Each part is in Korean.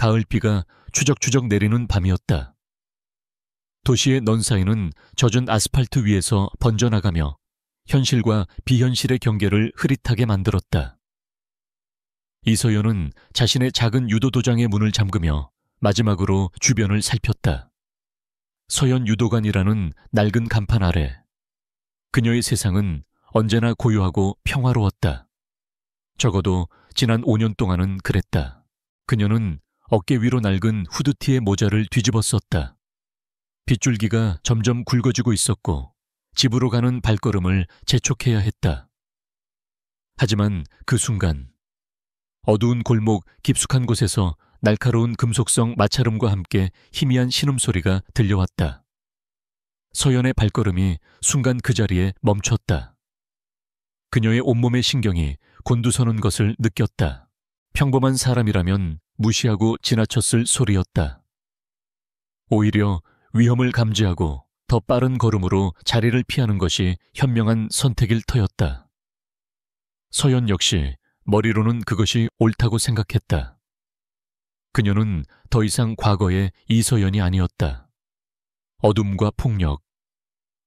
가을비가 추적추적 내리는 밤이었다. 도시의 넌 사이는 젖은 아스팔트 위에서 번져나가며 현실과 비현실의 경계를 흐릿하게 만들었다. 이서연은 자신의 작은 유도도장의 문을 잠그며 마지막으로 주변을 살폈다. 서연 유도관이라는 낡은 간판 아래 그녀의 세상은 언제나 고요하고 평화로웠다. 적어도 지난 5년 동안은 그랬다. 그녀는 어깨 위로 낡은 후드티의 모자를 뒤집어 썼다. 빗줄기가 점점 굵어지고 있었고 집으로 가는 발걸음을 재촉해야 했다. 하지만 그 순간 어두운 골목 깊숙한 곳에서 날카로운 금속성 마찰음과 함께 희미한 신음소리가 들려왔다. 서연의 발걸음이 순간 그 자리에 멈췄다. 그녀의 온몸의 신경이 곤두서는 것을 느꼈다. 평범한 사람이라면 무시하고 지나쳤을 소리였다. 오히려 위험을 감지하고 더 빠른 걸음으로 자리를 피하는 것이 현명한 선택일 터였다. 서연 역시 머리로는 그것이 옳다고 생각했다. 그녀는 더 이상 과거의 이서연이 아니었다. 어둠과 폭력,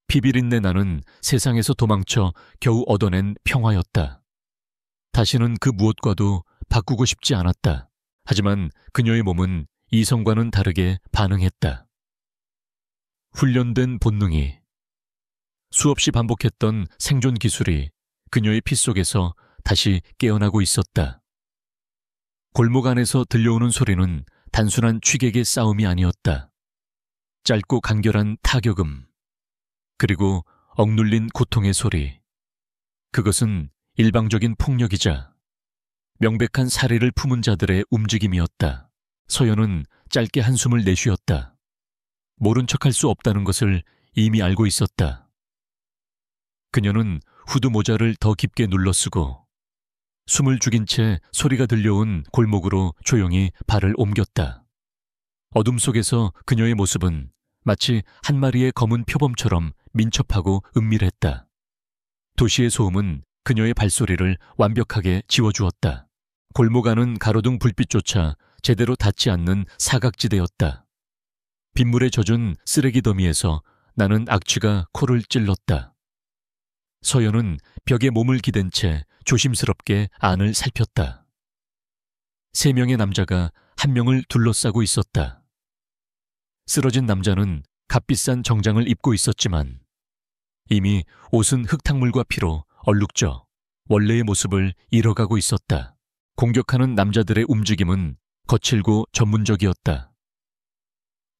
비비린내 나는 세상에서 도망쳐 겨우 얻어낸 평화였다. 다시는 그 무엇과도 바꾸고 싶지 않았다. 하지만 그녀의 몸은 이성과는 다르게 반응했다. 훈련된 본능이, 수없이 반복했던 생존 기술이 그녀의 피 속에서 다시 깨어나고 있었다. 골목 안에서 들려오는 소리는 단순한 취객의 싸움이 아니었다. 짧고 간결한 타격음, 그리고 억눌린 고통의 소리. 그것은 일방적인 폭력이자 명백한 살해를 품은 자들의 움직임이었다. 서연은 짧게 한숨을 내쉬었다. 모른 척할 수 없다는 것을 이미 알고 있었다. 그녀는 후드 모자를 더 깊게 눌러쓰고 숨을 죽인 채 소리가 들려온 골목으로 조용히 발을 옮겼다. 어둠 속에서 그녀의 모습은 마치 한 마리의 검은 표범처럼 민첩하고 은밀했다. 도시의 소음은 그녀의 발소리를 완벽하게 지워주었다. 골목 안은 가로등 불빛조차 제대로 닿지 않는 사각지대였다. 빗물에 젖은 쓰레기 더미에서 나는 악취가 코를 찔렀다. 서연은 벽에 몸을 기댄 채 조심스럽게 안을 살폈다. 3명의 남자가 1명을 둘러싸고 있었다. 쓰러진 남자는 값비싼 정장을 입고 있었지만 이미 옷은 흙탕물과 피로 얼룩져 원래의 모습을 잃어가고 있었다. 공격하는 남자들의 움직임은 거칠고 전문적이었다.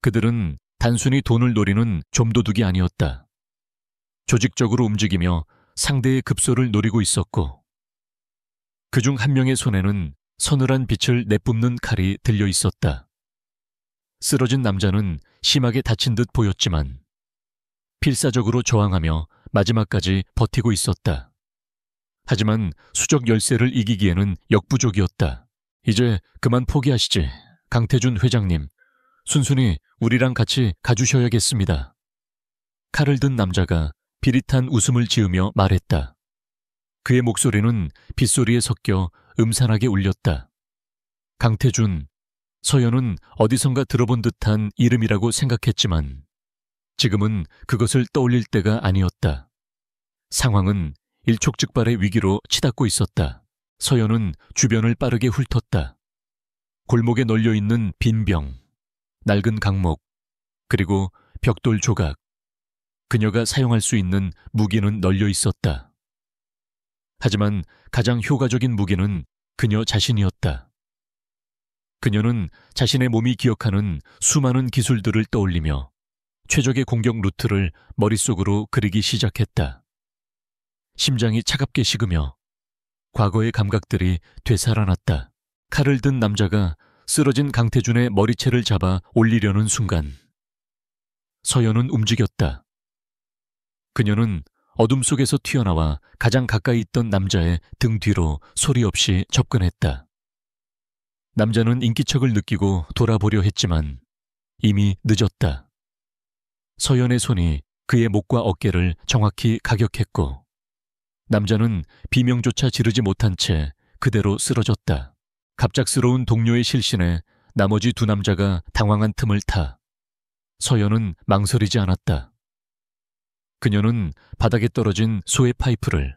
그들은 단순히 돈을 노리는 좀도둑이 아니었다. 조직적으로 움직이며 상대의 급소를 노리고 있었고 그중 1명의 손에는 서늘한 빛을 내뿜는 칼이 들려 있었다. 쓰러진 남자는 심하게 다친 듯 보였지만 필사적으로 저항하며 마지막까지 버티고 있었다. 하지만 수적 열세를 이기기에는 역부족이었다. 이제 그만 포기하시지, 강태준 회장님. 순순히 우리랑 같이 가주셔야겠습니다. 칼을 든 남자가 비릿한 웃음을 지으며 말했다. 그의 목소리는 빗소리에 섞여 음산하게 울렸다. 강태준, 서연은 어디선가 들어본 듯한 이름이라고 생각했지만 지금은 그것을 떠올릴 때가 아니었다. 상황은 일촉즉발의 위기로 치닫고 있었다. 서연은 주변을 빠르게 훑었다. 골목에 널려있는 빈병, 낡은 강목, 그리고 벽돌 조각. 그녀가 사용할 수 있는 무기는 널려 있었다. 하지만 가장 효과적인 무기는 그녀 자신이었다. 그녀는 자신의 몸이 기억하는 수많은 기술들을 떠올리며 최적의 공격 루트를 머릿속으로 그리기 시작했다. 심장이 차갑게 식으며 과거의 감각들이 되살아났다. 칼을 든 남자가 쓰러진 강태준의 머리채를 잡아 올리려는 순간 서연은 움직였다. 그녀는 어둠 속에서 튀어나와 가장 가까이 있던 남자의 등 뒤로 소리 없이 접근했다. 남자는 인기척을 느끼고 돌아보려 했지만 이미 늦었다. 서연의 손이 그의 목과 어깨를 정확히 가격했고 남자는 비명조차 지르지 못한 채 그대로 쓰러졌다. 갑작스러운 동료의 실신에 나머지 두 남자가 당황한 틈을 타 서연은 망설이지 않았다. 그녀는 바닥에 떨어진 소의 파이프를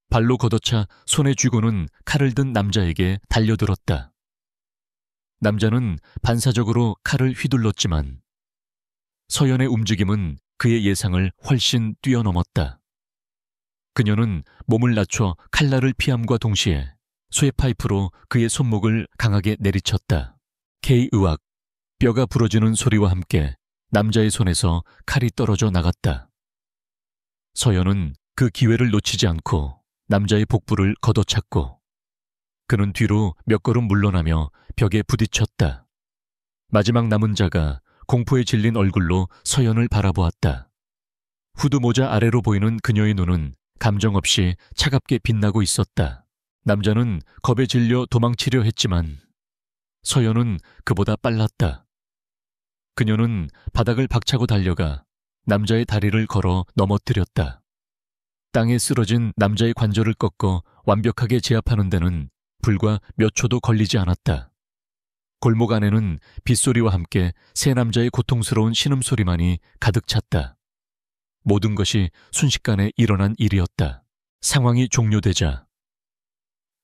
발로 걷어차 손에 쥐고는 칼을 든 남자에게 달려들었다. 남자는 반사적으로 칼을 휘둘렀지만 서연의 움직임은 그의 예상을 훨씬 뛰어넘었다. 그녀는 몸을 낮춰 칼날을 피함과 동시에 쇠 파이프로 그의 손목을 강하게 내리쳤다. K의학, 뼈가 부러지는 소리와 함께 남자의 손에서 칼이 떨어져 나갔다. 서연은 그 기회를 놓치지 않고 남자의 복부를 걷어찼고 그는 뒤로 몇 걸음 물러나며 벽에 부딪혔다. 마지막 남은 자가 공포에 질린 얼굴로 서연을 바라보았다. 후드 모자 아래로 보이는 그녀의 눈은 감정 없이 차갑게 빛나고 있었다. 남자는 겁에 질려 도망치려 했지만 서연은 그보다 빨랐다. 그녀는 바닥을 박차고 달려가 남자의 다리를 걸어 넘어뜨렸다. 땅에 쓰러진 남자의 관절을 꺾어 완벽하게 제압하는 데는 불과 몇 초도 걸리지 않았다. 골목 안에는 빗소리와 함께 세 남자의 고통스러운 신음소리만이 가득 찼다. 모든 것이 순식간에 일어난 일이었다. 상황이 종료되자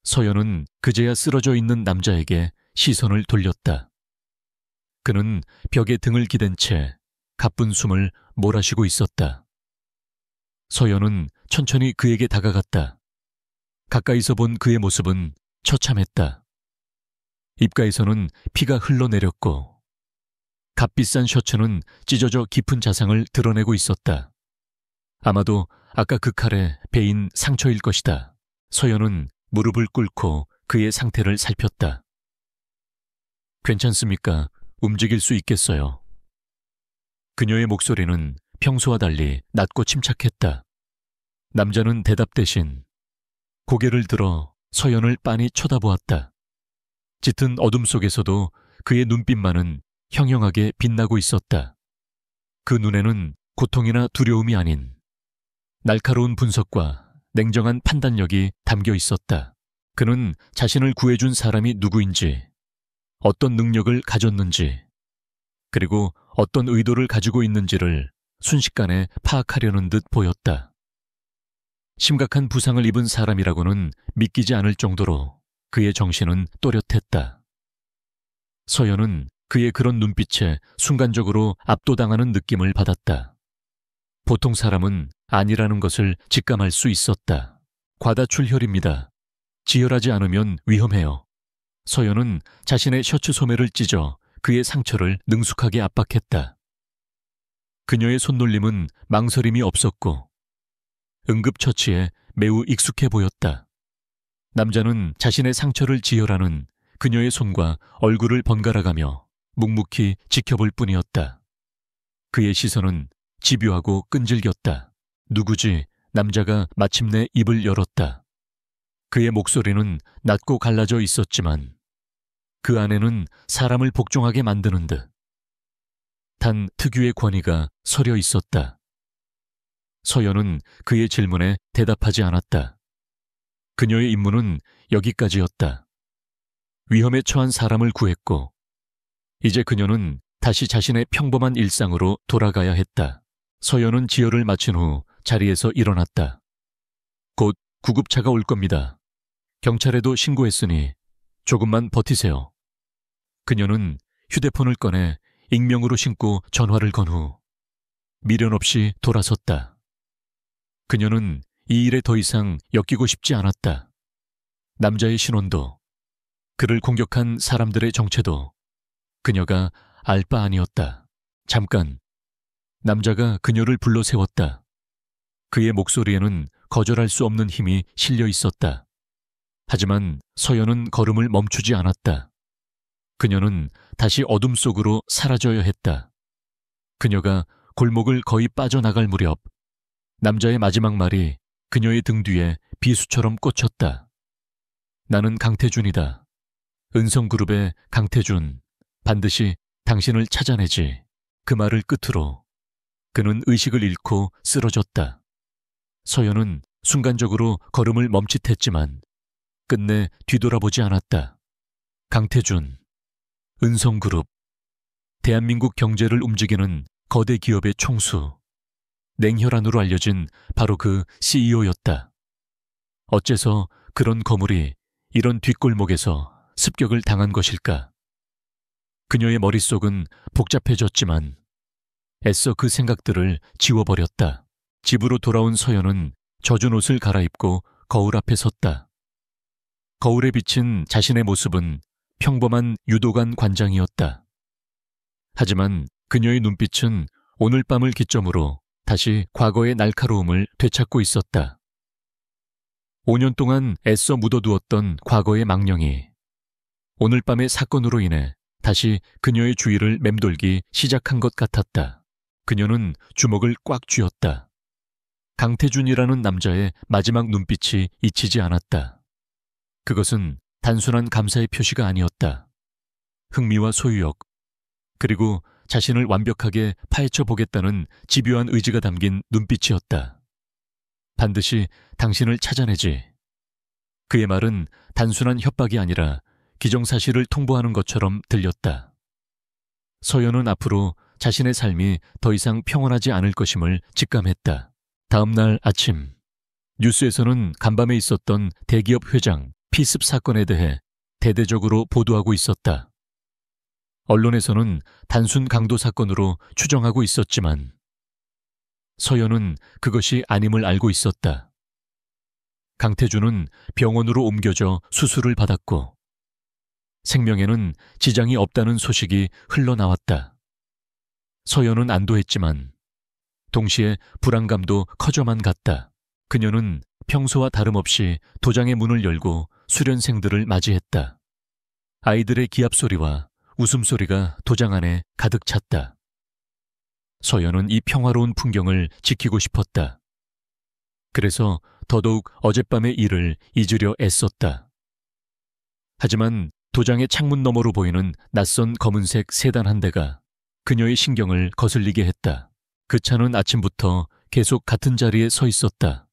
서연은 그제야 쓰러져 있는 남자에게 시선을 돌렸다. 그는 벽에 등을 기댄 채 가쁜 숨을 몰아쉬고 있었다. 서연은 천천히 그에게 다가갔다. 가까이서 본 그의 모습은 처참했다. 입가에서는 피가 흘러내렸고 값비싼 셔츠는 찢어져 깊은 자상을 드러내고 있었다. 아마도 아까 그 칼에 베인 상처일 것이다. 서연은 무릎을 꿇고 그의 상태를 살폈다. 괜찮습니까? 움직일 수 있겠어요. 그녀의 목소리는 평소와 달리 낮고 침착했다. 남자는 대답 대신 고개를 들어 서연을 빤히 쳐다보았다. 짙은 어둠 속에서도 그의 눈빛만은 형형하게 빛나고 있었다. 그 눈에는 고통이나 두려움이 아닌 날카로운 분석과 냉정한 판단력이 담겨 있었다. 그는 자신을 구해준 사람이 누구인지, 어떤 능력을 가졌는지, 그리고 어떤 의도를 가지고 있는지를 순식간에 파악하려는 듯 보였다. 심각한 부상을 입은 사람이라고는 믿기지 않을 정도로 그의 정신은 또렷했다. 서연은 그의 그런 눈빛에 순간적으로 압도당하는 느낌을 받았다. 보통 사람은 아니라는 것을 직감할 수 있었다. 과다출혈입니다. 지혈하지 않으면 위험해요. 서연은 자신의 셔츠 소매를 찢어 그의 상처를 능숙하게 압박했다. 그녀의 손놀림은 망설임이 없었고 응급처치에 매우 익숙해 보였다. 남자는 자신의 상처를 지혈하는 그녀의 손과 얼굴을 번갈아가며 묵묵히 지켜볼 뿐이었다. 그의 시선은 집요하고 끈질겼다. 누구지? 남자가 마침내 입을 열었다. 그의 목소리는 낮고 갈라져 있었지만 그 안에는 사람을 복종하게 만드는 듯 단 특유의 권위가 서려 있었다. 서연은 그의 질문에 대답하지 않았다. 그녀의 임무는 여기까지였다. 위험에 처한 사람을 구했고 이제 그녀는 다시 자신의 평범한 일상으로 돌아가야 했다. 서연은 지혈을 마친 후 자리에서 일어났다. 곧 구급차가 올 겁니다. 경찰에도 신고했으니 조금만 버티세요. 그녀는 휴대폰을 꺼내 익명으로 신고 전화를 건 후 미련 없이 돌아섰다. 그녀는 이 일에 더 이상 엮이고 싶지 않았다. 남자의 신원도, 그를 공격한 사람들의 정체도 그녀가 알 바 아니었다. 잠깐, 남자가 그녀를 불러 세웠다. 그의 목소리에는 거절할 수 없는 힘이 실려 있었다. 하지만 서연은 걸음을 멈추지 않았다. 그녀는 다시 어둠 속으로 사라져야 했다. 그녀가 골목을 거의 빠져나갈 무렵 남자의 마지막 말이 그녀의 등 뒤에 비수처럼 꽂혔다. 나는 강태준이다. 은성그룹의 강태준. 반드시 당신을 찾아내지. 그 말을 끝으로 그는 의식을 잃고 쓰러졌다. 서연은 순간적으로 걸음을 멈칫했지만 끝내 뒤돌아보지 않았다. 강태준. 은성그룹, 대한민국 경제를 움직이는 거대 기업의 총수, 냉혈한으로 알려진 바로 그 CEO였다. 어째서 그런 거물이 이런 뒷골목에서 습격을 당한 것일까? 그녀의 머릿속은 복잡해졌지만 애써 그 생각들을 지워버렸다. 집으로 돌아온 서연은 젖은 옷을 갈아입고 거울 앞에 섰다. 거울에 비친 자신의 모습은 평범한 유도관 관장이었다. 하지만 그녀의 눈빛은 오늘 밤을 기점으로 다시 과거의 날카로움을 되찾고 있었다. 5년 동안 애써 묻어두었던 과거의 망령이 오늘 밤의 사건으로 인해 다시 그녀의 주위를 맴돌기 시작한 것 같았다. 그녀는 주먹을 꽉 쥐었다. 강태준이라는 남자의 마지막 눈빛이 잊히지 않았다. 그것은 단순한 감사의 표시가 아니었다. 흥미와 소유욕, 그리고 자신을 완벽하게 파헤쳐 보겠다는 집요한 의지가 담긴 눈빛이었다. 반드시 당신을 찾아내지. 그의 말은 단순한 협박이 아니라 기정사실을 통보하는 것처럼 들렸다. 서연은 앞으로 자신의 삶이 더 이상 평온하지 않을 것임을 직감했다. 다음 날 아침, 뉴스에서는 간밤에 있었던 대기업 회장 피습 사건에 대해 대대적으로 보도하고 있었다. 언론에서는 단순 강도 사건으로 추정하고 있었지만 서연은 그것이 아님을 알고 있었다. 강태준은 병원으로 옮겨져 수술을 받았고 생명에는 지장이 없다는 소식이 흘러나왔다. 서연은 안도했지만 동시에 불안감도 커져만 갔다. 그녀는 평소와 다름없이 도장의 문을 열고 수련생들을 맞이했다. 아이들의 기합 소리와 웃음소리가 도장 안에 가득 찼다. 서연은 이 평화로운 풍경을 지키고 싶었다. 그래서 더더욱 어젯밤의 일을 잊으려 애썼다. 하지만 도장의 창문 너머로 보이는 낯선 검은색 세단 한 대가 그녀의 신경을 거슬리게 했다. 그 차는 아침부터 계속 같은 자리에 서 있었다.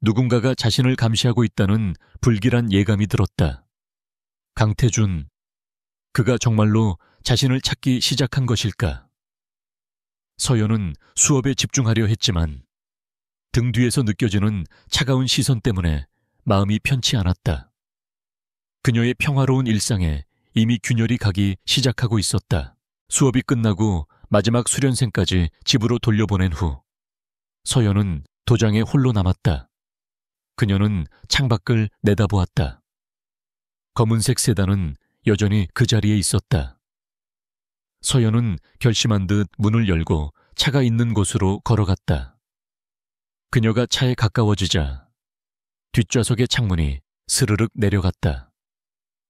누군가가 자신을 감시하고 있다는 불길한 예감이 들었다. 강태준, 그가 정말로 자신을 찾기 시작한 것일까? 서연은 수업에 집중하려 했지만 등 뒤에서 느껴지는 차가운 시선 때문에 마음이 편치 않았다. 그녀의 평화로운 일상에 이미 균열이 가기 시작하고 있었다. 수업이 끝나고 마지막 수련생까지 집으로 돌려보낸 후 서연은 도장에 홀로 남았다. 그녀는 창밖을 내다보았다. 검은색 세단은 여전히 그 자리에 있었다. 서연은 결심한 듯 문을 열고 차가 있는 곳으로 걸어갔다. 그녀가 차에 가까워지자 뒷좌석의 창문이 스르륵 내려갔다.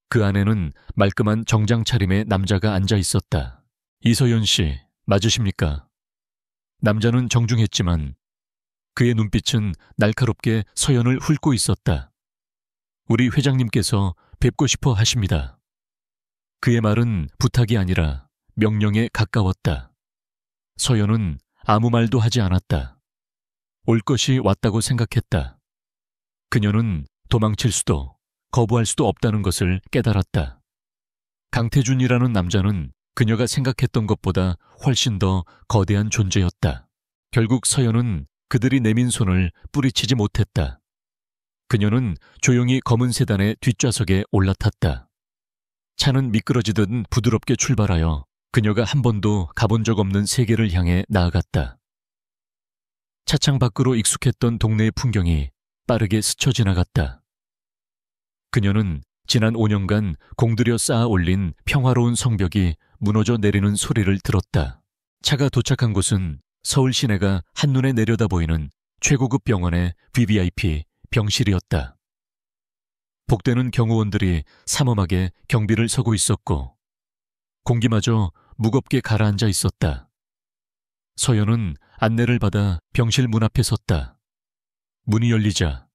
그 안에는 말끔한 정장 차림의 남자가 앉아 있었다. 이서연 씨, 맞으십니까? 남자는 정중했지만 그의 눈빛은 날카롭게 서연을 훑고 있었다. 우리 회장님께서 뵙고 싶어 하십니다. 그의 말은 부탁이 아니라 명령에 가까웠다. 서연은 아무 말도 하지 않았다. 올 것이 왔다고 생각했다. 그녀는 도망칠 수도 거부할 수도 없다는 것을 깨달았다. 강태준이라는 남자는 그녀가 생각했던 것보다 훨씬 더 거대한 존재였다. 결국 서연은 그들이 내민 손을 뿌리치지 못했다. 그녀는 조용히 검은 세단의 뒷좌석에 올라탔다. 차는 미끄러지듯 부드럽게 출발하여 그녀가 한 번도 가본 적 없는 세계를 향해 나아갔다. 차창 밖으로 익숙했던 동네의 풍경이 빠르게 스쳐 지나갔다. 그녀는 지난 5년간 공들여 쌓아 올린 평화로운 성벽이 무너져 내리는 소리를 들었다. 차가 도착한 곳은 서울 시내가 한눈에 내려다 보이는 최고급 병원의 VVIP 병실이었다. 복되는 경호원들이 삼엄하게 경비를 서고 있었고 공기마저 무겁게 가라앉아 있었다. 서연은 안내를 받아 병실 문 앞에 섰다. 문이 열리자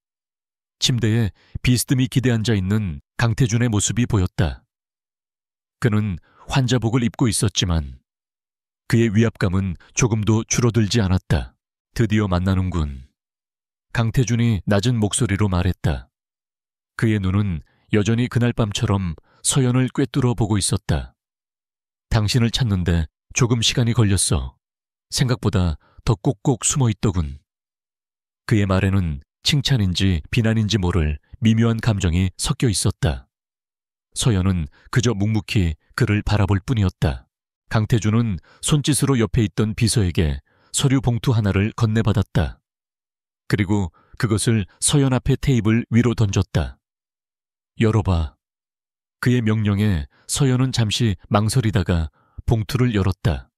침대에 비스듬히 기대앉아 있는 강태준의 모습이 보였다. 그는 환자복을 입고 있었지만 그의 위압감은 조금도 줄어들지 않았다. 드디어 만나는군. 강태준이 낮은 목소리로 말했다. 그의 눈은 여전히 그날 밤처럼 서연을 꿰뚫어 보고 있었다. 당신을 찾는데 조금 시간이 걸렸어. 생각보다 더 꼭꼭 숨어 있더군. 그의 말에는 칭찬인지 비난인지 모를 미묘한 감정이 섞여 있었다. 서연은 그저 묵묵히 그를 바라볼 뿐이었다. 강태준은 손짓으로 옆에 있던 비서에게 서류 봉투 하나를 건네받았다. 그리고 그것을 서연 앞에 테이블 위로 던졌다. 열어봐. 그의 명령에 서연은 잠시 망설이다가 봉투를 열었다.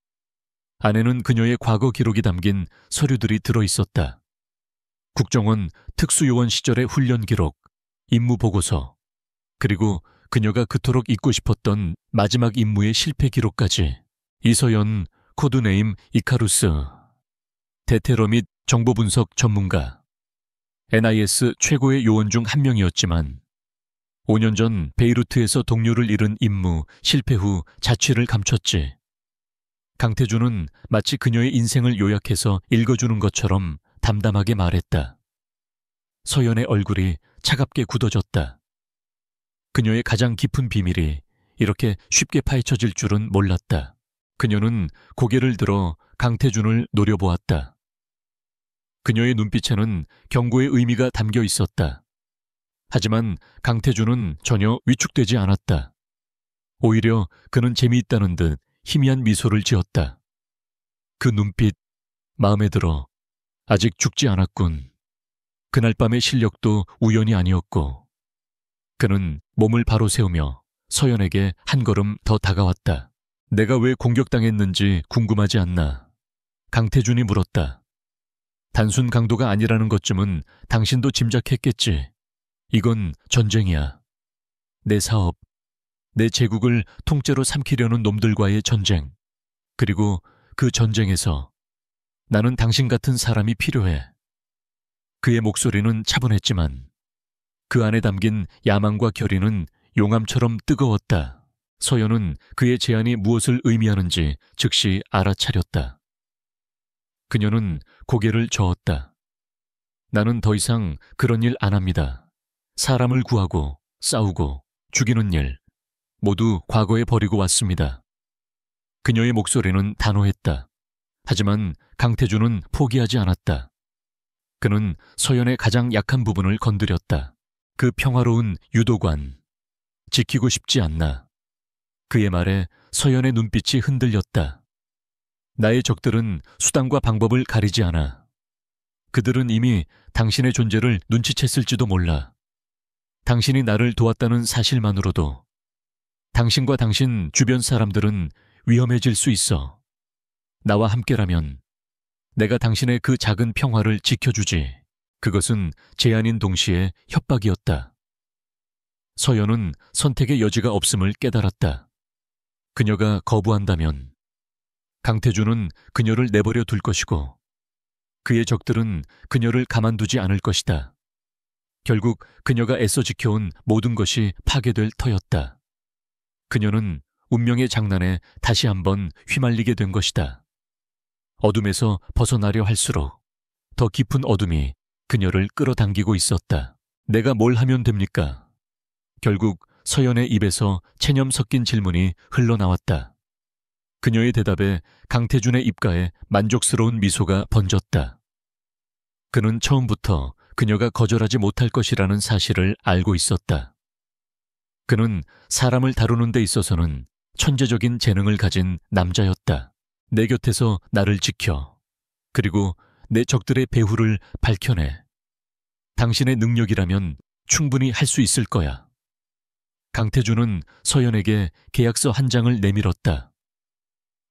안에는 그녀의 과거 기록이 담긴 서류들이 들어있었다. 국정원 특수요원 시절의 훈련 기록, 임무 보고서, 그리고 그녀가 그토록 잊고 싶었던 마지막 임무의 실패 기록까지. 이서연, 코드네임 이카루스, 대테러 및 정보 분석 전문가, NIS 최고의 요원 중 한 명이었지만 5년 전 베이루트에서 동료를 잃은 임무 실패 후 자취를 감췄지. 강태준은 마치 그녀의 인생을 요약해서 읽어주는 것처럼 담담하게 말했다. 서연의 얼굴이 차갑게 굳어졌다. 그녀의 가장 깊은 비밀이 이렇게 쉽게 파헤쳐질 줄은 몰랐다. 그녀는 고개를 들어 강태준을 노려보았다. 그녀의 눈빛에는 경고의 의미가 담겨 있었다. 하지만 강태준은 전혀 위축되지 않았다. 오히려 그는 재미있다는 듯 희미한 미소를 지었다. 그 눈빛, 마음에 들어. 아직 죽지 않았군. 그날 밤의 실력도 우연이 아니었고. 그는 몸을 바로 세우며 서연에게 한 걸음 더 다가왔다. 내가 왜 공격당했는지 궁금하지 않나? 강태준이 물었다. 단순 강도가 아니라는 것쯤은 당신도 짐작했겠지. 이건 전쟁이야. 내 사업, 내 제국을 통째로 삼키려는 놈들과의 전쟁. 그리고 그 전쟁에서 나는 당신 같은 사람이 필요해. 그의 목소리는 차분했지만 그 안에 담긴 야망과 결의는 용암처럼 뜨거웠다. 서연은 그의 제안이 무엇을 의미하는지 즉시 알아차렸다. 그녀는 고개를 저었다. 나는 더 이상 그런 일 안 합니다. 사람을 구하고 싸우고 죽이는 일 모두 과거에 버리고 왔습니다. 그녀의 목소리는 단호했다. 하지만 강태준은 포기하지 않았다. 그는 서연의 가장 약한 부분을 건드렸다. 그 평화로운 유도관, 지키고 싶지 않나. 그의 말에 서연의 눈빛이 흔들렸다. 나의 적들은 수단과 방법을 가리지 않아. 그들은 이미 당신의 존재를 눈치챘을지도 몰라. 당신이 나를 도왔다는 사실만으로도 당신과 당신 주변 사람들은 위험해질 수 있어. 나와 함께라면 내가 당신의 그 작은 평화를 지켜주지. 그것은 제안인 동시에 협박이었다. 서연은 선택의 여지가 없음을 깨달았다. 그녀가 거부한다면 강태준은 그녀를 내버려 둘 것이고 그의 적들은 그녀를 가만두지 않을 것이다. 결국 그녀가 애써 지켜온 모든 것이 파괴될 터였다. 그녀는 운명의 장난에 다시 한번 휘말리게 된 것이다. 어둠에서 벗어나려 할수록 더 깊은 어둠이 그녀를 끌어당기고 있었다. 내가 뭘 하면 됩니까? 결국 서연의 입에서 체념 섞인 질문이 흘러나왔다. 그녀의 대답에 강태준의 입가에 만족스러운 미소가 번졌다. 그는 처음부터 그녀가 거절하지 못할 것이라는 사실을 알고 있었다. 그는 사람을 다루는 데 있어서는 천재적인 재능을 가진 남자였다. 내 곁에서 나를 지켜. 그리고 내 적들의 배후를 밝혀내. 당신의 능력이라면 충분히 할 수 있을 거야. 강태준은 서연에게 계약서 한 장을 내밀었다.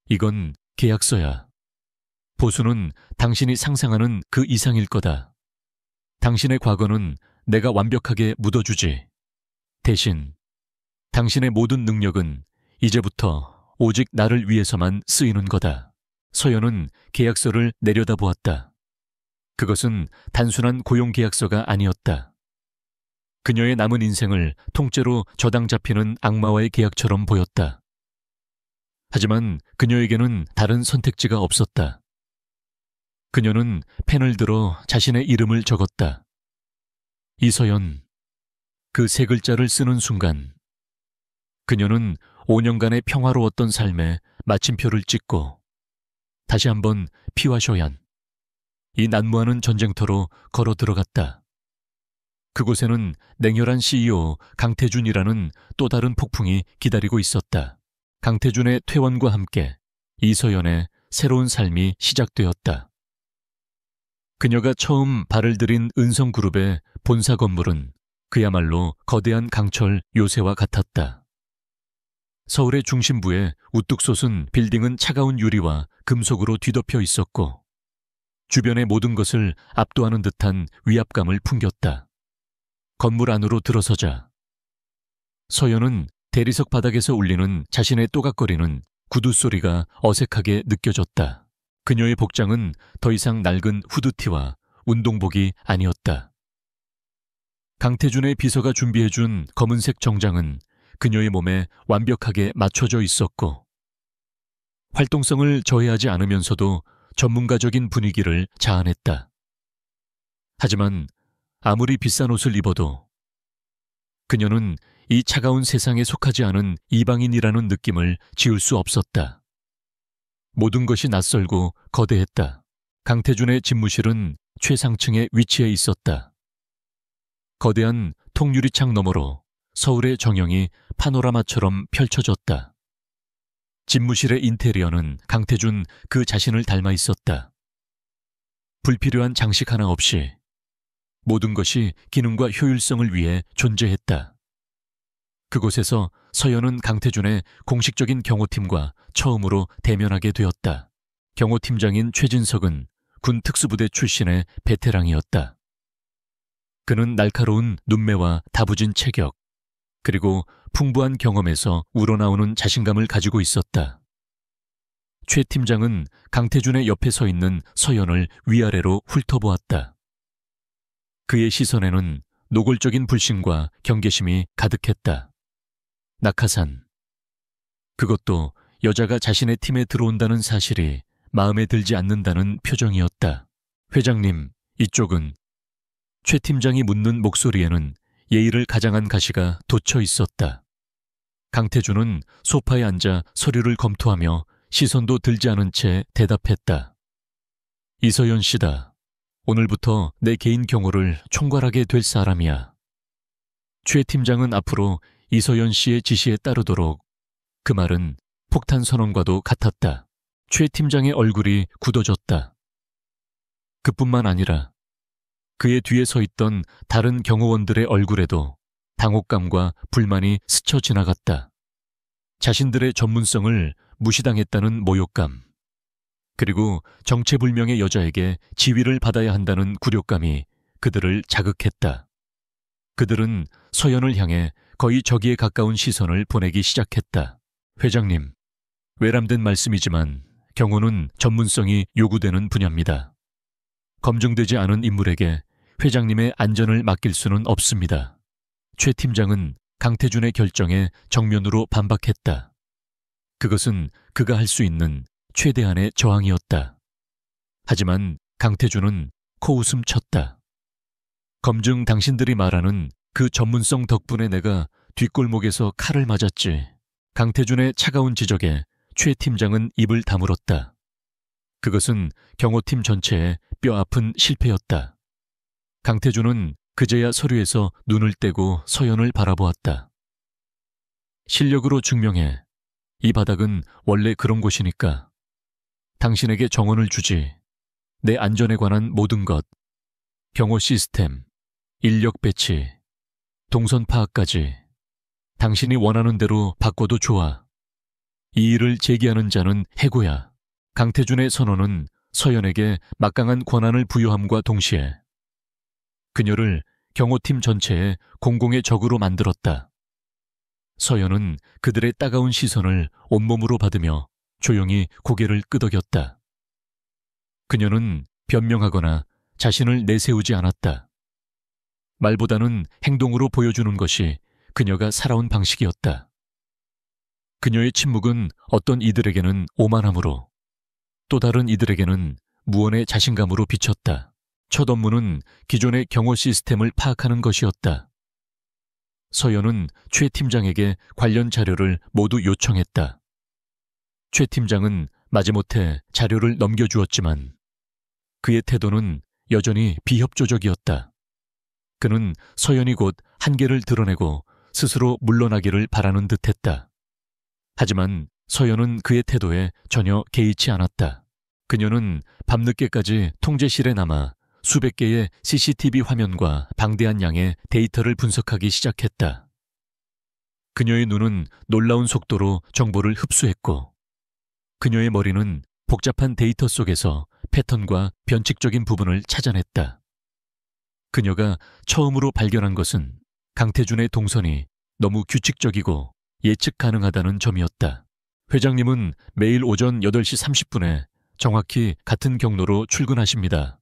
이건 계약서야. 보수는 당신이 상상하는 그 이상일 거다. 당신의 과거는 내가 완벽하게 묻어주지. 대신 당신의 모든 능력은 이제부터 오직 나를 위해서만 쓰이는 거다. 서연은 계약서를 내려다보았다. 그것은 단순한 고용계약서가 아니었다. 그녀의 남은 인생을 통째로 저당 잡히는 악마와의 계약처럼 보였다. 하지만 그녀에게는 다른 선택지가 없었다. 그녀는 펜을 들어 자신의 이름을 적었다. 이서연. 그 세 글자를 쓰는 순간 그녀는 5년간의 평화로웠던 삶에 마침표를 찍고 다시 한번 피와 쇼얀, 이 난무하는 전쟁터로 걸어 들어갔다. 그곳에는 냉혈한 CEO 강태준이라는 또 다른 폭풍이 기다리고 있었다. 강태준의 퇴원과 함께 이서연의 새로운 삶이 시작되었다. 그녀가 처음 발을 들인 은성그룹의 본사 건물은 그야말로 거대한 강철 요새와 같았다. 서울의 중심부에 우뚝 솟은 빌딩은 차가운 유리와 금속으로 뒤덮여 있었고 주변의 모든 것을 압도하는 듯한 위압감을 풍겼다. 건물 안으로 들어서자 서연은 대리석 바닥에서 울리는 자신의 또각거리는 구두 소리가 어색하게 느껴졌다. 그녀의 복장은 더 이상 낡은 후드티와 운동복이 아니었다. 강태준의 비서가 준비해준 검은색 정장은 그녀의 몸에 완벽하게 맞춰져 있었고 활동성을 저해하지 않으면서도 전문가적인 분위기를 자아냈다. 하지만 아무리 비싼 옷을 입어도 그녀는 이 차가운 세상에 속하지 않은 이방인이라는 느낌을 지울 수 없었다. 모든 것이 낯설고 거대했다. 강태준의 집무실은 최상층에 위치해 있었다. 거대한 통유리창 너머로 서울의 정형이 파노라마처럼 펼쳐졌다. 집무실의 인테리어는 강태준 그 자신을 닮아 있었다. 불필요한 장식 하나 없이 모든 것이 기능과 효율성을 위해 존재했다. 그곳에서 서연은 강태준의 공식적인 경호팀과 처음으로 대면하게 되었다. 경호팀장인 최진석은 군 특수부대 출신의 베테랑이었다. 그는 날카로운 눈매와 다부진 체격, 그리고 풍부한 경험에서 우러나오는 자신감을 가지고 있었다. 최 팀장은 강태준의 옆에 서 있는 서연을 위아래로 훑어보았다. 그의 시선에는 노골적인 불신과 경계심이 가득했다. 낙하산. 그것도 여자가 자신의 팀에 들어온다는 사실이 마음에 들지 않는다는 표정이었다. 회장님, 이쪽은? 최 팀장이 묻는 목소리에는 예의를 가장한 가시가 돋쳐 있었다. 강태준은 소파에 앉아 서류를 검토하며 시선도 들지 않은 채 대답했다. 이서연 씨다. 오늘부터 내 개인 경호를 총괄하게 될 사람이야. 최 팀장은 앞으로 이서연 씨의 지시에 따르도록. 그 말은 폭탄 선언과도 같았다. 최 팀장의 얼굴이 굳어졌다. 그뿐만 아니라 그의 뒤에 서 있던 다른 경호원들의 얼굴에도 당혹감과 불만이 스쳐 지나갔다. 자신들의 전문성을 무시당했다는 모욕감, 그리고 정체불명의 여자에게 지위를 받아야 한다는 굴욕감이 그들을 자극했다. 그들은 서연을 향해 거의 적이에 가까운 시선을 보내기 시작했다. 회장님, 외람된 말씀이지만 경호는 전문성이 요구되는 분야입니다. 검증되지 않은 인물에게 회장님의 안전을 맡길 수는 없습니다. 최 팀장은 강태준의 결정에 정면으로 반박했다. 그것은 그가 할 수 있는 최대한의 저항이었다. 하지만 강태준은 코웃음 쳤다. 검증 당신들이 말하는 그 전문성 덕분에 내가 뒷골목에서 칼을 맞았지. 강태준의 차가운 지적에 최 팀장은 입을 다물었다. 그것은 경호팀 전체의 뼈아픈 실패였다. 강태준은 그제야 서류에서 눈을 떼고 서연을 바라보았다. 실력으로 증명해. 이 바닥은 원래 그런 곳이니까. 당신에게 정원을 주지. 내 안전에 관한 모든 것, 경호 시스템, 인력 배치, 동선 파악까지 당신이 원하는 대로 바꿔도 좋아. 이 일을 제기하는 자는 해고야. 강태준의 선언은 서연에게 막강한 권한을 부여함과 동시에 그녀를 경호팀 전체의 공공의 적으로 만들었다. 서연은 그들의 따가운 시선을 온몸으로 받으며 조용히 고개를 끄덕였다. 그녀는 변명하거나 자신을 내세우지 않았다. 말보다는 행동으로 보여주는 것이 그녀가 살아온 방식이었다. 그녀의 침묵은 어떤 이들에게는 오만함으로, 또 다른 이들에게는 무언의 자신감으로 비쳤다. 첫 업무는 기존의 경호 시스템을 파악하는 것이었다. 서연은 최 팀장에게 관련 자료를 모두 요청했다. 최 팀장은 마지못해 자료를 넘겨주었지만 그의 태도는 여전히 비협조적이었다. 그는 서연이 곧 한계를 드러내고 스스로 물러나기를 바라는 듯했다. 하지만 서연은 그의 태도에 전혀 개의치 않았다. 그녀는 밤늦게까지 통제실에 남아 수백 개의 CCTV 화면과 방대한 양의 데이터를 분석하기 시작했다. 그녀의 눈은 놀라운 속도로 정보를 흡수했고 그녀의 머리는 복잡한 데이터 속에서 패턴과 변칙적인 부분을 찾아냈다. 그녀가 처음으로 발견한 것은 강태준의 동선이 너무 규칙적이고 예측 가능하다는 점이었다. 회장님은 매일 오전 8시 30분에 정확히 같은 경로로 출근하십니다.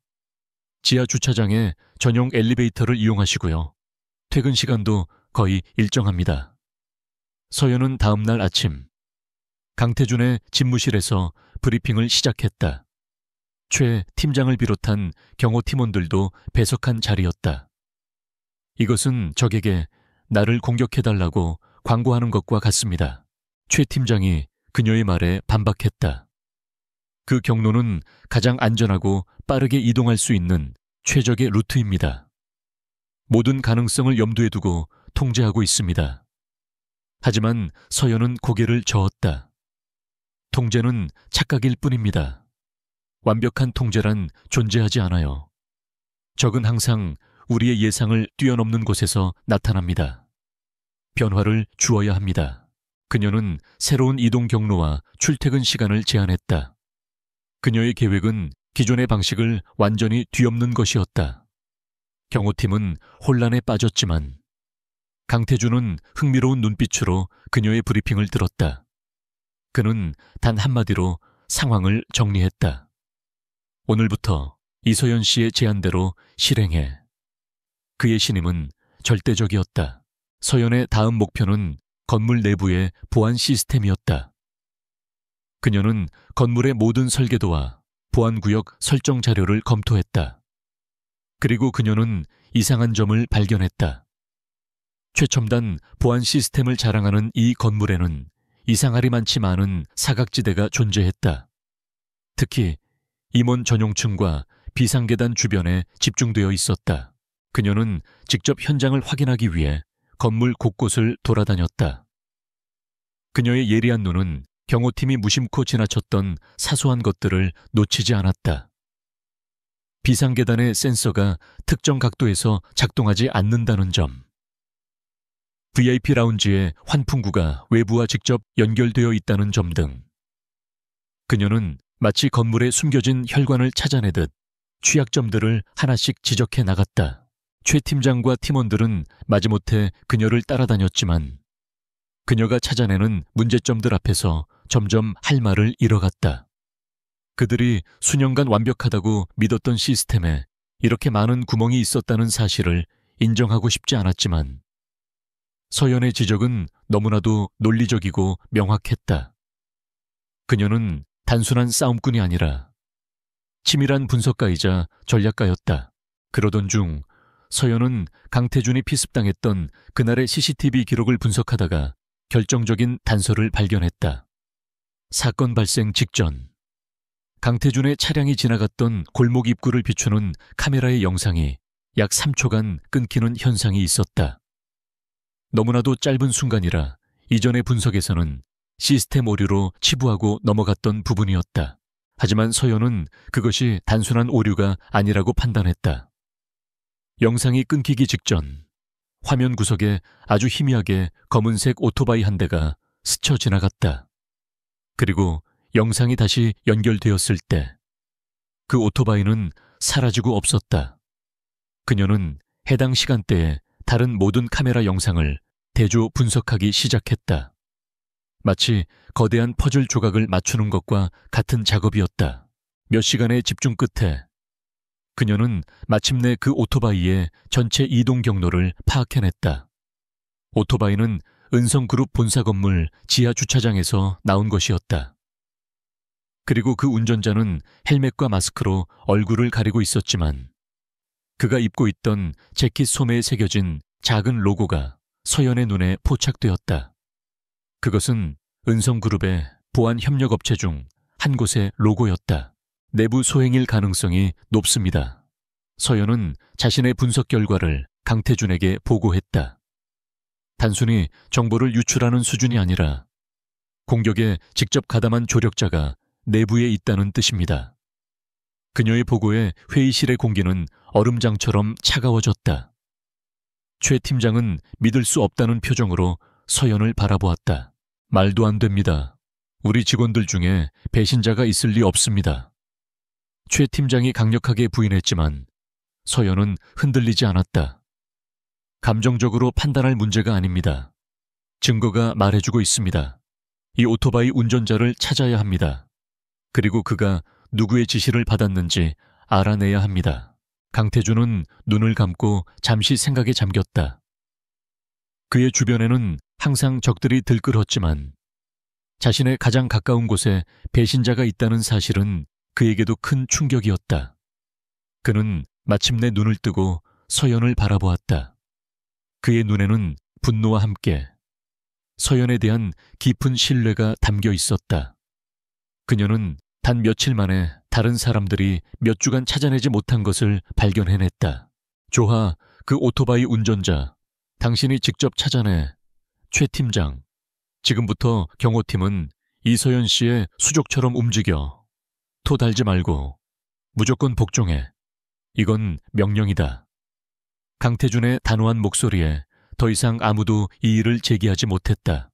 지하 주차장에 전용 엘리베이터를 이용하시고요. 퇴근 시간도 거의 일정합니다. 서연은 다음 날 아침 강태준의 집무실에서 브리핑을 시작했다. 최 팀장을 비롯한 경호 팀원들도 배석한 자리였다. 이것은 적에게 나를 공격해달라고 광고하는 것과 같습니다. 최 팀장이 그녀의 말에 반박했다. 그 경로는 가장 안전하고 빠르게 이동할 수 있는 최적의 루트입니다. 모든 가능성을 염두에 두고 통제하고 있습니다. 하지만 서연은 고개를 저었다. 통제는 착각일 뿐입니다. 완벽한 통제란 존재하지 않아요. 적은 항상 우리의 예상을 뛰어넘는 곳에서 나타납니다. 변화를 주어야 합니다. 그녀는 새로운 이동 경로와 출퇴근 시간을 제안했다. 그녀의 계획은 기존의 방식을 완전히 뒤엎는 것이었다. 경호팀은 혼란에 빠졌지만 강태준은 흥미로운 눈빛으로 그녀의 브리핑을 들었다. 그는 단 한마디로 상황을 정리했다. 오늘부터 이서연 씨의 제안대로 실행해. 그의 신임은 절대적이었다. 서연의 다음 목표는 건물 내부의 보안 시스템이었다. 그녀는 건물의 모든 설계도와 보안구역 설정 자료를 검토했다. 그리고 그녀는 이상한 점을 발견했다. 최첨단 보안 시스템을 자랑하는 이 건물에는 이상하리 많지 많은 사각지대가 존재했다. 특히 임원 전용층과 비상계단 주변에 집중되어 있었다. 그녀는 직접 현장을 확인하기 위해 건물 곳곳을 돌아다녔다. 그녀의 예리한 눈은 경호팀이 무심코 지나쳤던 사소한 것들을 놓치지 않았다. 비상계단의 센서가 특정 각도에서 작동하지 않는다는 점, VIP 라운지의 환풍구가 외부와 직접 연결되어 있다는 점 등 그녀는 마치 건물에 숨겨진 혈관을 찾아내듯 취약점들을 하나씩 지적해 나갔다. 최 팀장과 팀원들은 마지못해 그녀를 따라다녔지만 그녀가 찾아내는 문제점들 앞에서 점점 할 말을 잃어갔다. 그들이 수년간 완벽하다고 믿었던 시스템에 이렇게 많은 구멍이 있었다는 사실을 인정하고 싶지 않았지만 서연의 지적은 너무나도 논리적이고 명확했다. 그녀는 단순한 싸움꾼이 아니라 치밀한 분석가이자 전략가였다. 그러던 중 서연은 강태준이 피습당했던 그날의 CCTV 기록을 분석하다가 결정적인 단서를 발견했다. 사건 발생 직전 강태준의 차량이 지나갔던 골목 입구를 비추는 카메라의 영상이 약 3초간 끊기는 현상이 있었다. 너무나도 짧은 순간이라 이전의 분석에서는 시스템 오류로 치부하고 넘어갔던 부분이었다. 하지만 서연은 그것이 단순한 오류가 아니라고 판단했다. 영상이 끊기기 직전 화면 구석에 아주 희미하게 검은색 오토바이 한 대가 스쳐 지나갔다. 그리고 영상이 다시 연결되었을 때 그 오토바이는 사라지고 없었다. 그녀는 해당 시간대에 다른 모든 카메라 영상을 대조 분석하기 시작했다. 마치 거대한 퍼즐 조각을 맞추는 것과 같은 작업이었다. 몇 시간의 집중 끝에 그녀는 마침내 그 오토바이의 전체 이동 경로를 파악해냈다. 오토바이는 은성그룹 본사 건물 지하 주차장에서 나온 것이었다. 그리고 그 운전자는 헬멧과 마스크로 얼굴을 가리고 있었지만 그가 입고 있던 재킷 소매에 새겨진 작은 로고가 서연의 눈에 포착되었다. 그것은 은성그룹의 보안협력업체 중 한 곳의 로고였다. 내부 소행일 가능성이 높습니다. 서연은 자신의 분석 결과를 강태준에게 보고했다. 단순히 정보를 유출하는 수준이 아니라 공격에 직접 가담한 조력자가 내부에 있다는 뜻입니다. 그녀의 보고에 회의실의 공기는 얼음장처럼 차가워졌다. 최 팀장은 믿을 수 없다는 표정으로 서연을 바라보았다. 말도 안 됩니다. 우리 직원들 중에 배신자가 있을 리 없습니다. 최 팀장이 강력하게 부인했지만 서연은 흔들리지 않았다. 감정적으로 판단할 문제가 아닙니다. 증거가 말해주고 있습니다. 이 오토바이 운전자를 찾아야 합니다. 그리고 그가 누구의 지시를 받았는지 알아내야 합니다. 강태준은 눈을 감고 잠시 생각에 잠겼다. 그의 주변에는 항상 적들이 들끓었지만 자신의 가장 가까운 곳에 배신자가 있다는 사실은 그에게도 큰 충격이었다. 그는 마침내 눈을 뜨고 서연을 바라보았다. 그의 눈에는 분노와 함께 서연에 대한 깊은 신뢰가 담겨 있었다. 그녀는 단 며칠 만에 다른 사람들이 몇 주간 찾아내지 못한 것을 발견해냈다. 조하, 그 오토바이 운전자, 당신이 직접 찾아내. 최 팀장, 지금부터 경호팀은 이서연 씨의 수족처럼 움직여. 토 달지 말고 무조건 복종해. 이건 명령이다. 강태준의 단호한 목소리에 더 이상 아무도 이의를 제기하지 못했다.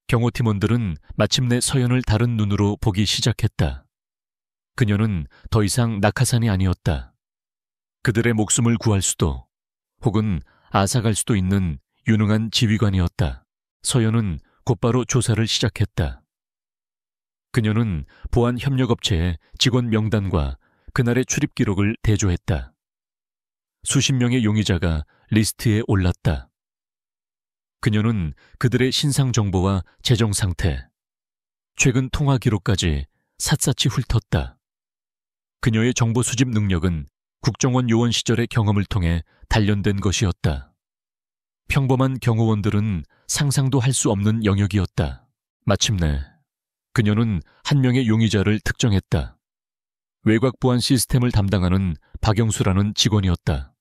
경호팀원들은 마침내 서연을 다른 눈으로 보기 시작했다. 그녀는 더 이상 낙하산이 아니었다. 그들의 목숨을 구할 수도 혹은 앗아갈 수도 있는 유능한 지휘관이었다. 서연은 곧바로 조사를 시작했다. 그녀는 보안협력업체의 직원 명단과 그날의 출입 기록을 대조했다. 수십 명의 용의자가 리스트에 올랐다. 그녀는 그들의 신상 정보와 재정 상태, 최근 통화 기록까지 샅샅이 훑었다. 그녀의 정보 수집 능력은 국정원 요원 시절의 경험을 통해 단련된 것이었다. 평범한 경호원들은 상상도 할 수 없는 영역이었다. 마침내 그녀는 한 명의 용의자를 특정했다. 외곽 보안 시스템을 담당하는 박영수라는 직원이었다.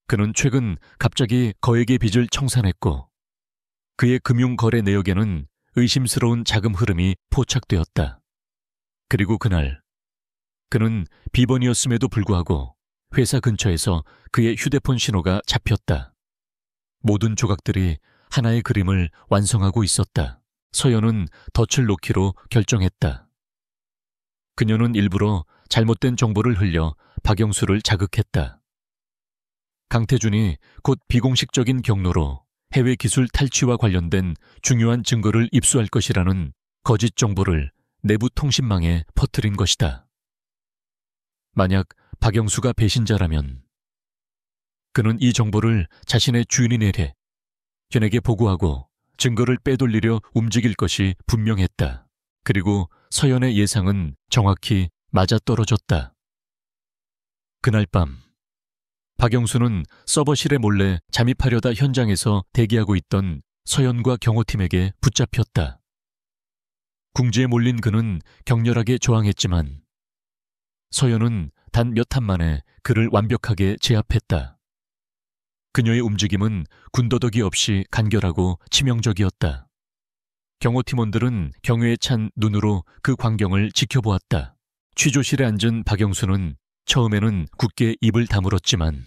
그는 최근 갑자기 거액의 빚을 청산했고 그의 금융거래 내역에는 의심스러운 자금 흐름이 포착되었다. 그리고 그날 그는 비번이었음에도 불구하고 회사 근처에서 그의 휴대폰 신호가 잡혔다. 모든 조각들이 하나의 그림을 완성하고 있었다. 서연은 덫을 놓기로 결정했다. 그녀는 일부러 잘못된 정보를 흘려 박영수를 자극했다. 강태준이 곧 비공식적인 경로로 해외 기술 탈취와 관련된 중요한 증거를 입수할 것이라는 거짓 정보를 내부 통신망에 퍼뜨린 것이다. 만약 박영수가 배신자라면 그는 이 정보를 자신의 주인이 내래 견에게 보고하고 증거를 빼돌리려 움직일 것이 분명했다. 그리고 서연의 예상은 정확히 맞아떨어졌다. 그날 밤 박영수는 서버실에 몰래 잠입하려다 현장에서 대기하고 있던 서연과 경호팀에게 붙잡혔다. 궁지에 몰린 그는 격렬하게 저항했지만 서연은 단 몇 한 만에 그를 완벽하게 제압했다. 그녀의 움직임은 군더더기 없이 간결하고 치명적이었다. 경호팀원들은 경외에 찬 눈으로 그 광경을 지켜보았다. 취조실에 앉은 박영수는 처음에는 굳게 입을 다물었지만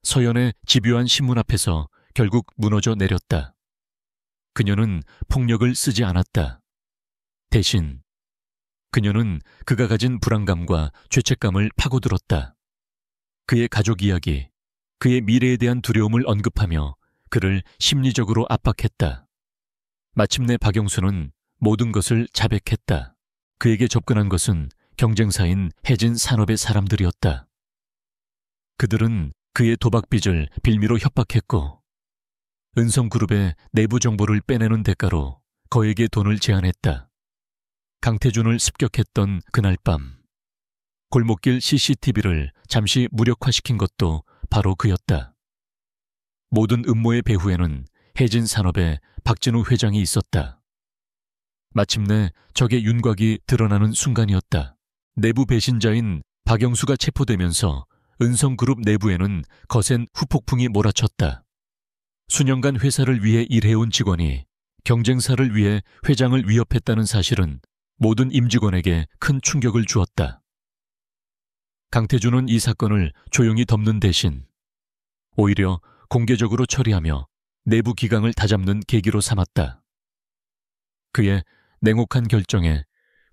서연의 집요한 신문 앞에서 결국 무너져 내렸다. 그녀는 폭력을 쓰지 않았다. 대신 그녀는 그가 가진 불안감과 죄책감을 파고들었다. 그의 가족 이야기, 그의 미래에 대한 두려움을 언급하며 그를 심리적으로 압박했다. 마침내 박영수는 모든 것을 자백했다. 그에게 접근한 것은 경쟁사인 해진 산업의 사람들이었다. 그들은 그의 도박빚을 빌미로 협박했고 은성그룹의 내부 정보를 빼내는 대가로 거액의 돈을 제안했다. 강태준을 습격했던 그날 밤 골목길 CCTV를 잠시 무력화시킨 것도 바로 그였다. 모든 음모의 배후에는 해진산업의 박진우 회장이 있었다. 마침내 적의 윤곽이 드러나는 순간이었다. 내부 배신자인 박영수가 체포되면서 은성그룹 내부에는 거센 후폭풍이 몰아쳤다. 수년간 회사를 위해 일해온 직원이 경쟁사를 위해 회장을 위협했다는 사실은 모든 임직원에게 큰 충격을 주었다. 강태준은 이 사건을 조용히 덮는 대신 오히려 공개적으로 처리하며 내부 기강을 다잡는 계기로 삼았다. 그의 냉혹한 결정에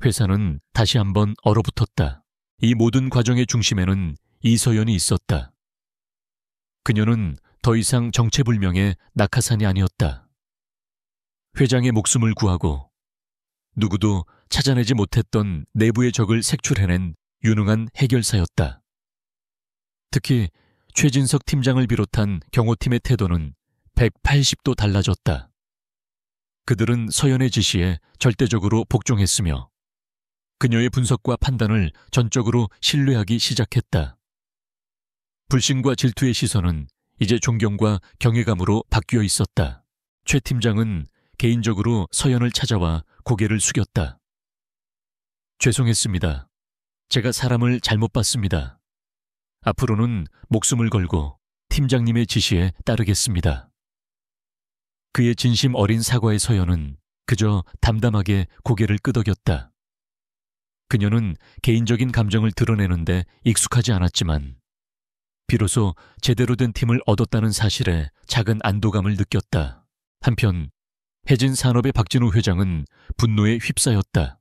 회사는 다시 한번 얼어붙었다. 이 모든 과정의 중심에는 이서연이 있었다. 그녀는 더 이상 정체불명의 낙하산이 아니었다. 회장의 목숨을 구하고 누구도 찾아내지 못했던 내부의 적을 색출해낸 유능한 해결사였다. 특히 최진석 팀장을 비롯한 경호팀의 태도는 180도 달라졌다. 그들은 서연의 지시에 절대적으로 복종했으며 그녀의 분석과 판단을 전적으로 신뢰하기 시작했다. 불신과 질투의 시선은 이제 존경과 경외감으로 바뀌어 있었다. 최 팀장은 개인적으로 서연을 찾아와 고개를 숙였다. 죄송했습니다. 제가 사람을 잘못 봤습니다. 앞으로는 목숨을 걸고 팀장님의 지시에 따르겠습니다. 그의 진심 어린 사과의 서연은 그저 담담하게 고개를 끄덕였다. 그녀는 개인적인 감정을 드러내는데 익숙하지 않았지만 비로소 제대로 된 팀을 얻었다는 사실에 작은 안도감을 느꼈다. 한편 해진산업의 박진우 회장은 분노에 휩싸였다.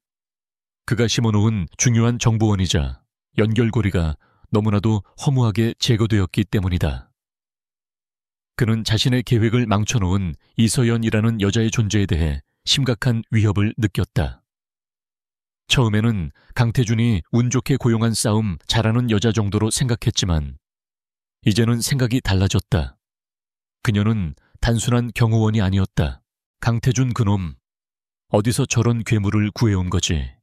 그가 심어놓은 중요한 정보원이자 연결고리가 너무나도 허무하게 제거되었기 때문이다. 그는 자신의 계획을 망쳐놓은 이서연이라는 여자의 존재에 대해 심각한 위협을 느꼈다. 처음에는 강태준이 운 좋게 고용한 싸움 잘하는 여자 정도로 생각했지만 이제는 생각이 달라졌다. 그녀는 단순한 경호원이 아니었다. 강태준 그놈, 어디서 저런 괴물을 구해온 거지.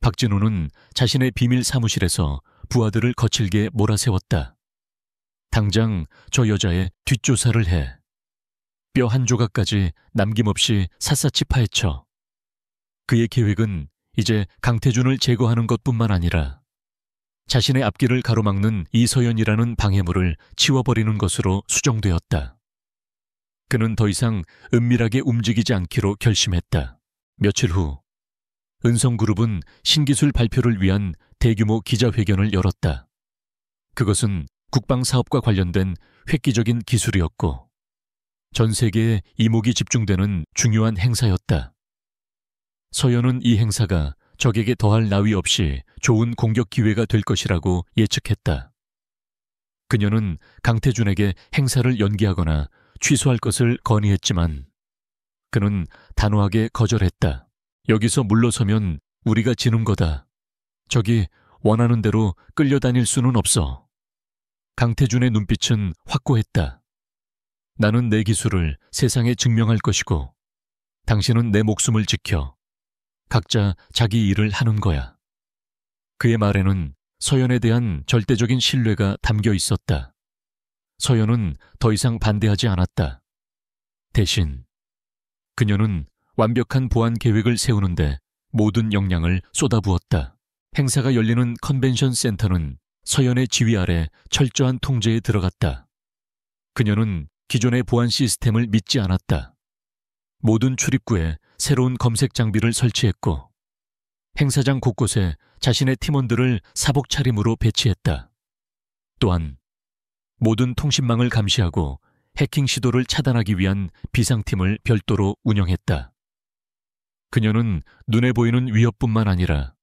박진우는 자신의 비밀 사무실에서 부하들을 거칠게 몰아세웠다. 당장 저 여자의 뒷조사를 해. 뼈 한 조각까지 남김없이 샅샅이 파헤쳐. 그의 계획은 이제 강태준을 제거하는 것뿐만 아니라 자신의 앞길을 가로막는 이서연이라는 방해물을 치워버리는 것으로 수정되었다. 그는 더 이상 은밀하게 움직이지 않기로 결심했다. 며칠 후 은성그룹은 신기술 발표를 위한 대규모 기자회견을 열었다. 그것은 국방사업과 관련된 획기적인 기술이었고 전 세계에 이목이 집중되는 중요한 행사였다. 서연은 이 행사가 적에게 더할 나위 없이 좋은 공격 기회가 될 것이라고 예측했다. 그녀는 강태준에게 행사를 연기하거나 취소할 것을 건의했지만 그는 단호하게 거절했다. 여기서 물러서면 우리가 지는 거다. 적이 원하는 대로 끌려다닐 수는 없어. 강태준의 눈빛은 확고했다. 나는 내 기술을 세상에 증명할 것이고 당신은 내 목숨을 지켜 각자 자기 일을 하는 거야. 그의 말에는 서연에 대한 절대적인 신뢰가 담겨 있었다. 서연은 더 이상 반대하지 않았다. 대신 그녀는 완벽한 보안 계획을 세우는데 모든 역량을 쏟아부었다. 행사가 열리는 컨벤션 센터는 서연의 지휘 아래 철저한 통제에 들어갔다. 그녀는 기존의 보안 시스템을 믿지 않았다. 모든 출입구에 새로운 검색 장비를 설치했고 행사장 곳곳에 자신의 팀원들을 사복 차림으로 배치했다. 또한 모든 통신망을 감시하고 해킹 시도를 차단하기 위한 비상팀을 별도로 운영했다. 그녀는 눈에 보이는 위협뿐만 아니라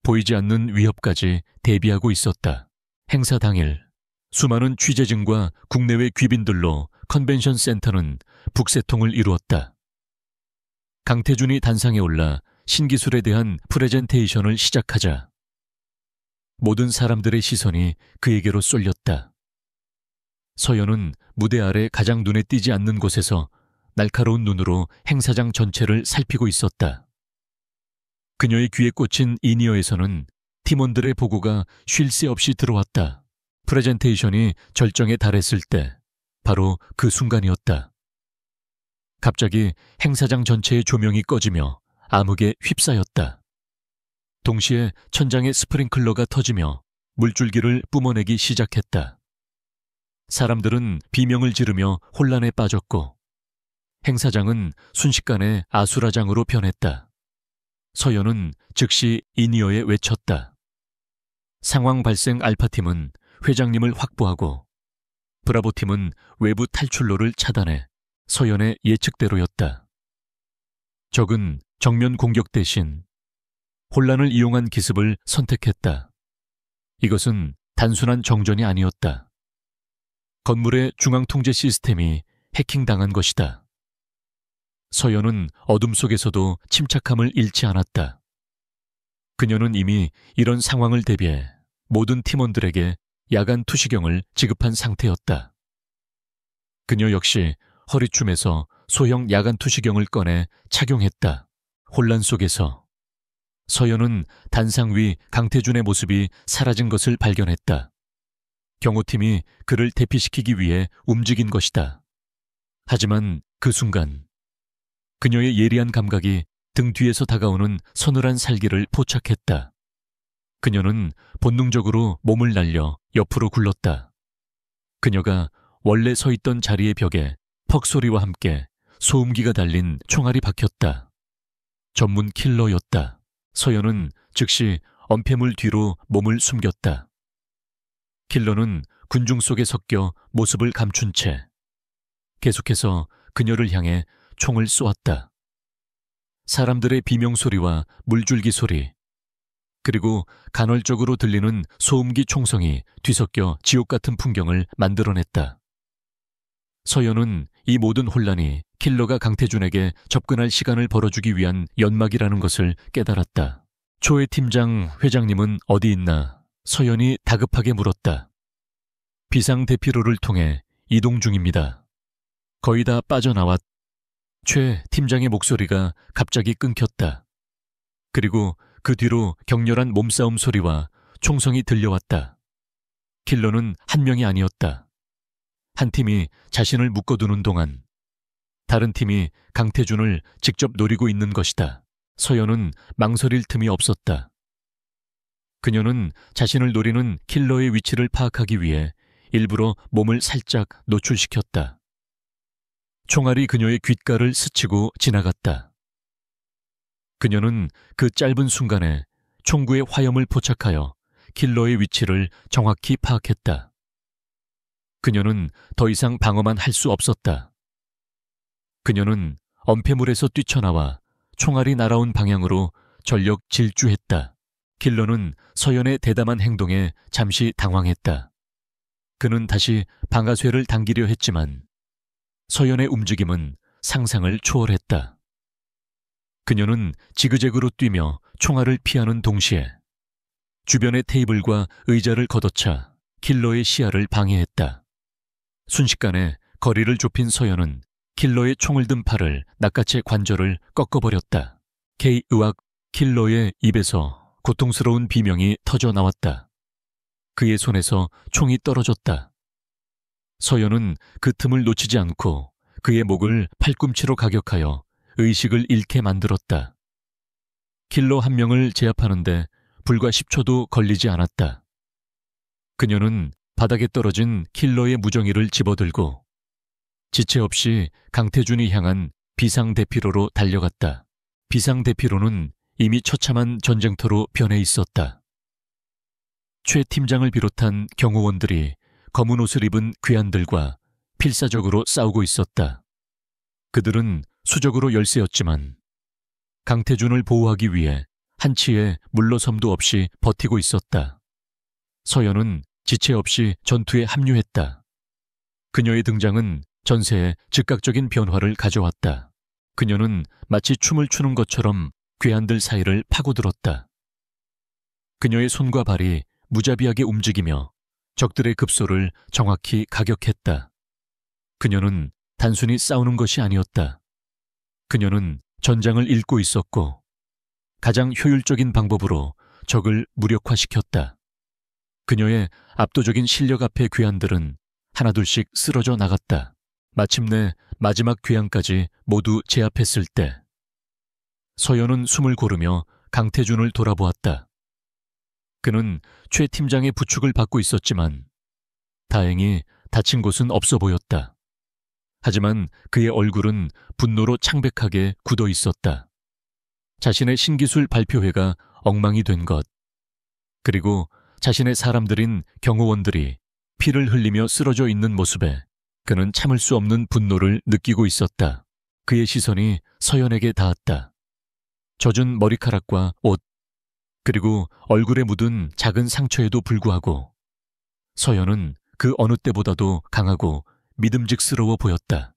보이지 않는 위협까지 대비하고 있었다. 행사 당일 수많은 취재진과 국내외 귀빈들로 컨벤션 센터는 북새통을 이루었다. 강태준이 단상에 올라 신기술에 대한 프레젠테이션을 시작하자 모든 사람들의 시선이 그에게로 쏠렸다. 서연은 무대 아래 가장 눈에 띄지 않는 곳에서 날카로운 눈으로 행사장 전체를 살피고 있었다. 그녀의 귀에 꽂힌 인이어에서는 팀원들의 보고가 쉴 새 없이 들어왔다. 프레젠테이션이 절정에 달했을 때 바로 그 순간이었다. 갑자기 행사장 전체의 조명이 꺼지며 암흑에 휩싸였다. 동시에 천장에 스프링클러가 터지며 물줄기를 뿜어내기 시작했다. 사람들은 비명을 지르며 혼란에 빠졌고 행사장은 순식간에 아수라장으로 변했다. 서연은 즉시 이니어에 외쳤다. 상황 발생 알파팀은 회장님을 확보하고 브라보팀은 외부 탈출로를 차단해 서연의 예측대로였다. 적은 정면 공격 대신 혼란을 이용한 기습을 선택했다. 이것은 단순한 정전이 아니었다. 건물의 중앙통제 시스템이 해킹당한 것이다. 서연은 어둠 속에서도 침착함을 잃지 않았다. 그녀는 이미 이런 상황을 대비해 모든 팀원들에게 야간 투시경을 지급한 상태였다. 그녀 역시 허리춤에서 소형 야간 투시경을 꺼내 착용했다. 혼란 속에서 서연은 단상 위 강태준의 모습이 사라진 것을 발견했다. 경호팀이 그를 대피시키기 위해 움직인 것이다. 하지만 그 순간 그녀의 예리한 감각이 등 뒤에서 다가오는 서늘한 살기를 포착했다. 그녀는 본능적으로 몸을 날려 옆으로 굴렀다. 그녀가 원래 서 있던 자리의 벽에 퍽 소리와 함께 소음기가 달린 총알이 박혔다. 전문 킬러였다. 서연은 즉시 엄폐물 뒤로 몸을 숨겼다. 킬러는 군중 속에 섞여 모습을 감춘 채 계속해서 그녀를 향해 총을 쏘았다. 사람들의 비명소리와 물줄기 소리, 그리고 간헐적으로 들리는 소음기 총성이 뒤섞여 지옥 같은 풍경을 만들어냈다. 서연은 이 모든 혼란이 킬러가 강태준에게 접근할 시간을 벌어주기 위한 연막이라는 것을 깨달았다. 초회 팀장 회장님은 어디 있나? 서연이 다급하게 물었다. 비상대피로를 통해 이동 중입니다. 거의 다 빠져나왔. 최 팀장의 목소리가 갑자기 끊겼다. 그리고 그 뒤로 격렬한 몸싸움 소리와 총성이 들려왔다. 킬러는 한 명이 아니었다. 한 팀이 자신을 묶어두는 동안 다른 팀이 강태준을 직접 노리고 있는 것이다. 서연은 망설일 틈이 없었다. 그녀는 자신을 노리는 킬러의 위치를 파악하기 위해 일부러 몸을 살짝 노출시켰다. 총알이 그녀의 귓가를 스치고 지나갔다. 그녀는 그 짧은 순간에 총구의 화염을 포착하여 킬러의 위치를 정확히 파악했다. 그녀는 더 이상 방어만 할 수 없었다. 그녀는 엄폐물에서 뛰쳐나와 총알이 날아온 방향으로 전력 질주했다. 킬러는 서연의 대담한 행동에 잠시 당황했다. 그는 다시 방아쇠를 당기려 했지만 서연의 움직임은 상상을 초월했다. 그녀는 지그재그로 뛰며 총알을 피하는 동시에 주변의 테이블과 의자를 걷어차 킬러의 시야를 방해했다. 순식간에 거리를 좁힌 서연은 킬러의 총을 든 팔을 낚아채 관절을 꺾어버렸다. K-의학 킬러의 입에서 고통스러운 비명이 터져 나왔다. 그의 손에서 총이 떨어졌다. 서연은 그 틈을 놓치지 않고 그의 목을 팔꿈치로 가격하여 의식을 잃게 만들었다. 킬러 한 명을 제압하는데 불과 10초도 걸리지 않았다. 그녀는 바닥에 떨어진 킬러의 무정의를 집어들고 지체 없이 강태준이 향한 비상대피로로 달려갔다. 비상대피로는 이미 처참한 전쟁터로 변해 있었다. 최 팀장을 비롯한 경호원들이 검은 옷을 입은 괴한들과 필사적으로 싸우고 있었다. 그들은 수적으로 열세였지만 강태준을 보호하기 위해 한치의 물러섬도 없이 버티고 있었다. 서연은 지체 없이 전투에 합류했다. 그녀의 등장은 전세에 즉각적인 변화를 가져왔다. 그녀는 마치 춤을 추는 것처럼 괴한들 사이를 파고들었다. 그녀의 손과 발이 무자비하게 움직이며 적들의 급소를 정확히 가격했다. 그녀는 단순히 싸우는 것이 아니었다. 그녀는 전장을 읽고 있었고 가장 효율적인 방법으로 적을 무력화시켰다. 그녀의 압도적인 실력 앞에 괴한들은 하나둘씩 쓰러져 나갔다. 마침내 마지막 괴양까지 모두 제압했을 때 서연은 숨을 고르며 강태준을 돌아보았다. 그는 최 팀장의 부축을 받고 있었지만 다행히 다친 곳은 없어 보였다. 하지만 그의 얼굴은 분노로 창백하게 굳어 있었다. 자신의 신기술 발표회가 엉망이 된 것, 그리고 자신의 사람들인 경호원들이 피를 흘리며 쓰러져 있는 모습에 그는 참을 수 없는 분노를 느끼고 있었다. 그의 시선이 서연에게 닿았다. 젖은 머리카락과 옷, 그리고 얼굴에 묻은 작은 상처에도 불구하고 서연은 그 어느 때보다도 강하고 믿음직스러워 보였다.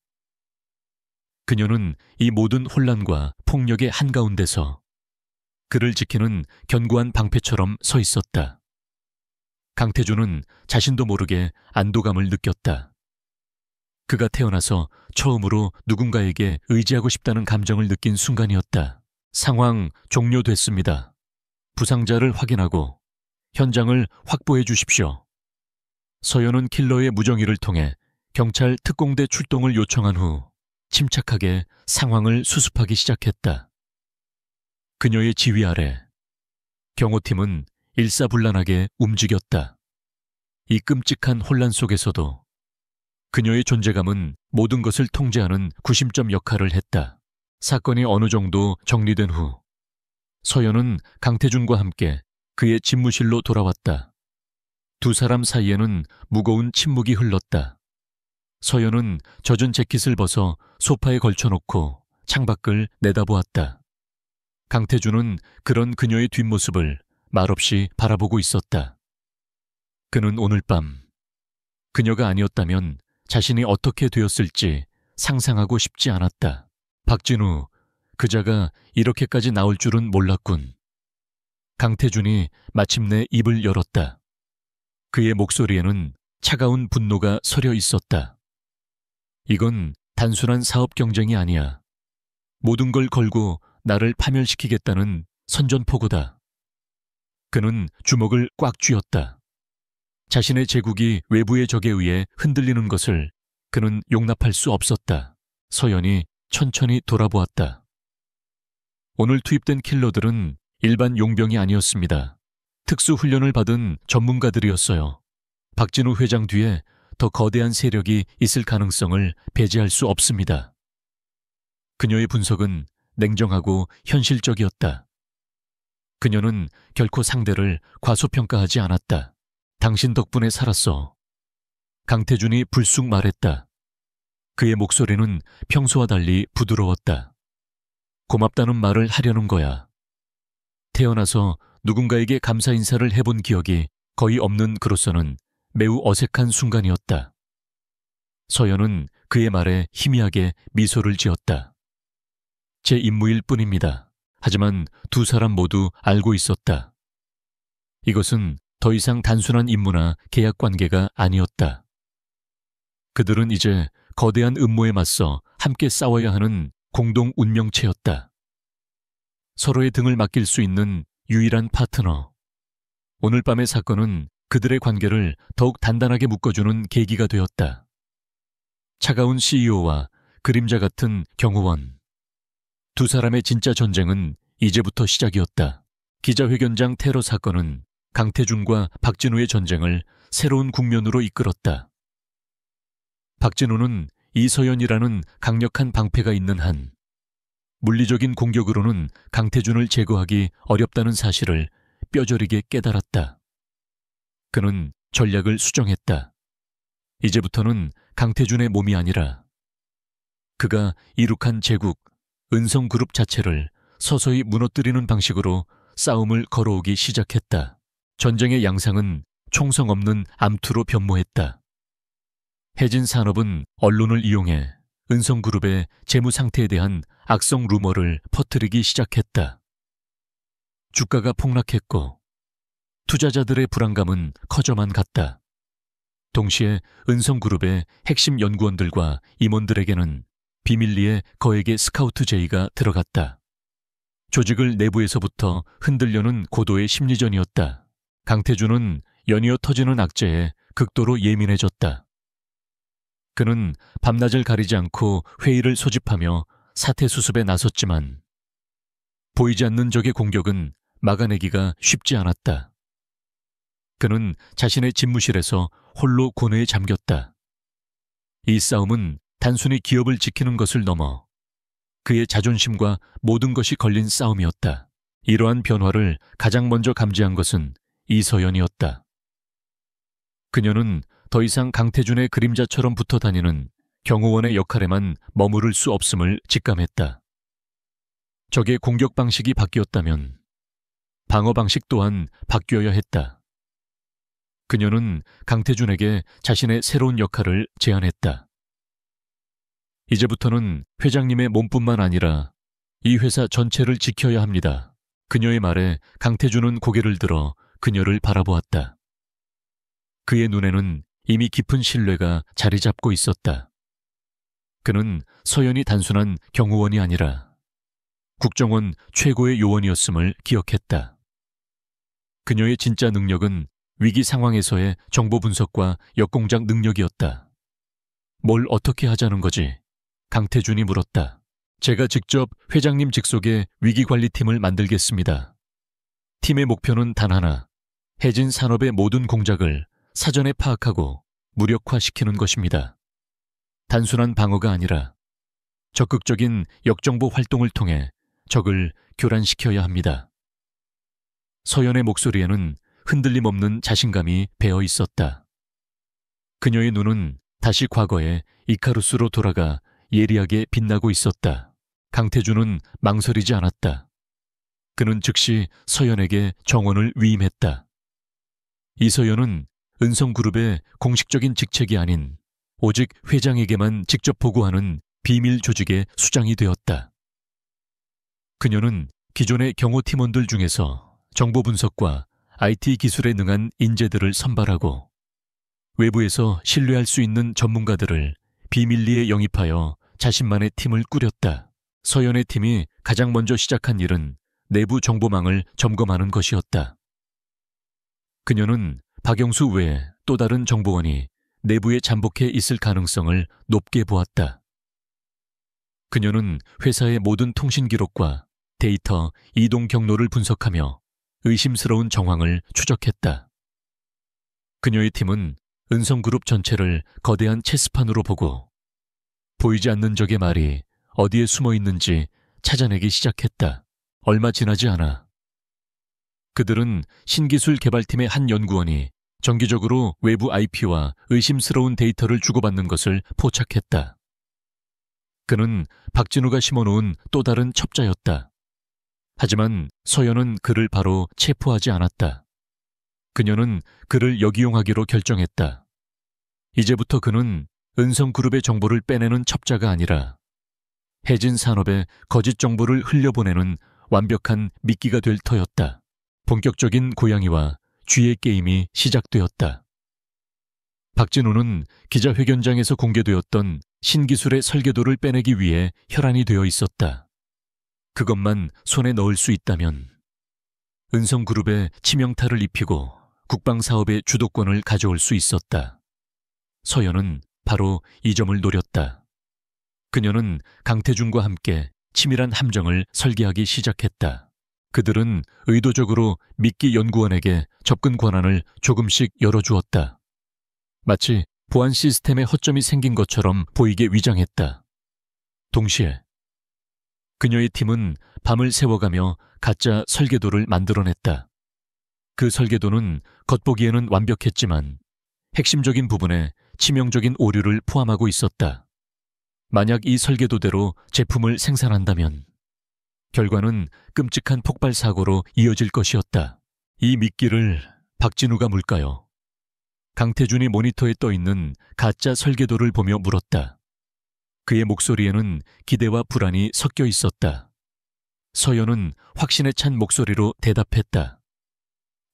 그녀는 이 모든 혼란과 폭력의 한가운데서 그를 지키는 견고한 방패처럼 서 있었다. 강태준은 자신도 모르게 안도감을 느꼈다. 그가 태어나서 처음으로 누군가에게 의지하고 싶다는 감정을 느낀 순간이었다. 상황 종료됐습니다. 부상자를 확인하고 현장을 확보해 주십시오. 서연은 킬러의 무정의를 통해 경찰 특공대 출동을 요청한 후 침착하게 상황을 수습하기 시작했다. 그녀의 지휘 아래 경호팀은 일사불란하게 움직였다. 이 끔찍한 혼란 속에서도 그녀의 존재감은 모든 것을 통제하는 구심점 역할을 했다. 사건이 어느 정도 정리된 후 서연은 강태준과 함께 그의 집무실로 돌아왔다. 두 사람 사이에는 무거운 침묵이 흘렀다. 서연은 젖은 재킷을 벗어 소파에 걸쳐놓고 창밖을 내다보았다. 강태준은 그런 그녀의 뒷모습을 말없이 바라보고 있었다. 그는 오늘 밤 그녀가 아니었다면 자신이 어떻게 되었을지 상상하고 싶지 않았다. 박진우, 그자가 이렇게까지 나올 줄은 몰랐군. 강태준이 마침내 입을 열었다. 그의 목소리에는 차가운 분노가 서려 있었다. 이건 단순한 사업 경쟁이 아니야. 모든 걸 걸고 나를 파멸시키겠다는 선전포고다. 그는 주먹을 꽉 쥐었다. 자신의 제국이 외부의 적에 의해 흔들리는 것을 그는 용납할 수 없었다. 서연이 천천히 돌아보았다. 오늘 투입된 킬러들은 일반 용병이 아니었습니다. 특수훈련을 받은 전문가들이었어요. 박진우 회장 뒤에 더 거대한 세력이 있을 가능성을 배제할 수 없습니다. 그녀의 분석은 냉정하고 현실적이었다. 그녀는 결코 상대를 과소평가하지 않았다. 당신 덕분에 살았어. 강태준이 불쑥 말했다. 그의 목소리는 평소와 달리 부드러웠다. 고맙다는 말을 하려는 거야. 태어나서 누군가에게 감사 인사를 해본 기억이 거의 없는 그로서는 매우 어색한 순간이었다. 서연은 그의 말에 희미하게 미소를 지었다. 제 임무일 뿐입니다. 하지만 두 사람 모두 알고 있었다. 이것은 더 이상 단순한 임무나 계약 관계가 아니었다. 그들은 이제 거대한 음모에 맞서 함께 싸워야 하는 공동 운명체였다. 서로의 등을 맡길 수 있는 유일한 파트너. 오늘 밤의 사건은 그들의 관계를 더욱 단단하게 묶어주는 계기가 되었다. 차가운 CEO와 그림자 같은 경호원. 두 사람의 진짜 전쟁은 이제부터 시작이었다. 기자회견장 테러 사건은 강태준과 박진우의 전쟁을 새로운 국면으로 이끌었다. 박진우는 이서연이라는 강력한 방패가 있는 한 물리적인 공격으로는 강태준을 제거하기 어렵다는 사실을 뼈저리게 깨달았다. 그는 전략을 수정했다. 이제부터는 강태준의 몸이 아니라 그가 이룩한 제국, 은성그룹 자체를 서서히 무너뜨리는 방식으로 싸움을 걸어오기 시작했다. 전쟁의 양상은 총성 없는 암투로 변모했다. 해진 산업은 언론을 이용해 은성그룹의 재무 상태에 대한 악성 루머를 퍼뜨리기 시작했다. 주가가 폭락했고 투자자들의 불안감은 커져만 갔다. 동시에 은성그룹의 핵심 연구원들과 임원들에게는 비밀리에 거액의 스카우트 제의가 들어갔다. 조직을 내부에서부터 흔들려는 고도의 심리전이었다. 강태준은 연이어 터지는 악재에 극도로 예민해졌다. 그는 밤낮을 가리지 않고 회의를 소집하며 사태 수습에 나섰지만 보이지 않는 적의 공격은 막아내기가 쉽지 않았다. 그는 자신의 집무실에서 홀로 고뇌에 잠겼다. 이 싸움은 단순히 기업을 지키는 것을 넘어 그의 자존심과 모든 것이 걸린 싸움이었다. 이러한 변화를 가장 먼저 감지한 것은 이서연이었다. 그녀는 더 이상 강태준의 그림자처럼 붙어 다니는 경호원의 역할에만 머무를 수 없음을 직감했다. 적의 공격 방식이 바뀌었다면 방어 방식 또한 바뀌어야 했다. 그녀는 강태준에게 자신의 새로운 역할을 제안했다. 이제부터는 회장님의 몸뿐만 아니라 이 회사 전체를 지켜야 합니다. 그녀의 말에 강태준은 고개를 들어 그녀를 바라보았다. 그의 눈에는 이미 깊은 신뢰가 자리 잡고 있었다. 그는 서연이 단순한 경호원이 아니라 국정원 최고의 요원이었음을 기억했다. 그녀의 진짜 능력은 위기 상황에서의 정보 분석과 역공작 능력이었다. 뭘 어떻게 하자는 거지? 강태준이 물었다. 제가 직접 회장님 직속의 위기관리팀을 만들겠습니다. 팀의 목표는 단 하나, 해진 산업의 모든 공작을 사전에 파악하고 무력화시키는 것입니다. 단순한 방어가 아니라 적극적인 역정보 활동을 통해 적을 교란시켜야 합니다. 서연의 목소리에는 흔들림 없는 자신감이 배어 있었다. 그녀의 눈은 다시 과거의 이카루스로 돌아가 예리하게 빛나고 있었다. 강태준은 망설이지 않았다. 그는 즉시 서연에게 정원을 위임했다. 이서연은 은성그룹의 공식적인 직책이 아닌 오직 회장에게만 직접 보고하는 비밀 조직의 수장이 되었다. 그녀는 기존의 경호 팀원들 중에서 정보 분석과 IT 기술에 능한 인재들을 선발하고 외부에서 신뢰할 수 있는 전문가들을 비밀리에 영입하여 자신만의 팀을 꾸렸다. 서연의 팀이 가장 먼저 시작한 일은 내부 정보망을 점검하는 것이었다. 그녀는 박영수 외에 또 다른 정보원이 내부에 잠복해 있을 가능성을 높게 보았다. 그녀는 회사의 모든 통신 기록과 데이터 이동 경로를 분석하며 의심스러운 정황을 추적했다. 그녀의 팀은 은성그룹 전체를 거대한 체스판으로 보고 보이지 않는 적의 말이 어디에 숨어 있는지 찾아내기 시작했다. 얼마 지나지 않아 그들은 신기술 개발팀의 한 연구원이 정기적으로 외부 IP와 의심스러운 데이터를 주고받는 것을 포착했다. 그는 박진우가 심어놓은 또 다른 첩자였다. 하지만 서연은 그를 바로 체포하지 않았다. 그녀는 그를 역이용하기로 결정했다. 이제부터 그는 은성그룹의 정보를 빼내는 첩자가 아니라 해진 산업에 거짓 정보를 흘려보내는 완벽한 미끼가 될 터였다. 본격적인 고양이와 쥐의 게임이 시작되었다. 박진우는 기자회견장에서 공개되었던 신기술의 설계도를 빼내기 위해 혈안이 되어 있었다. 그것만 손에 넣을 수 있다면 은성그룹에 치명타를 입히고 국방사업의 주도권을 가져올 수 있었다. 서연은 바로 이 점을 노렸다. 그녀는 강태준과 함께 치밀한 함정을 설계하기 시작했다. 그들은 의도적으로 미끼 연구원에게 접근 권한을 조금씩 열어주었다. 마치 보안 시스템에 허점이 생긴 것처럼 보이게 위장했다. 동시에 그녀의 팀은 밤을 새워가며 가짜 설계도를 만들어냈다. 그 설계도는 겉보기에는 완벽했지만 핵심적인 부분에 치명적인 오류를 포함하고 있었다. 만약 이 설계도대로 제품을 생산한다면 결과는 끔찍한 폭발 사고로 이어질 것이었다. 이 미끼를 박진우가 물까요? 강태준이 모니터에 떠있는 가짜 설계도를 보며 물었다. 그의 목소리에는 기대와 불안이 섞여 있었다. 서연은 확신에 찬 목소리로 대답했다.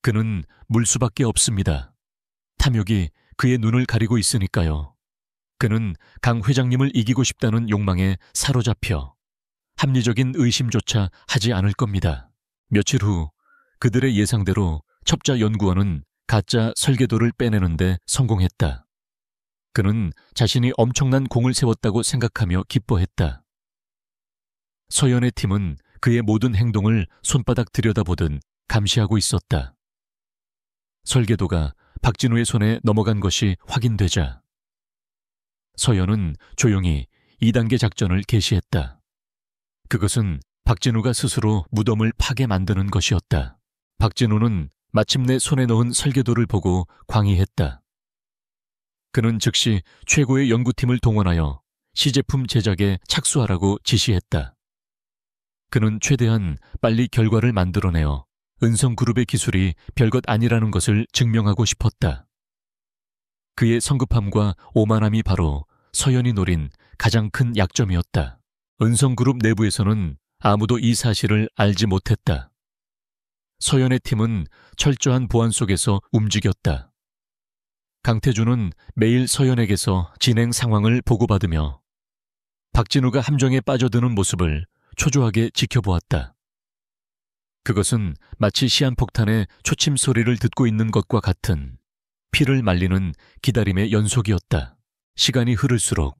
그는 물 수밖에 없습니다. 탐욕이 그의 눈을 가리고 있으니까요. 그는 강 회장님을 이기고 싶다는 욕망에 사로잡혀 합리적인 의심조차 하지 않을 겁니다. 며칠 후 그들의 예상대로 첩자 연구원은 가짜 설계도를 빼내는데 성공했다. 그는 자신이 엄청난 공을 세웠다고 생각하며 기뻐했다. 서연의 팀은 그의 모든 행동을 손바닥 들여다보듯 감시하고 있었다. 설계도가 박진우의 손에 넘어간 것이 확인되자 서연은 조용히 2단계 작전을 개시했다. 그것은 박진우가 스스로 무덤을 파게 만드는 것이었다. 박진우는 마침내 손에 넣은 설계도를 보고 광의했다. 그는 즉시 최고의 연구팀을 동원하여 시제품 제작에 착수하라고 지시했다. 그는 최대한 빨리 결과를 만들어내어 은성그룹의 기술이 별것 아니라는 것을 증명하고 싶었다. 그의 성급함과 오만함이 바로 서연이 노린 가장 큰 약점이었다. 은성그룹 내부에서는 아무도 이 사실을 알지 못했다. 서연의 팀은 철저한 보안 속에서 움직였다. 강태준은 매일 서연에게서 진행 상황을 보고받으며 박진우가 함정에 빠져드는 모습을 초조하게 지켜보았다. 그것은 마치 시한폭탄의 초침 소리를 듣고 있는 것과 같은 피를 말리는 기다림의 연속이었다. 시간이 흐를수록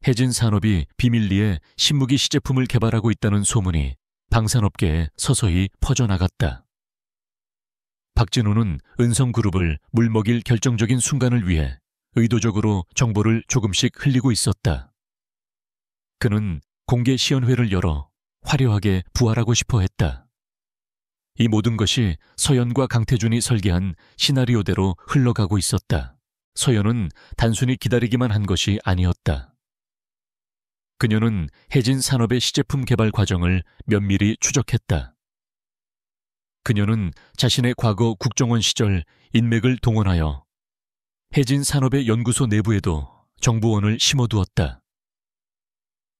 해진 산업이 비밀리에 신무기 시제품을 개발하고 있다는 소문이 방산업계에 서서히 퍼져나갔다. 박진우는 은성그룹을 물먹일 결정적인 순간을 위해 의도적으로 정보를 조금씩 흘리고 있었다. 그는 공개 시연회를 열어 화려하게 부활하고 싶어 했다. 이 모든 것이 서연과 강태준이 설계한 시나리오대로 흘러가고 있었다. 서연은 단순히 기다리기만 한 것이 아니었다. 그녀는 해진 산업의 시제품 개발 과정을 면밀히 추적했다. 그녀는 자신의 과거 국정원 시절 인맥을 동원하여 해진 산업의 연구소 내부에도 정보원을 심어두었다.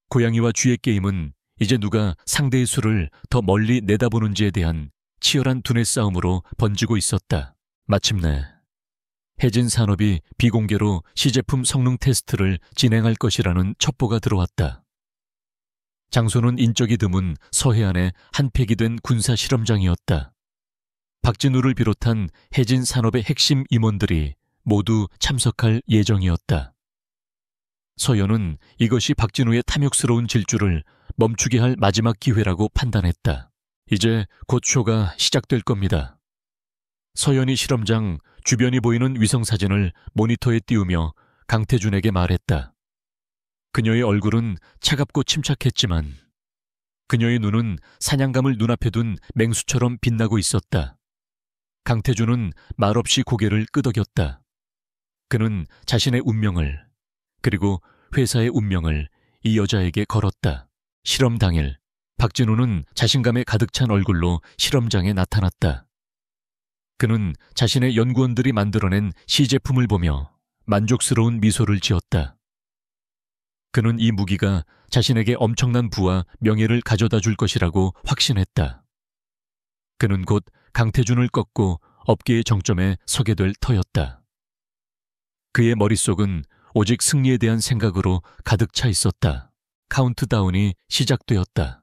고양이와 쥐의 게임은 이제 누가 상대의 수를 더 멀리 내다보는지에 대한 치열한 두뇌 싸움으로 번지고 있었다. 마침내 해진 산업이 비공개로 시제품 성능 테스트를 진행할 것이라는 첩보가 들어왔다. 장소는 인적이 드문 서해안의 한 폐기된 군사 실험장이었다. 박진우를 비롯한 해진 산업의 핵심 임원들이 모두 참석할 예정이었다. 서연은 이것이 박진우의 탐욕스러운 질주를 멈추게 할 마지막 기회라고 판단했다. 이제 곧 쇼가 시작될 겁니다. 서연이 실험장 주변이 보이는 위성사진을 모니터에 띄우며 강태준에게 말했다. 그녀의 얼굴은 차갑고 침착했지만 그녀의 눈은 사냥감을 눈앞에 둔 맹수처럼 빛나고 있었다. 강태준은 말없이 고개를 끄덕였다. 그는 자신의 운명을, 그리고 회사의 운명을 이 여자에게 걸었다. 실험 당일 박진우는 자신감에 가득 찬 얼굴로 실험장에 나타났다. 그는 자신의 연구원들이 만들어낸 시제품을 보며 만족스러운 미소를 지었다. 그는 이 무기가 자신에게 엄청난 부와 명예를 가져다 줄 것이라고 확신했다. 그는 곧 강태준을 꺾고 업계의 정점에 서게 될 터였다. 그의 머릿속은 오직 승리에 대한 생각으로 가득 차 있었다. 카운트다운이 시작되었다.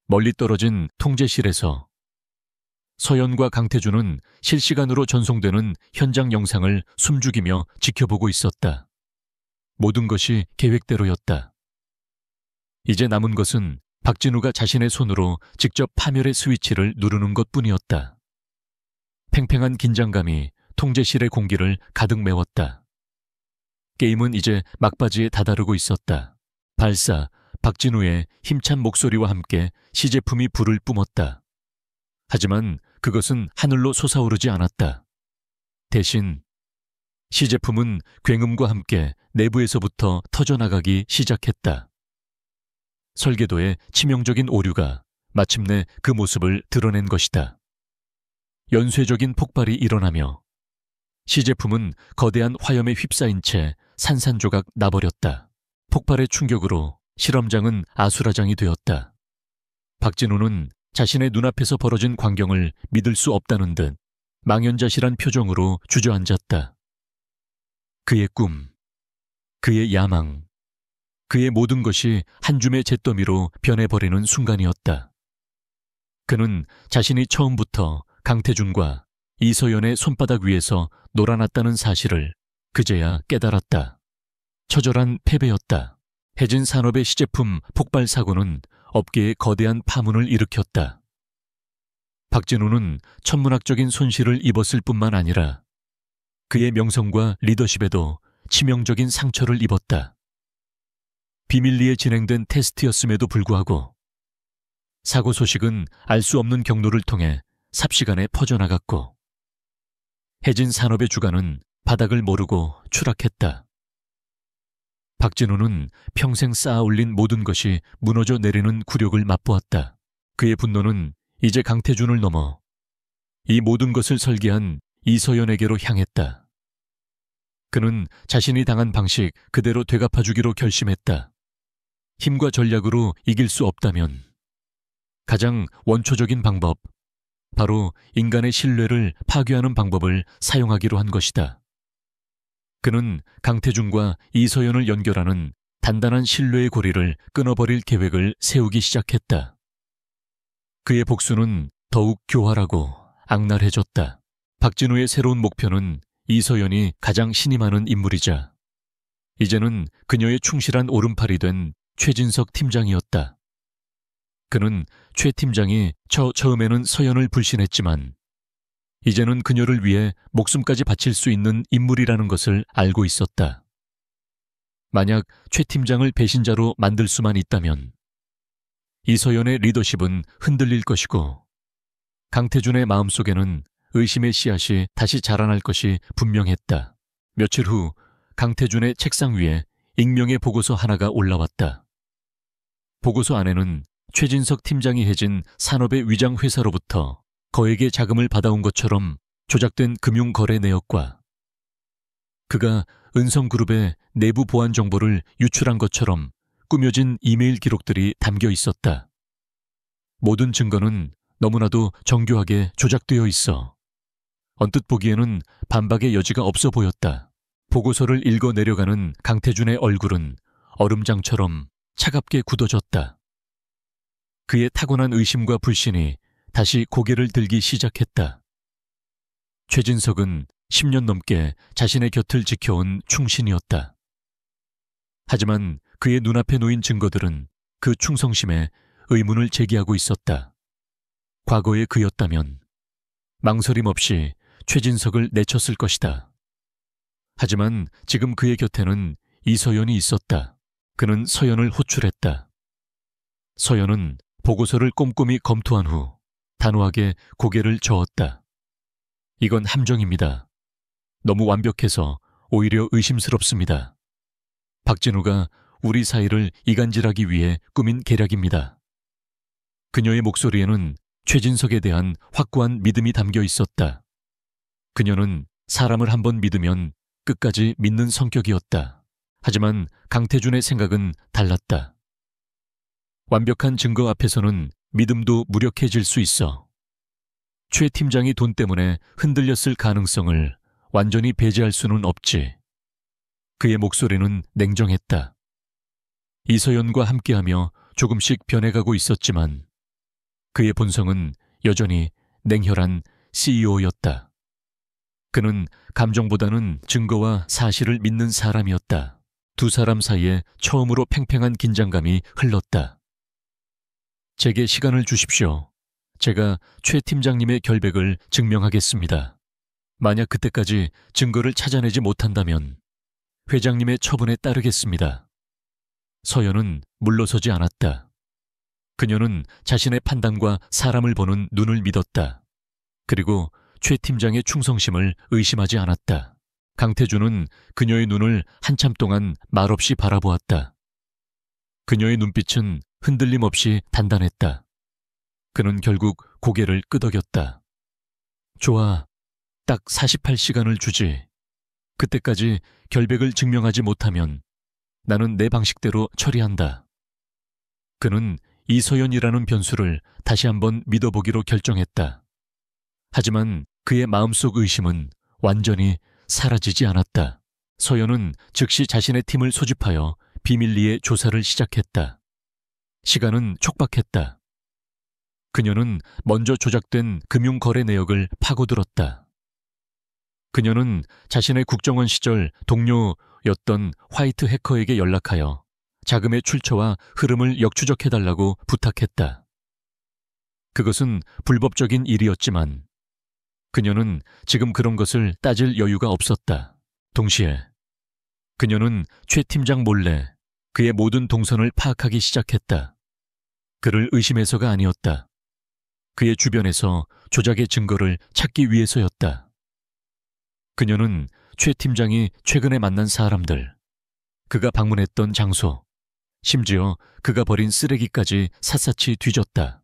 멀리 떨어진 통제실에서 서연과 강태준은 실시간으로 전송되는 현장 영상을 숨죽이며 지켜보고 있었다. 모든 것이 계획대로였다. 이제 남은 것은 박진우가 자신의 손으로 직접 파멸의 스위치를 누르는 것뿐이었다. 팽팽한 긴장감이 통제실의 공기를 가득 메웠다. 게임은 이제 막바지에 다다르고 있었다. 발사, 박진우의 힘찬 목소리와 함께 시제품이 불을 뿜었다. 하지만 그것은 하늘로 솟아오르지 않았다. 대신 시제품은 굉음과 함께 내부에서부터 터져나가기 시작했다. 설계도의 치명적인 오류가 마침내 그 모습을 드러낸 것이다. 연쇄적인 폭발이 일어나며 시제품은 거대한 화염에 휩싸인 채 산산조각 나버렸다. 폭발의 충격으로 실험장은 아수라장이 되었다. 박진우는 자신의 눈앞에서 벌어진 광경을 믿을 수 없다는 듯 망연자실한 표정으로 주저앉았다. 그의 꿈, 그의 야망, 그의 모든 것이 한 줌의 잿더미로 변해버리는 순간이었다. 그는 자신이 처음부터 강태준과 이서연의 손바닥 위에서 놀아났다는 사실을 그제야 깨달았다. 처절한 패배였다. 해진 산업의 시제품 폭발 사고는 업계에 거대한 파문을 일으켰다. 박진우는 천문학적인 손실을 입었을 뿐만 아니라 그의 명성과 리더십에도 치명적인 상처를 입었다. 비밀리에 진행된 테스트였음에도 불구하고 사고 소식은 알 수 없는 경로를 통해 삽시간에 퍼져나갔고 해진 산업의 주가는 바닥을 모르고 추락했다. 박진우는 평생 쌓아올린 모든 것이 무너져 내리는 굴욕을 맛보았다. 그의 분노는 이제 강태준을 넘어 이 모든 것을 설계한 이서연에게로 향했다. 그는 자신이 당한 방식 그대로 되갚아주기로 결심했다. 힘과 전략으로 이길 수 없다면 가장 원초적인 방법, 바로 인간의 신뢰를 파괴하는 방법을 사용하기로 한 것이다. 그는 강태준과 이서연을 연결하는 단단한 신뢰의 고리를 끊어버릴 계획을 세우기 시작했다. 그의 복수는 더욱 교활하고 악랄해졌다. 박진우의 새로운 목표는 이서연이 가장 신임하는 인물이자 이제는 그녀의 충실한 오른팔이 된 최진석 팀장이었다. 그는 최 팀장이 처음에는 서연을 불신했지만 이제는 그녀를 위해 목숨까지 바칠 수 있는 인물이라는 것을 알고 있었다. 만약 최 팀장을 배신자로 만들 수만 있다면 이서연의 리더십은 흔들릴 것이고 강태준의 마음속에는 의심의 씨앗이 다시 자라날 것이 분명했다. 며칠 후 강태준의 책상 위에 익명의 보고서 하나가 올라왔다. 보고서 안에는 최진석 팀장이 해진 산업의 위장회사로부터 거액의 자금을 받아온 것처럼 조작된 금융거래 내역과 그가 은성그룹의 내부 보안 정보를 유출한 것처럼 꾸며진 이메일 기록들이 담겨 있었다. 모든 증거는 너무나도 정교하게 조작되어 있어 언뜻 보기에는 반박의 여지가 없어 보였다. 보고서를 읽어 내려가는 강태준의 얼굴은 얼음장처럼 차갑게 굳어졌다. 그의 타고난 의심과 불신이 다시 고개를 들기 시작했다. 최진석은 10년 넘게 자신의 곁을 지켜온 충신이었다. 하지만 그의 눈앞에 놓인 증거들은 그 충성심에 의문을 제기하고 있었다. 과거의 그였다면 망설임 없이 최진석을 내쳤을 것이다. 하지만 지금 그의 곁에는 이서연이 있었다. 그는 서연을 호출했다. 서연은 보고서를 꼼꼼히 검토한 후 단호하게 고개를 저었다. 이건 함정입니다. 너무 완벽해서 오히려 의심스럽습니다. 박진우가 우리 사이를 이간질하기 위해 꾸민 계략입니다. 그녀의 목소리에는 최진석에 대한 확고한 믿음이 담겨 있었다. 그녀는 사람을 한번 믿으면 끝까지 믿는 성격이었다. 하지만 강태준의 생각은 달랐다. 완벽한 증거 앞에서는 믿음도 무력해질 수 있어. 최 팀장이 돈 때문에 흔들렸을 가능성을 완전히 배제할 수는 없지. 그의 목소리는 냉정했다. 이서연과 함께하며 조금씩 변해가고 있었지만 그의 본성은 여전히 냉혈한 CEO였다. 그는 감정보다는 증거와 사실을 믿는 사람이었다. 두 사람 사이에 처음으로 팽팽한 긴장감이 흘렀다. 제게 시간을 주십시오. 제가 최 팀장님의 결백을 증명하겠습니다. 만약 그때까지 증거를 찾아내지 못한다면 회장님의 처분에 따르겠습니다. 서연은 물러서지 않았다. 그녀는 자신의 판단과 사람을 보는 눈을 믿었다. 그리고 최 팀장의 충성심을 의심하지 않았다. 강태준은 그녀의 눈을 한참 동안 말없이 바라보았다. 그녀의 눈빛은 흔들림 없이 단단했다. 그는 결국 고개를 끄덕였다. 좋아, 딱 48시간을 주지. 그때까지 결백을 증명하지 못하면 나는 내 방식대로 처리한다. 그는 이서연이라는 변수를 다시 한번 믿어보기로 결정했다. 하지만 그의 마음속 의심은 완전히 사라지지 않았다. 서연은 즉시 자신의 팀을 소집하여 비밀리에 조사를 시작했다. 시간은 촉박했다. 그녀는 먼저 조작된 금융거래 내역을 파고들었다. 그녀는 자신의 국정원 시절 동료였던 화이트 해커에게 연락하여 자금의 출처와 흐름을 역추적해달라고 부탁했다. 그것은 불법적인 일이었지만 그녀는 지금 그런 것을 따질 여유가 없었다. 동시에 그녀는 최 팀장 몰래 그의 모든 동선을 파악하기 시작했다. 그를 의심해서가 아니었다. 그의 주변에서 조작의 증거를 찾기 위해서였다. 그녀는 최 팀장이 최근에 만난 사람들, 그가 방문했던 장소, 심지어 그가 버린 쓰레기까지 샅샅이 뒤졌다.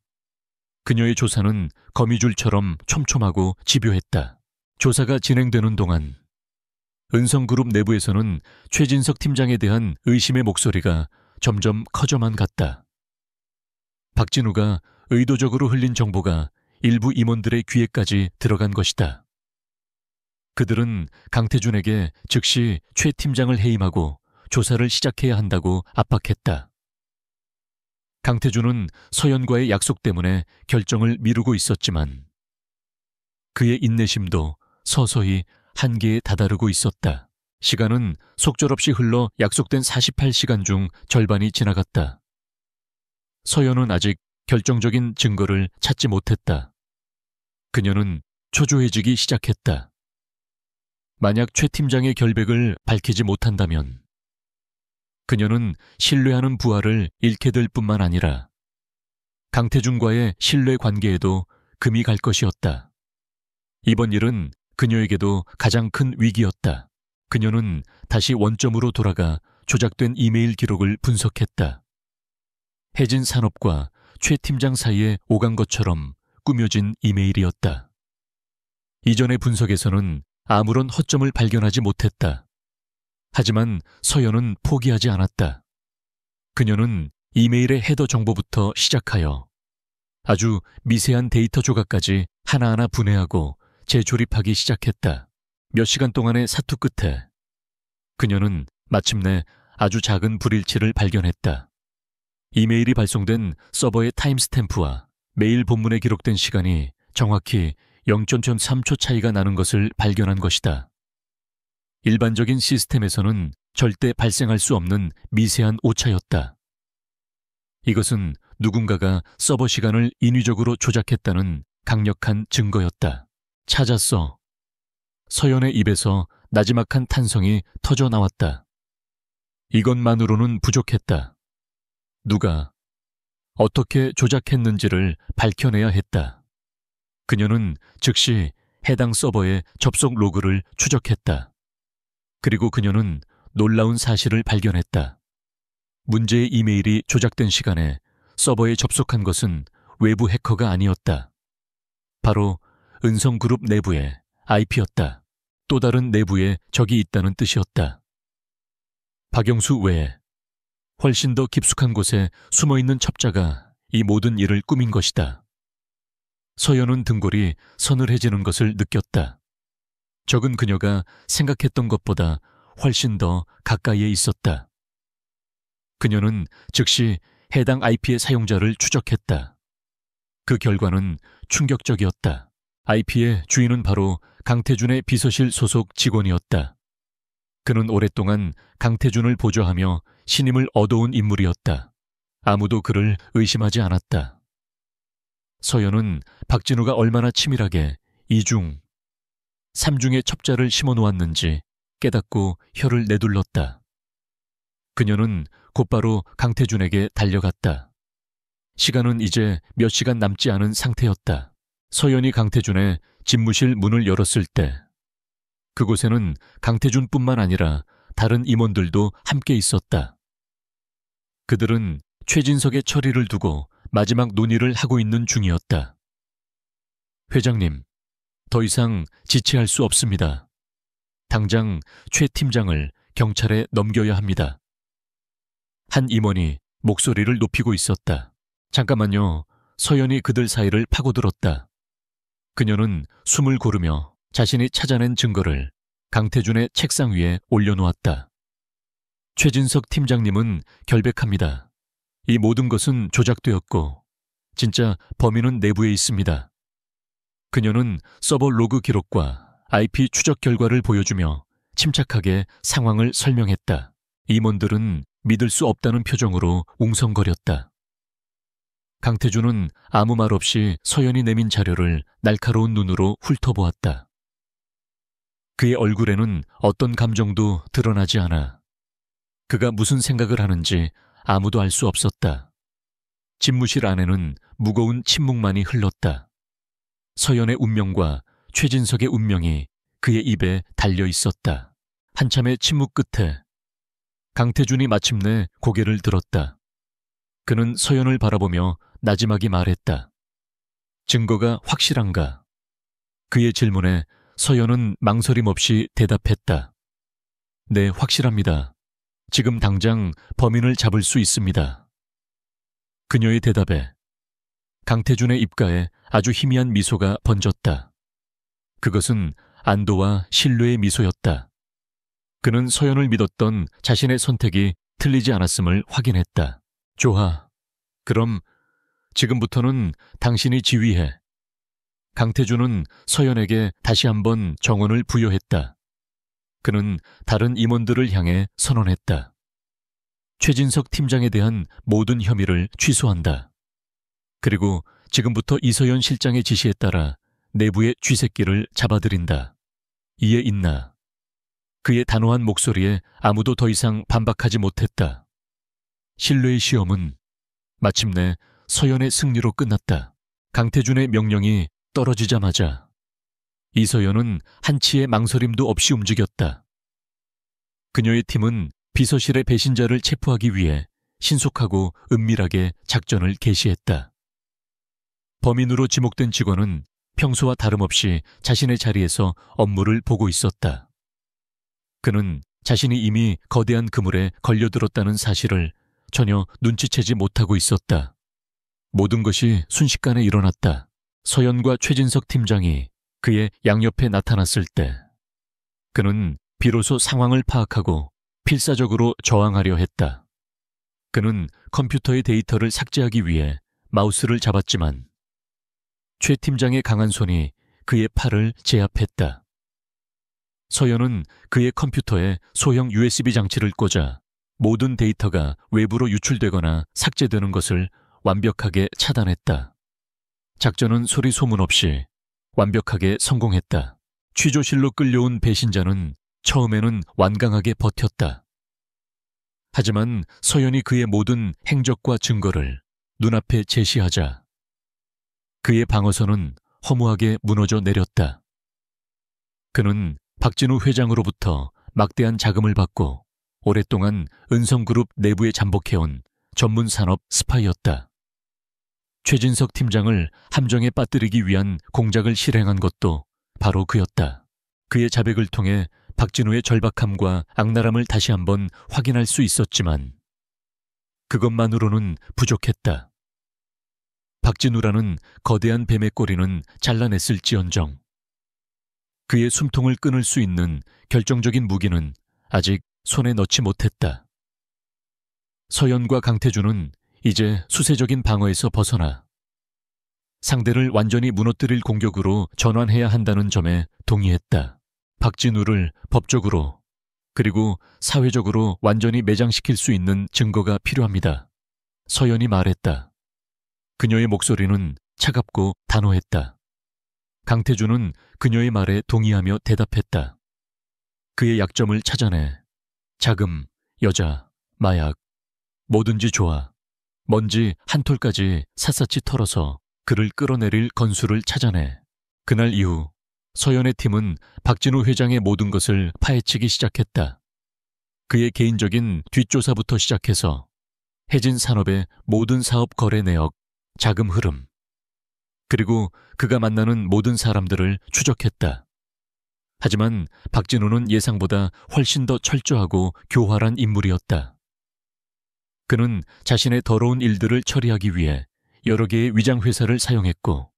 그녀의 조사는 거미줄처럼 촘촘하고 집요했다. 조사가 진행되는 동안 은성그룹 내부에서는 최진석 팀장에 대한 의심의 목소리가 점점 커져만 갔다. 박진우가 의도적으로 흘린 정보가 일부 임원들의 귀에까지 들어간 것이다. 그들은 강태준에게 즉시 최 팀장을 해임하고 조사를 시작해야 한다고 압박했다. 강태준은 서연과의 약속 때문에 결정을 미루고 있었지만 그의 인내심도 서서히 한계에 다다르고 있었다. 시간은 속절없이 흘러 약속된 48시간 중 절반이 지나갔다. 서연은 아직 결정적인 증거를 찾지 못했다. 그녀는 초조해지기 시작했다. 만약 최 팀장의 결백을 밝히지 못한다면 그녀는 신뢰하는 부하를 잃게 될 뿐만 아니라 강태준과의 신뢰 관계에도 금이 갈 것이었다. 이번 일은 그녀에게도 가장 큰 위기였다. 그녀는 다시 원점으로 돌아가 조작된 이메일 기록을 분석했다. 해진 산업과 최 팀장 사이에 오간 것처럼 꾸며진 이메일이었다. 이전의 분석에서는 아무런 허점을 발견하지 못했다. 하지만 서연은 포기하지 않았다. 그녀는 이메일의 헤더 정보부터 시작하여 아주 미세한 데이터 조각까지 하나하나 분해하고 재조립하기 시작했다. 몇 시간 동안의 사투 끝에 그녀는 마침내 아주 작은 불일치를 발견했다. 이메일이 발송된 서버의 타임스탬프와 메일 본문에 기록된 시간이 정확히 0.3초 차이가 나는 것을 발견한 것이다. 일반적인 시스템에서는 절대 발생할 수 없는 미세한 오차였다. 이것은 누군가가 서버 시간을 인위적으로 조작했다는 강력한 증거였다. 찾았어. 서연의 입에서 나지막한 탄성이 터져 나왔다. 이것만으로는 부족했다. 누가 어떻게 조작했는지를 밝혀내야 했다. 그녀는 즉시 해당 서버의 접속 로그를 추적했다. 그리고 그녀는 놀라운 사실을 발견했다. 문제의 이메일이 조작된 시간에 서버에 접속한 것은 외부 해커가 아니었다. 바로 은성그룹 내부의 IP였다. 또 다른 내부에 적이 있다는 뜻이었다. 박영수 외에 훨씬 더 깊숙한 곳에 숨어있는 첩자가 이 모든 일을 꾸민 것이다. 서연은 등골이 서늘해지는 것을 느꼈다. 적은 그녀가 생각했던 것보다 훨씬 더 가까이에 있었다. 그녀는 즉시 해당 IP의 사용자를 추적했다. 그 결과는 충격적이었다. IP의 주인은 바로 강태준의 비서실 소속 직원이었다. 그는 오랫동안 강태준을 보조하며 신임을 얻어온 인물이었다. 아무도 그를 의심하지 않았다. 서연은 박진우가 얼마나 치밀하게 2중, 3중의 첩자를 심어놓았는지 깨닫고 혀를 내둘렀다. 그녀는 곧바로 강태준에게 달려갔다. 시간은 이제 몇 시간 남지 않은 상태였다. 서연이 강태준의 집무실 문을 열었을 때 그곳에는 강태준뿐만 아니라 다른 임원들도 함께 있었다. 그들은 최진석의 처리를 두고 마지막 논의를 하고 있는 중이었다. 회장님, 더 이상 지체할 수 없습니다. 당장 최 팀장을 경찰에 넘겨야 합니다. 한 임원이 목소리를 높이고 있었다. 잠깐만요. 서연이 그들 사이를 파고들었다. 그녀는 숨을 고르며 자신이 찾아낸 증거를 강태준의 책상 위에 올려놓았다. 최진석 팀장님은 결백합니다. 이 모든 것은 조작되었고 진짜 범인은 내부에 있습니다. 그녀는 서버 로그 기록과 IP 추적 결과를 보여주며 침착하게 상황을 설명했다. 임원들은 믿을 수 없다는 표정으로 웅성거렸다. 강태준은 아무 말 없이 서연이 내민 자료를 날카로운 눈으로 훑어보았다. 그의 얼굴에는 어떤 감정도 드러나지 않아 그가 무슨 생각을 하는지 아무도 알 수 없었다. 집무실 안에는 무거운 침묵만이 흘렀다. 서연의 운명과 최진석의 운명이 그의 입에 달려 있었다. 한참의 침묵 끝에 강태준이 마침내 고개를 들었다. 그는 서연을 바라보며 나지막이 말했다. 증거가 확실한가? 그의 질문에 서연은 망설임 없이 대답했다. 네, 확실합니다. 지금 당장 범인을 잡을 수 있습니다. 그녀의 대답에 강태준의 입가에 아주 희미한 미소가 번졌다. 그것은 안도와 신뢰의 미소였다. 그는 서연을 믿었던 자신의 선택이 틀리지 않았음을 확인했다. 좋아. 그럼 지금부터는 당신이 지휘해. 강태준은 서연에게 다시 한번 정원을 부여했다. 그는 다른 임원들을 향해 선언했다. 최진석 팀장에 대한 모든 혐의를 취소한다. 그리고 지금부터 이서연 실장의 지시에 따라 내부의 쥐새끼를 잡아들인다. 이해 있나? 그의 단호한 목소리에 아무도 더 이상 반박하지 못했다. 신뢰의 시험은 마침내 서연의 승리로 끝났다. 강태준의 명령이 떨어지자마자 이서연은 한치의 망설임도 없이 움직였다. 그녀의 팀은 비서실의 배신자를 체포하기 위해 신속하고 은밀하게 작전을 개시했다. 범인으로 지목된 직원은 평소와 다름없이 자신의 자리에서 업무를 보고 있었다. 그는 자신이 이미 거대한 그물에 걸려들었다는 사실을 전혀 눈치채지 못하고 있었다. 모든 것이 순식간에 일어났다. 서연과 최진석 팀장이 그의 양옆에 나타났을 때 그는 비로소 상황을 파악하고 필사적으로 저항하려 했다. 그는 컴퓨터의 데이터를 삭제하기 위해 마우스를 잡았지만 최 팀장의 강한 손이 그의 팔을 제압했다. 서연은 그의 컴퓨터에 소형 USB 장치를 꽂아 모든 데이터가 외부로 유출되거나 삭제되는 것을 완벽하게 차단했다. 작전은 소리 소문 없이 완벽하게 성공했다. 취조실로 끌려온 배신자는 처음에는 완강하게 버텼다. 하지만 서연이 그의 모든 행적과 증거를 눈앞에 제시하자 그의 방어선은 허무하게 무너져 내렸다. 그는 박진우 회장으로부터 막대한 자금을 받고 오랫동안 은성그룹 내부에 잠복해온 전문 산업 스파이였다. 최진석 팀장을 함정에 빠뜨리기 위한 공작을 실행한 것도 바로 그였다. 그의 자백을 통해 박진우의 절박함과 악랄함을 다시 한번 확인할 수 있었지만 그것만으로는 부족했다. 박진우라는 거대한 뱀의 꼬리는 잘라냈을지언정 그의 숨통을 끊을 수 있는 결정적인 무기는 아직 손에 넣지 못했다. 서연과 강태준은 이제 수세적인 방어에서 벗어나 상대를 완전히 무너뜨릴 공격으로 전환해야 한다는 점에 동의했다. 박진우를 법적으로 그리고 사회적으로 완전히 매장시킬 수 있는 증거가 필요합니다. 서연이 말했다. 그녀의 목소리는 차갑고 단호했다. 강태준은 그녀의 말에 동의하며 대답했다. 그의 약점을 찾아내. 자금, 여자, 마약, 뭐든지 좋아. 먼지 한 톨까지 샅샅이 털어서 그를 끌어내릴 건수를 찾아내. 그날 이후 서연의 팀은 박진우 회장의 모든 것을 파헤치기 시작했다. 그의 개인적인 뒷조사부터 시작해서 해진 산업의 모든 사업 거래 내역, 자금 흐름, 그리고 그가 만나는 모든 사람들을 추적했다. 하지만 박진우는 예상보다 훨씬 더 철저하고 교활한 인물이었다. 그는 자신의 더러운 일들을 처리하기 위해 여러 개의 위장회사를 사용했고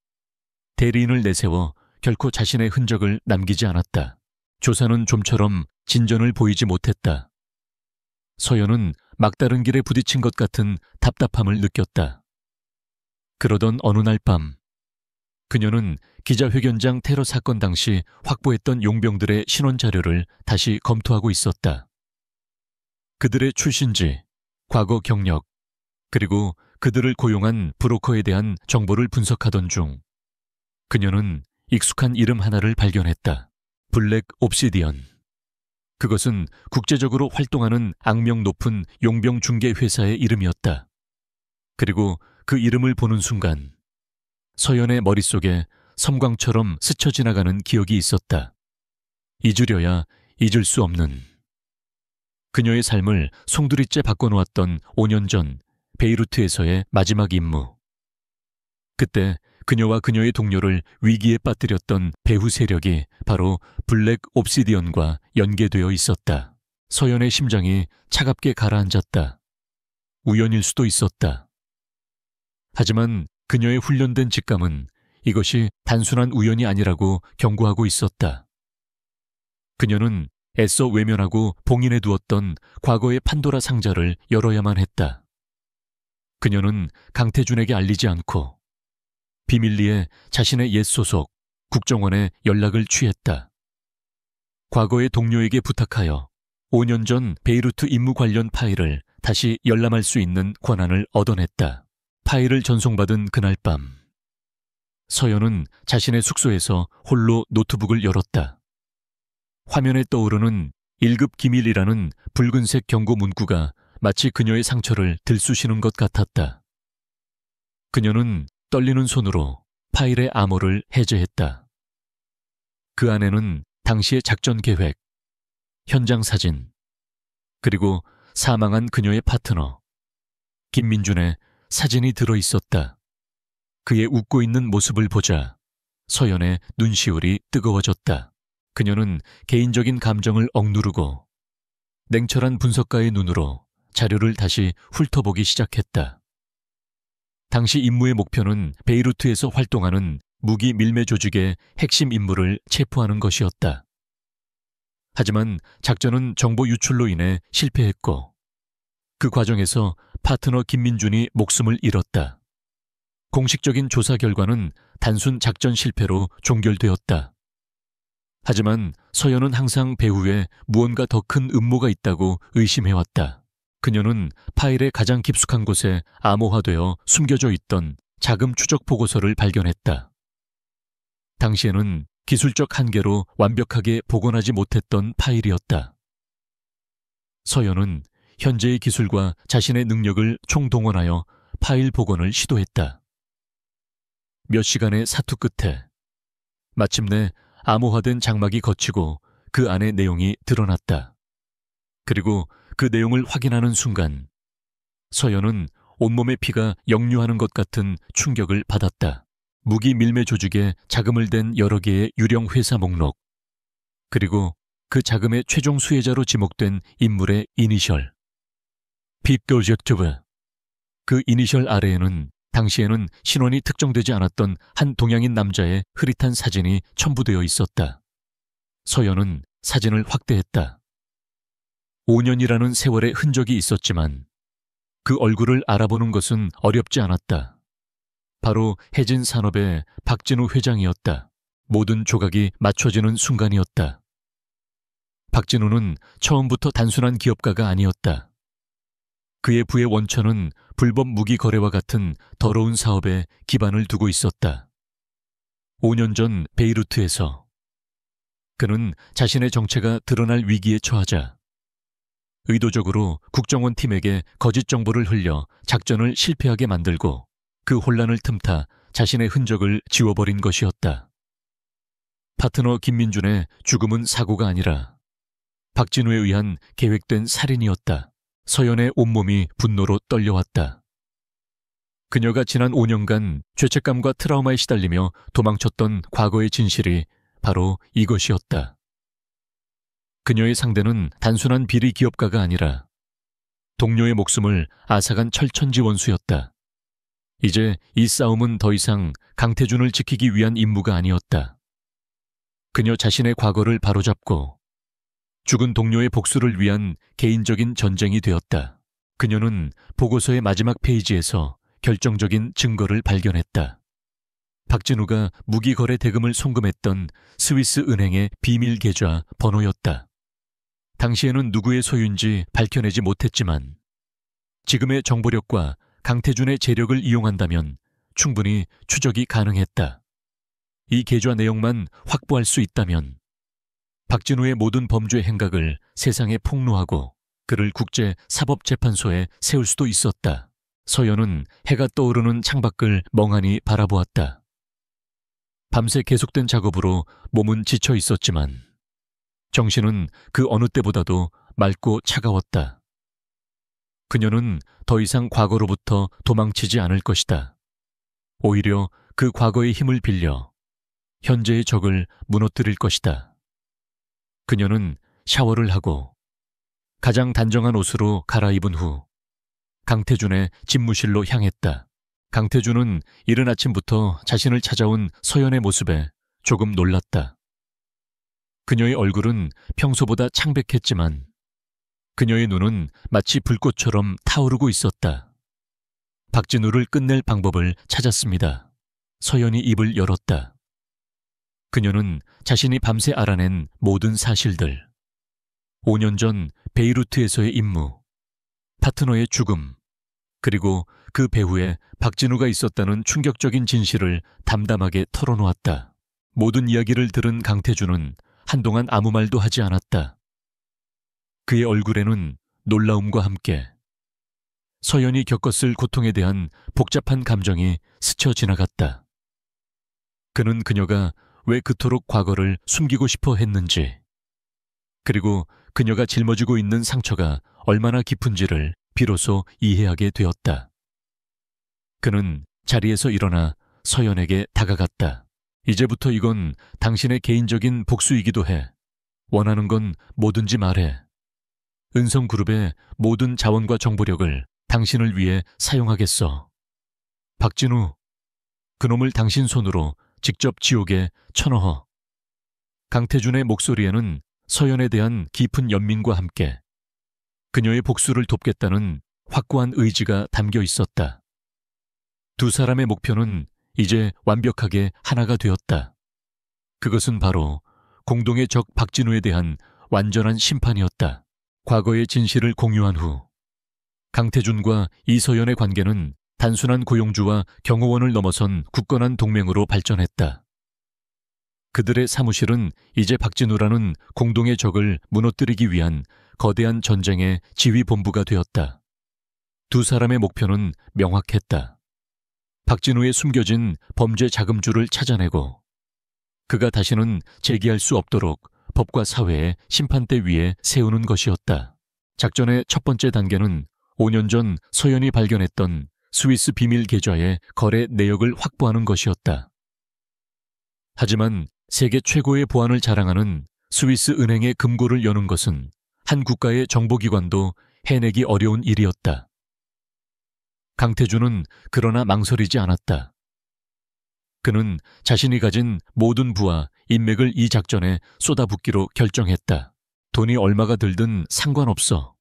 대리인을 내세워 결코 자신의 흔적을 남기지 않았다. 조사는 좀처럼 진전을 보이지 못했다. 서연은 막다른 길에 부딪힌 것 같은 답답함을 느꼈다. 그러던 어느 날 밤 그녀는 기자회견장 테러 사건 당시 확보했던 용병들의 신원 자료를 다시 검토하고 있었다. 그들의 출신지, 과거 경력, 그리고 그들을 고용한 브로커에 대한 정보를 분석하던 중 그녀는 익숙한 이름 하나를 발견했다. 블랙 옵시디언. 그것은 국제적으로 활동하는 악명 높은 용병 중개 회사의 이름이었다. 그리고 그 이름을 보는 순간 서연의 머릿속에 섬광처럼 스쳐 지나가는 기억이 있었다. 잊으려야 잊을 수 없는. 그녀의 삶을 송두리째 바꿔놓았던 5년 전 베이루트에서의 마지막 임무. 그때 그녀와 그녀의 동료를 위기에 빠뜨렸던 배후 세력이 바로 블랙 옵시디언과 연계되어 있었다. 서연의 심장이 차갑게 가라앉았다. 우연일 수도 있었다. 하지만 그녀의 훈련된 직감은 이것이 단순한 우연이 아니라고 경고하고 있었다. 그녀는 애써 외면하고 봉인해 두었던 과거의 판도라 상자를 열어야만 했다. 그녀는 강태준에게 알리지 않고 비밀리에 자신의 옛 소속 국정원에 연락을 취했다. 과거의 동료에게 부탁하여 5년 전 베이루트 임무 관련 파일을 다시 열람할 수 있는 권한을 얻어냈다. 파일을 전송받은 그날 밤 서연은 자신의 숙소에서 홀로 노트북을 열었다. 화면에 떠오르는 1급 기밀이라는 붉은색 경고 문구가 마치 그녀의 상처를 들쑤시는 것 같았다. 그녀는 떨리는 손으로 파일의 암호를 해제했다. 그 안에는 당시의 작전 계획, 현장 사진, 그리고 사망한 그녀의 파트너, 김민준의 사진이 들어있었다. 그의 웃고 있는 모습을 보자 서연의 눈시울이 뜨거워졌다. 그녀는 개인적인 감정을 억누르고 냉철한 분석가의 눈으로 자료를 다시 훑어보기 시작했다. 당시 임무의 목표는 베이루트에서 활동하는 무기 밀매 조직의 핵심 인물을 체포하는 것이었다. 하지만 작전은 정보 유출로 인해 실패했고 그 과정에서 파트너 김민준이 목숨을 잃었다. 공식적인 조사 결과는 단순 작전 실패로 종결되었다. 하지만 서연은 항상 배후에 무언가 더 큰 음모가 있다고 의심해왔다. 그녀는 파일의 가장 깊숙한 곳에 암호화되어 숨겨져 있던 자금 추적 보고서를 발견했다. 당시에는 기술적 한계로 완벽하게 복원하지 못했던 파일이었다. 서연은 현재의 기술과 자신의 능력을 총동원하여 파일 복원을 시도했다. 몇 시간의 사투 끝에 마침내 암호화된 장막이 걷히고 그 안의 내용이 드러났다. 그리고 그 내용을 확인하는 순간 서연은 온몸의 피가 역류하는 것 같은 충격을 받았다. 무기 밀매 조직에 자금을 댄 여러 개의 유령 회사 목록, 그리고 그 자금의 최종 수혜자로 지목된 인물의 이니셜, 빅고젝트브. 그 이니셜 아래에는 당시에는 신원이 특정되지 않았던 한 동양인 남자의 흐릿한 사진이 첨부되어 있었다. 서연은 사진을 확대했다. 5년이라는 세월의 흔적이 있었지만 그 얼굴을 알아보는 것은 어렵지 않았다. 바로 해진 산업의 박진우 회장이었다. 모든 조각이 맞춰지는 순간이었다. 박진우는 처음부터 단순한 기업가가 아니었다. 그의 부의 원천은 불법 무기 거래와 같은 더러운 사업에 기반을 두고 있었다. 5년 전 베이루트에서 그는 자신의 정체가 드러날 위기에 처하자 의도적으로 국정원 팀에게 거짓 정보를 흘려 작전을 실패하게 만들고 그 혼란을 틈타 자신의 흔적을 지워버린 것이었다. 파트너 김민준의 죽음은 사고가 아니라 박진우에 의한 계획된 살인이었다. 서연의 온몸이 분노로 떨려왔다. 그녀가 지난 5년간 죄책감과 트라우마에 시달리며 도망쳤던 과거의 진실이 바로 이것이었다. 그녀의 상대는 단순한 비리 기업가가 아니라 동료의 목숨을 앗아간 철천지 원수였다. 이제 이 싸움은 더 이상 강태준을 지키기 위한 임무가 아니었다. 그녀 자신의 과거를 바로잡고 죽은 동료의 복수를 위한 개인적인 전쟁이 되었다. 그녀는 보고서의 마지막 페이지에서 결정적인 증거를 발견했다. 박진우가 무기거래 대금을 송금했던 스위스 은행의 비밀 계좌 번호였다. 당시에는 누구의 소유인지 밝혀내지 못했지만 지금의 정보력과 강태준의 재력을 이용한다면 충분히 추적이 가능했다. 이 계좌 내용만 확보할 수 있다면 박진우의 모든 범죄 행각을 세상에 폭로하고 그를 국제사법재판소에 세울 수도 있었다. 서연은 해가 떠오르는 창밖을 멍하니 바라보았다. 밤새 계속된 작업으로 몸은 지쳐 있었지만 정신은 그 어느 때보다도 맑고 차가웠다. 그녀는 더 이상 과거로부터 도망치지 않을 것이다. 오히려 그 과거의 힘을 빌려 현재의 적을 무너뜨릴 것이다. 그녀는 샤워를 하고 가장 단정한 옷으로 갈아입은 후 강태준의 집무실로 향했다. 강태준은 이른 아침부터 자신을 찾아온 서연의 모습에 조금 놀랐다. 그녀의 얼굴은 평소보다 창백했지만 그녀의 눈은 마치 불꽃처럼 타오르고 있었다. 박진우를 끝낼 방법을 찾았습니다. 서연이 입을 열었다. 그녀는 자신이 밤새 알아낸 모든 사실들, 5년 전 베이루트에서의 임무, 파트너의 죽음, 그리고 그 배후에 박진우가 있었다는 충격적인 진실을 담담하게 털어놓았다. 모든 이야기를 들은 강태준은 한동안 아무 말도 하지 않았다. 그의 얼굴에는 놀라움과 함께 서연이 겪었을 고통에 대한 복잡한 감정이 스쳐 지나갔다. 그는 그녀가 왜 그토록 과거를 숨기고 싶어 했는지, 그리고 그녀가 짊어지고 있는 상처가 얼마나 깊은지를 비로소 이해하게 되었다. 그는 자리에서 일어나 서연에게 다가갔다. 이제부터 이건 당신의 개인적인 복수이기도 해. 원하는 건 뭐든지 말해. 은성그룹의 모든 자원과 정보력을 당신을 위해 사용하겠어. 박진우, 그놈을 당신 손으로 직접 지옥에 쳐넣어. 강태준의 목소리에는 서연에 대한 깊은 연민과 함께 그녀의 복수를 돕겠다는 확고한 의지가 담겨 있었다. 두 사람의 목표는 이제 완벽하게 하나가 되었다. 그것은 바로 공동의 적 박진우에 대한 완전한 심판이었다. 과거의 진실을 공유한 후 강태준과 이서연의 관계는 단순한 고용주와 경호원을 넘어선 굳건한 동맹으로 발전했다. 그들의 사무실은 이제 박진우라는 공동의 적을 무너뜨리기 위한 거대한 전쟁의 지휘본부가 되었다. 두 사람의 목표는 명확했다. 박진우의 숨겨진 범죄 자금줄을 찾아내고 그가 다시는 재기할 수 없도록 법과 사회의 심판대 위에 세우는 것이었다. 작전의 첫 번째 단계는 5년 전 서연이 발견했던 스위스 비밀 계좌의 거래 내역을 확보하는 것이었다. 하지만 세계 최고의 보안을 자랑하는 스위스 은행의 금고를 여는 것은 한 국가의 정보기관도 해내기 어려운 일이었다. 강태준은 그러나 망설이지 않았다. 그는 자신이 가진 모든 부와 인맥을 이 작전에 쏟아붓기로 결정했다. 돈이 얼마가 들든 상관없어.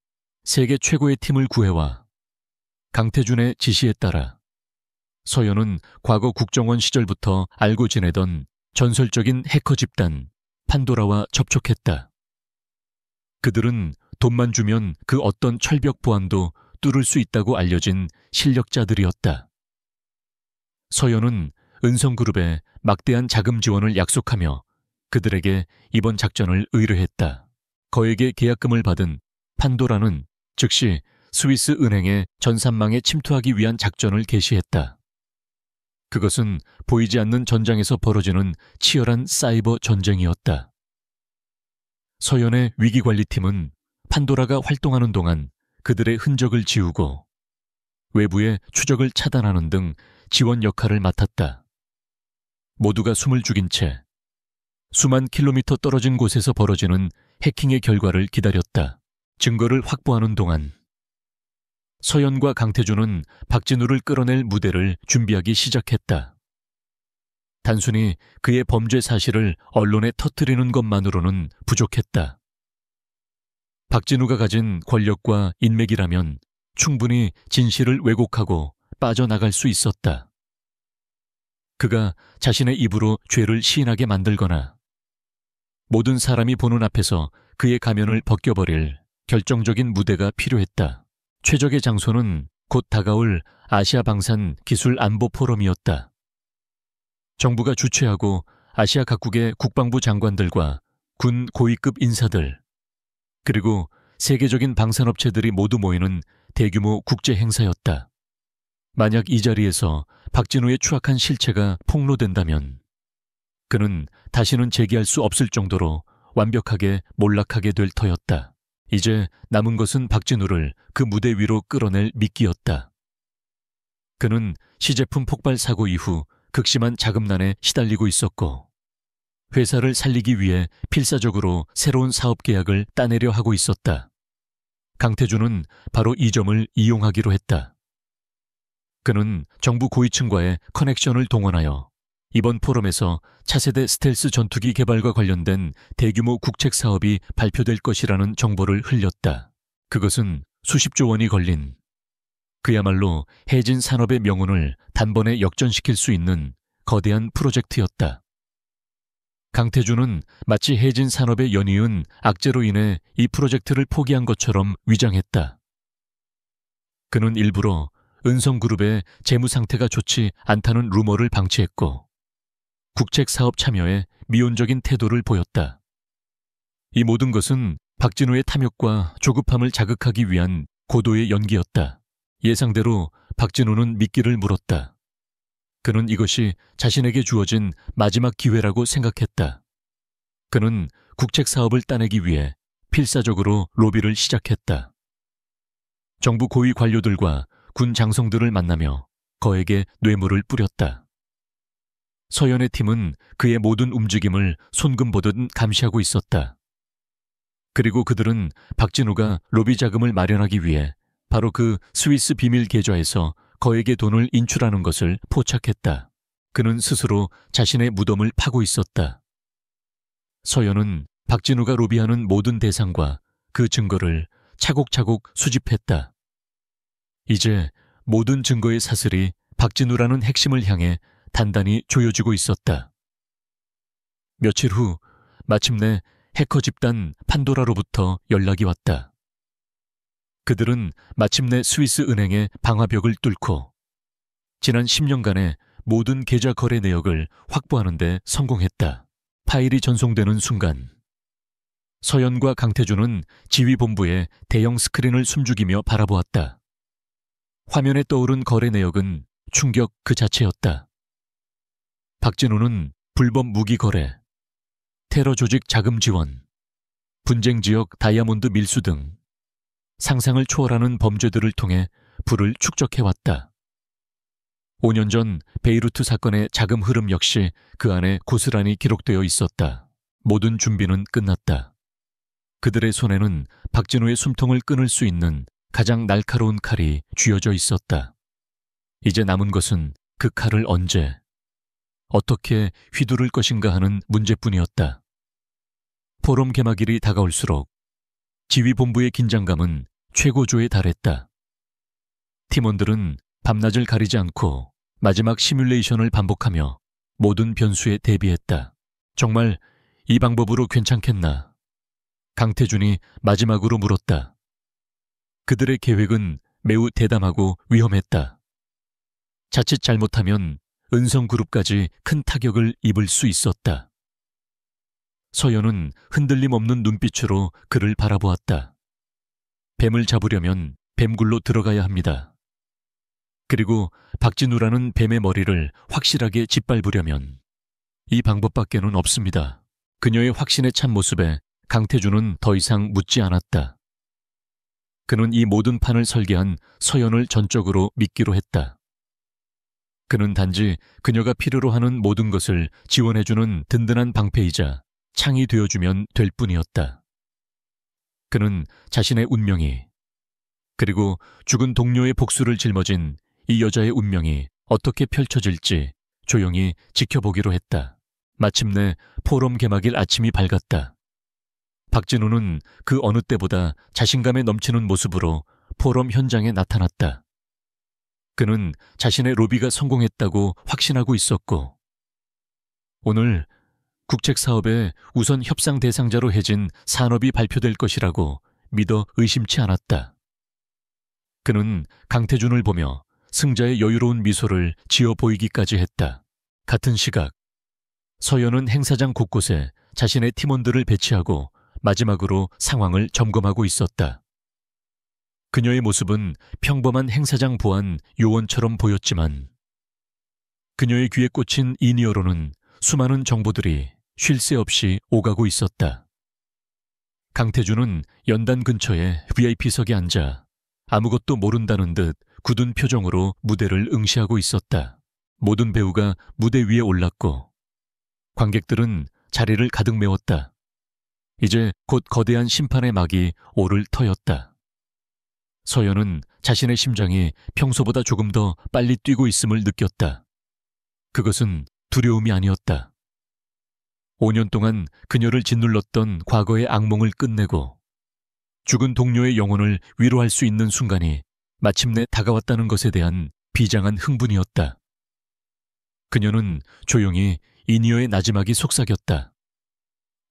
세계 최고의 팀을 구해와. 강태준의 지시에 따라 서연은 과거 국정원 시절부터 알고 지내던 전설적인 해커 집단 판도라와 접촉했다. 그들은 돈만 주면 그 어떤 철벽 보안도 뚫을 수 있다고 알려진 실력자들이었다. 서연은 은성그룹에 막대한 자금 지원을 약속하며 그들에게 이번 작전을 의뢰했다. 거액의 계약금을 받은 판도라는 즉시 스위스 은행의 전산망에 침투하기 위한 작전을 개시했다. 그것은 보이지 않는 전장에서 벌어지는 치열한 사이버 전쟁이었다. 서연의 위기관리팀은 판도라가 활동하는 동안 그들의 흔적을 지우고 외부의 추적을 차단하는 등 지원 역할을 맡았다. 모두가 숨을 죽인 채 수만 킬로미터 떨어진 곳에서 벌어지는 해킹의 결과를 기다렸다. 증거를 확보하는 동안 서연과 강태준은 박진우를 끌어낼 무대를 준비하기 시작했다. 단순히 그의 범죄 사실을 언론에 터뜨리는 것만으로는 부족했다. 박진우가 가진 권력과 인맥이라면 충분히 진실을 왜곡하고 빠져나갈 수 있었다. 그가 자신의 입으로 죄를 시인하게 만들거나 모든 사람이 보는 앞에서 그의 가면을 벗겨버릴 결정적인 무대가 필요했다. 최적의 장소는 곧 다가올 아시아 방산 기술 안보 포럼이었다. 정부가 주최하고 아시아 각국의 국방부 장관들과 군 고위급 인사들, 그리고 세계적인 방산업체들이 모두 모이는 대규모 국제 행사였다. 만약 이 자리에서 박진우의 추악한 실체가 폭로된다면 그는 다시는 재기할 수 없을 정도로 완벽하게 몰락하게 될 터였다. 이제 남은 것은 박진우를 그 무대 위로 끌어낼 미끼였다. 그는 시제품 폭발 사고 이후 극심한 자금난에 시달리고 있었고 회사를 살리기 위해 필사적으로 새로운 사업 계약을 따내려 하고 있었다. 강태준은 바로 이 점을 이용하기로 했다. 그는 정부 고위층과의 커넥션을 동원하여 이번 포럼에서 차세대 스텔스 전투기 개발과 관련된 대규모 국책 사업이 발표될 것이라는 정보를 흘렸다. 그것은 수십조 원이 걸린 그야말로 해진 산업의 명운을 단번에 역전시킬 수 있는 거대한 프로젝트였다. 강태준은 마치 해진 산업에 연이은 악재로 인해 이 프로젝트를 포기한 것처럼 위장했다. 그는 일부러 은성그룹의 재무 상태가 좋지 않다는 루머를 방치했고 국책 사업 참여에 미온적인 태도를 보였다. 이 모든 것은 박진우의 탐욕과 조급함을 자극하기 위한 고도의 연기였다. 예상대로 박진우는 미끼를 물었다. 그는 이것이 자신에게 주어진 마지막 기회라고 생각했다. 그는 국책 사업을 따내기 위해 필사적으로 로비를 시작했다. 정부 고위 관료들과 군 장성들을 만나며 거액의 뇌물을 뿌렸다. 서연의 팀은 그의 모든 움직임을 손금보듯 감시하고 있었다. 그리고 그들은 박진우가 로비 자금을 마련하기 위해 바로 그 스위스 비밀 계좌에서 거액의 돈을 인출하는 것을 포착했다. 그는 스스로 자신의 무덤을 파고 있었다. 서연은 박진우가 로비하는 모든 대상과 그 증거를 차곡차곡 수집했다. 이제 모든 증거의 사슬이 박진우라는 핵심을 향해 단단히 조여지고 있었다. 며칠 후 마침내 해커 집단 판도라로부터 연락이 왔다. 그들은 마침내 스위스 은행의 방화벽을 뚫고 지난 10년간의 모든 계좌 거래 내역을 확보하는 데 성공했다. 파일이 전송되는 순간 서연과 강태준은 지휘본부의 대형 스크린을 숨죽이며 바라보았다. 화면에 떠오른 거래 내역은 충격 그 자체였다. 박진우는 불법 무기 거래, 테러 조직 자금 지원, 분쟁 지역 다이아몬드 밀수 등 상상을 초월하는 범죄들을 통해 부를 축적해왔다. 5년 전 베이루트 사건의 자금 흐름 역시 그 안에 고스란히 기록되어 있었다. 모든 준비는 끝났다. 그들의 손에는 박진우의 숨통을 끊을 수 있는 가장 날카로운 칼이 쥐어져 있었다. 이제 남은 것은 그 칼을 언제, 어떻게 휘두를 것인가 하는 문제뿐이었다. 포럼 개막일이 다가올수록 지휘본부의 긴장감은 최고조에 달했다. 팀원들은 밤낮을 가리지 않고 마지막 시뮬레이션을 반복하며 모든 변수에 대비했다. 정말 이 방법으로 괜찮겠나? 강태준이 마지막으로 물었다. 그들의 계획은 매우 대담하고 위험했다. 자칫 잘못하면 은성그룹까지 큰 타격을 입을 수 있었다. 서연은 흔들림 없는 눈빛으로 그를 바라보았다. 뱀을 잡으려면 뱀굴로 들어가야 합니다. 그리고 박진우라는 뱀의 머리를 확실하게 짓밟으려면 이 방법밖에는 없습니다. 그녀의 확신에 찬 모습에 강태준은 더 이상 묻지 않았다. 그는 이 모든 판을 설계한 서연을 전적으로 믿기로 했다. 그는 단지 그녀가 필요로 하는 모든 것을 지원해주는 든든한 방패이자 창이 되어주면 될 뿐이었다. 그는 자신의 운명이, 그리고 죽은 동료의 복수를 짊어진 이 여자의 운명이 어떻게 펼쳐질지 조용히 지켜보기로 했다. 마침내 포럼 개막일 아침이 밝았다. 박진우는 그 어느 때보다 자신감에 넘치는 모습으로 포럼 현장에 나타났다. 그는 자신의 로비가 성공했다고 확신하고 있었고, 오늘 국책 사업에 우선 협상 대상자로 해진 산업이 발표될 것이라고 믿어 의심치 않았다. 그는 강태준을 보며 승자의 여유로운 미소를 지어 보이기까지 했다. 같은 시각, 서연은 행사장 곳곳에 자신의 팀원들을 배치하고 마지막으로 상황을 점검하고 있었다. 그녀의 모습은 평범한 행사장 보안 요원처럼 보였지만 그녀의 귀에 꽂힌 이니어로는 수많은 정보들이 쉴 새 없이 오가고 있었다. 강태준은 연단 근처에 VIP석에 앉아 아무것도 모른다는 듯 굳은 표정으로 무대를 응시하고 있었다. 모든 배우가 무대 위에 올랐고 관객들은 자리를 가득 메웠다. 이제 곧 거대한 심판의 막이 오를 터였다. 서연은 자신의 심장이 평소보다 조금 더 빨리 뛰고 있음을 느꼈다. 그것은 두려움이 아니었다. 5년 동안 그녀를 짓눌렀던 과거의 악몽을 끝내고 죽은 동료의 영혼을 위로할 수 있는 순간이 마침내 다가왔다는 것에 대한 비장한 흥분이었다. 그녀는 조용히 이니어의 나지막이 속삭였다.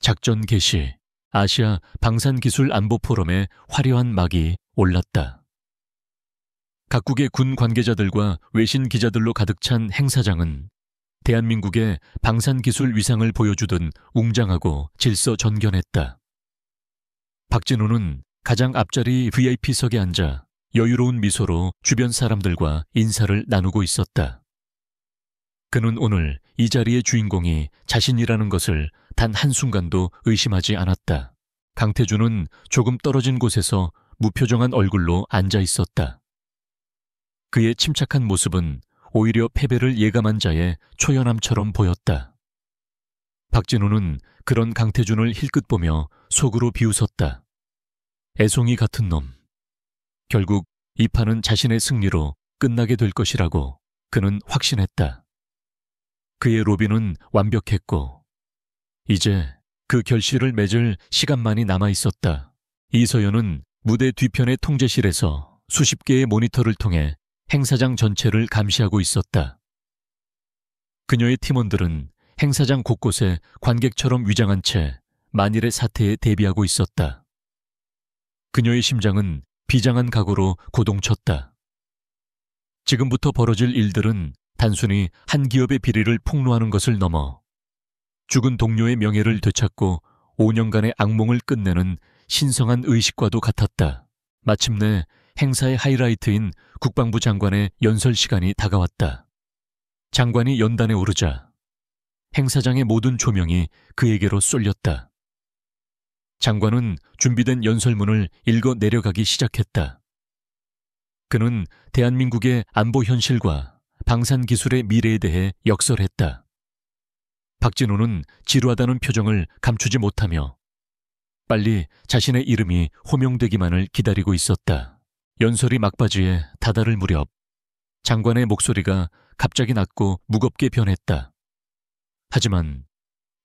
작전 개시, 아시아 방산기술안보포럼의 화려한 막이 올랐다. 각국의 군 관계자들과 외신 기자들로 가득 찬 행사장은 대한민국의 방산기술 위상을 보여주던 웅장하고 질서전견했다. 박진우는 가장 앞자리 VIP석에 앉아 여유로운 미소로 주변 사람들과 인사를 나누고 있었다. 그는 오늘 이 자리의 주인공이 자신이라는 것을 단 한순간도 의심하지 않았다. 강태준은 조금 떨어진 곳에서 무표정한 얼굴로 앉아 있었다. 그의 침착한 모습은 오히려 패배를 예감한 자의 초연함처럼 보였다. 박진우는 그런 강태준을 힐끗 보며 속으로 비웃었다. 애송이 같은 놈. 결국 이 판은 자신의 승리로 끝나게 될 것이라고 그는 확신했다. 그의 로비는 완벽했고 이제 그 결실을 맺을 시간만이 남아 있었다. 이서연은 무대 뒤편의 통제실에서 수십 개의 모니터를 통해 행사장 전체를 감시하고 있었다. 그녀의 팀원들은 행사장 곳곳에 관객처럼 위장한 채 만일의 사태에 대비하고 있었다. 그녀의 심장은 비장한 각오로 고동쳤다. 지금부터 벌어질 일들은 단순히 한 기업의 비리를 폭로하는 것을 넘어 죽은 동료의 명예를 되찾고 5년간의 악몽을 끝내는 신성한 의식과도 같았다. 마침내 행사의 하이라이트인 국방부 장관의 연설 시간이 다가왔다. 장관이 연단에 오르자 행사장의 모든 조명이 그에게로 쏠렸다. 장관은 준비된 연설문을 읽어 내려가기 시작했다. 그는 대한민국의 안보 현실과 방산기술의 미래에 대해 역설했다. 박진우는 지루하다는 표정을 감추지 못하며 빨리 자신의 이름이 호명되기만을 기다리고 있었다. 연설이 막바지에 다다를 무렵 장관의 목소리가 갑자기 낮고 무겁게 변했다. 하지만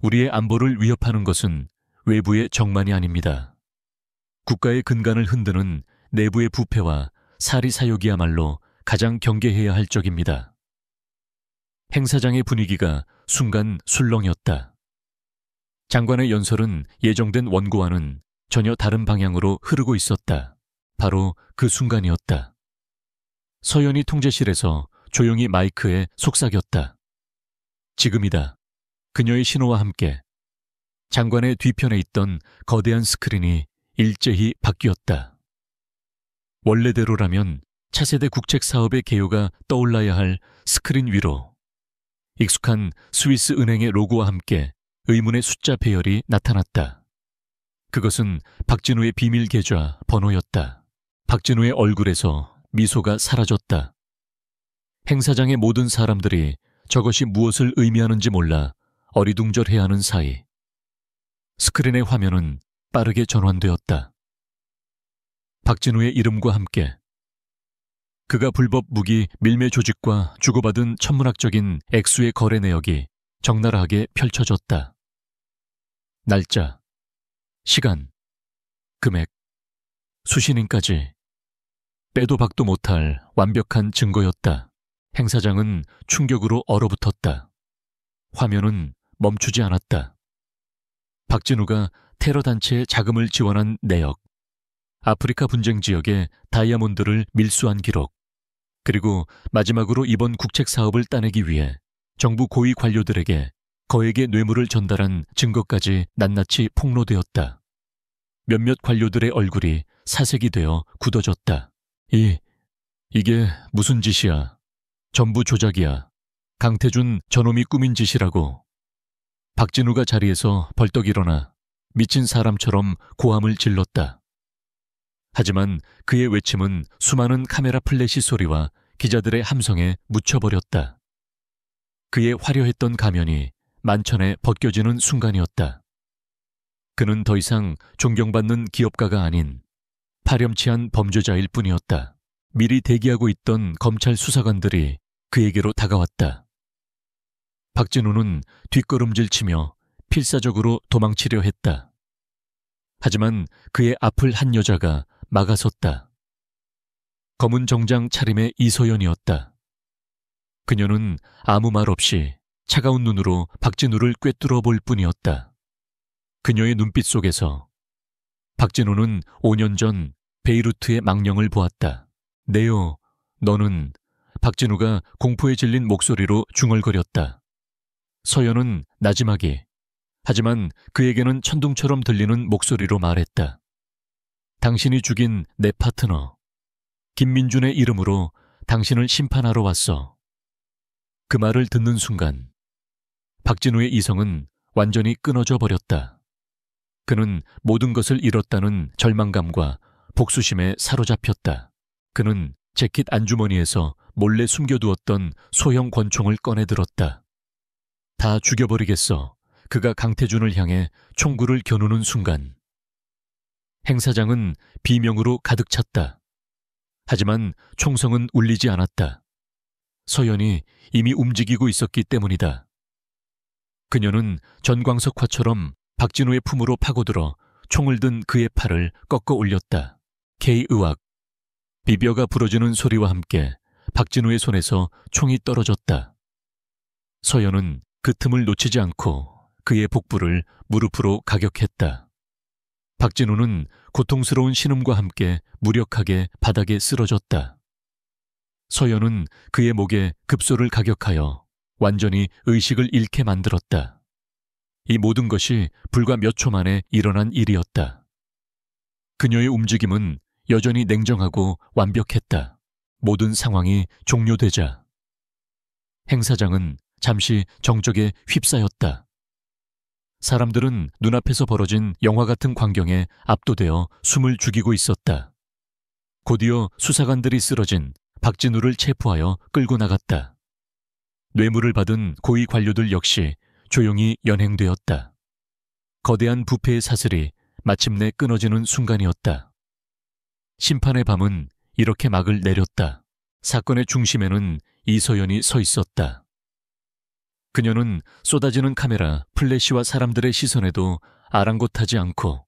우리의 안보를 위협하는 것은 외부의 적만이 아닙니다. 국가의 근간을 흔드는 내부의 부패와 사리사욕이야말로 가장 경계해야 할 적입니다. 행사장의 분위기가 순간 술렁였다. 장관의 연설은 예정된 원고와는 전혀 다른 방향으로 흐르고 있었다. 바로 그 순간이었다. 서연이 통제실에서 조용히 마이크에 속삭였다. 지금이다. 그녀의 신호와 함께 장관의 뒤편에 있던 거대한 스크린이 일제히 바뀌었다. 원래대로라면 차세대 국책 사업의 개요가 떠올라야 할 스크린 위로 익숙한 스위스 은행의 로고와 함께 의문의 숫자 배열이 나타났다. 그것은 박진우의 비밀 계좌 번호였다. 박진우의 얼굴에서 미소가 사라졌다. 행사장의 모든 사람들이 저것이 무엇을 의미하는지 몰라 어리둥절해하는 사이 스크린의 화면은 빠르게 전환되었다. 박진우의 이름과 함께 그가 불법 무기 밀매 조직과 주고받은 천문학적인 액수의 거래 내역이 적나라하게 펼쳐졌다. 날짜, 시간, 금액, 수신인까지 빼도 박도 못할 완벽한 증거였다. 행 사장은 충격으로 얼어붙었다. 화면은 멈추지 않았다. 박진우가 테러 단체에 자금을 지원한 내역, 아프리카 분쟁 지역에 다이아몬드를 밀수한 기록, 그리고 마지막으로 이번 국책 사업을 따내기 위해 정부 고위 관료들에게 거액의 뇌물을 전달한 증거까지 낱낱이 폭로되었다. 몇몇 관료들의 얼굴이 사색이 되어 굳어졌다. 이게 무슨 짓이야? 전부 조작이야. 강태준 저놈이 꾸민 짓이라고. 박진우가 자리에서 벌떡 일어나 미친 사람처럼 고함을 질렀다. 하지만 그의 외침은 수많은 카메라 플래시 소리와 기자들의 함성에 묻혀버렸다. 그의 화려했던 가면이 만천에 벗겨지는 순간이었다. 그는 더 이상 존경받는 기업가가 아닌 파렴치한 범죄자일 뿐이었다. 미리 대기하고 있던 검찰 수사관들이 그에게로 다가왔다. 박진우는 뒷걸음질치며 필사적으로 도망치려 했다. 하지만 그의 앞을 한 여자가 막아섰다. 검은 정장 차림의 이소연이었다. 그녀는 아무 말 없이 차가운 눈으로 박진우를 꿰뚫어 볼 뿐이었다. 그녀의 눈빛 속에서 박진우는 5년 전 베이루트의 망령을 보았다. 네요, 너는... 박진우가 공포에 질린 목소리로 중얼거렸다. 서연은 나지막이, 하지만 그에게는 천둥처럼 들리는 목소리로 말했다. 당신이 죽인 내 파트너, 김민준의 이름으로 당신을 심판하러 왔어. 그 말을 듣는 순간 박진우의 이성은 완전히 끊어져 버렸다. 그는 모든 것을 잃었다는 절망감과 복수심에 사로잡혔다. 그는 재킷 안주머니에서 몰래 숨겨두었던 소형 권총을 꺼내들었다. 다 죽여버리겠어. 그가 강태준을 향해 총구를 겨누는 순간 행 사장은 비명으로 가득 찼다. 하지만 총성은 울리지 않았다. 서연이 이미 움직이고 있었기 때문이다. 그녀는 전광석화처럼 박진우의 품으로 파고들어 총을 든 그의 팔을 꺾어 올렸다. K의학. 비벼가 부러지는 소리와 함께 박진우의 손에서 총이 떨어졌다. 서연은 그 틈을 놓치지 않고 그의 복부를 무릎으로 가격했다. 박진우는 고통스러운 신음과 함께 무력하게 바닥에 쓰러졌다. 서연은 그의 목에 급소를 가격하여 완전히 의식을 잃게 만들었다. 이 모든 것이 불과 몇 초 만에 일어난 일이었다. 그녀의 움직임은 여전히 냉정하고 완벽했다. 모든 상황이 종료되자 행 사장은 잠시 정적에 휩싸였다. 사람들은 눈앞에서 벌어진 영화 같은 광경에 압도되어 숨을 죽이고 있었다. 곧이어 수사관들이 쓰러진 박진우를 체포하여 끌고 나갔다. 뇌물을 받은 고위 관료들 역시 조용히 연행되었다. 거대한 부패의 사슬이 마침내 끊어지는 순간이었다. 심판의 밤은 이렇게 막을 내렸다. 사건의 중심에는 이서연이 서 있었다. 그녀는 쏟아지는 카메라, 플래시와 사람들의 시선에도 아랑곳하지 않고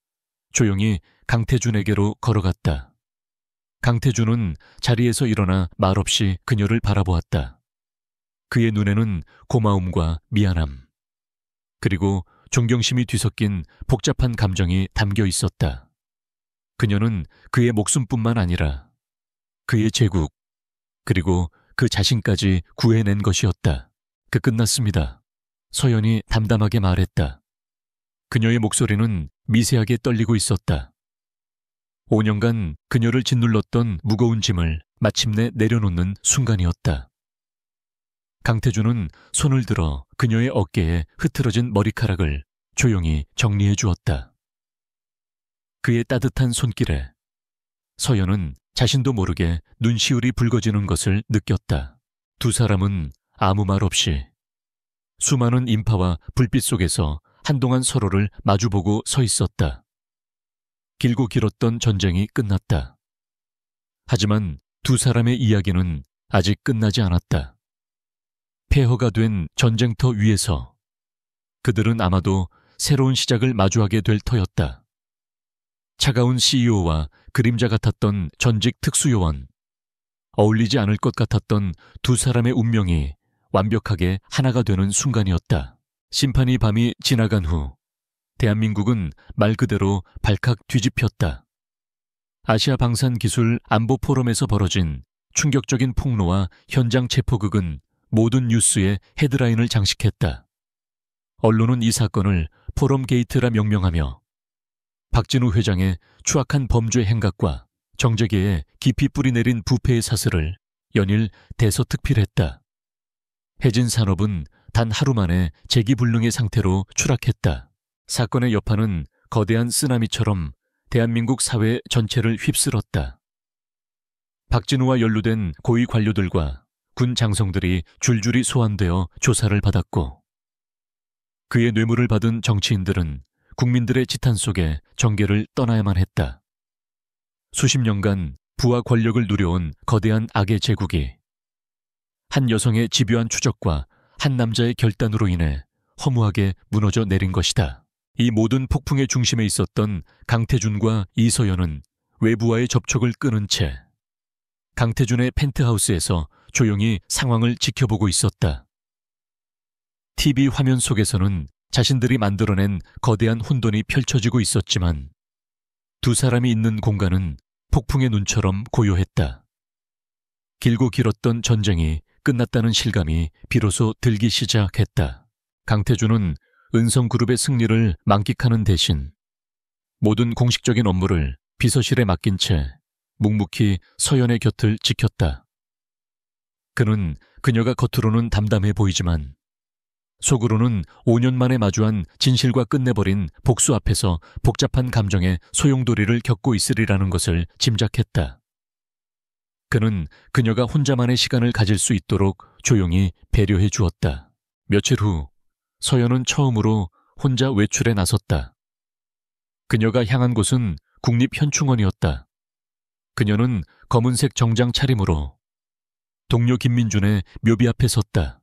조용히 강태준에게로 걸어갔다. 강태준은 자리에서 일어나 말없이 그녀를 바라보았다. 그의 눈에는 고마움과 미안함, 그리고 존경심이 뒤섞인 복잡한 감정이 담겨 있었다. 그녀는 그의 목숨뿐만 아니라 그의 제국, 그리고 그 자신까지 구해낸 것이었다. 끝났습니다. 서연이 담담하게 말했다. 그녀의 목소리는 미세하게 떨리고 있었다. 5년간 그녀를 짓눌렀던 무거운 짐을 마침내 내려놓는 순간이었다. 강태준은 손을 들어 그녀의 어깨에 흐트러진 머리카락을 조용히 정리해 주었다. 그의 따뜻한 손길에 서연은 자신도 모르게 눈시울이 붉어지는 것을 느꼈다. 두 사람은 아무 말 없이 수많은 인파와 불빛 속에서 한동안 서로를 마주보고 서 있었다. 길고 길었던 전쟁이 끝났다. 하지만 두 사람의 이야기는 아직 끝나지 않았다. 폐허가 된 전쟁터 위에서 그들은 아마도 새로운 시작을 마주하게 될 터였다. 차가운 CEO와 그림자 같았던 전직 특수요원, 어울리지 않을 것 같았던 두 사람의 운명이 완벽하게 하나가 되는 순간이었다. 심판이 밤이 지나간 후 대한민국은 말 그대로 발칵 뒤집혔다. 아시아 방산 기술 안보 포럼에서 벌어진 충격적인 폭로와 현장 체포극은 모든 뉴스의 헤드라인을 장식했다. 언론은 이 사건을 포럼 게이트라 명명하며 박진우 회장의 추악한 범죄 행각과 정재계에 깊이 뿌리내린 부패의 사슬을 연일 대서특필했다. 해진 산업은 단 하루 만에 재기불능의 상태로 추락했다. 사건의 여파는 거대한 쓰나미처럼 대한민국 사회 전체를 휩쓸었다. 박진우와 연루된 고위 관료들과 군 장성들이 줄줄이 소환되어 조사를 받았고, 그의 뇌물을 받은 정치인들은 국민들의 지탄 속에 정계를 떠나야만 했다. 수십 년간 부와 권력을 누려온 거대한 악의 제국이 한 여성의 집요한 추적과 한 남자의 결단으로 인해 허무하게 무너져 내린 것이다. 이 모든 폭풍의 중심에 있었던 강태준과 이서연은 외부와의 접촉을 끊은 채 강태준의 펜트하우스에서 조용히 상황을 지켜보고 있었다. TV 화면 속에서는 자신들이 만들어낸 거대한 혼돈이 펼쳐지고 있었지만 두 사람이 있는 공간은 폭풍의 눈처럼 고요했다. 길고 길었던 전쟁이 끝났다는 실감이 비로소 들기 시작했다. 강태준은 은성그룹의 승리를 만끽하는 대신 모든 공식적인 업무를 비서실에 맡긴 채 묵묵히 서연의 곁을 지켰다. 그는 그녀가 겉으로는 담담해 보이지만 속으로는 5년 만에 마주한 진실과 끝내버린 복수 앞에서 복잡한 감정의 소용돌이를 겪고 있으리라는 것을 짐작했다. 그는 그녀가 혼자만의 시간을 가질 수 있도록 조용히 배려해 주었다. 며칠 후 서연은 처음으로 혼자 외출에 나섰다. 그녀가 향한 곳은 국립현충원이었다. 그녀는 검은색 정장 차림으로 동료 김민준의 묘비 앞에 섰다.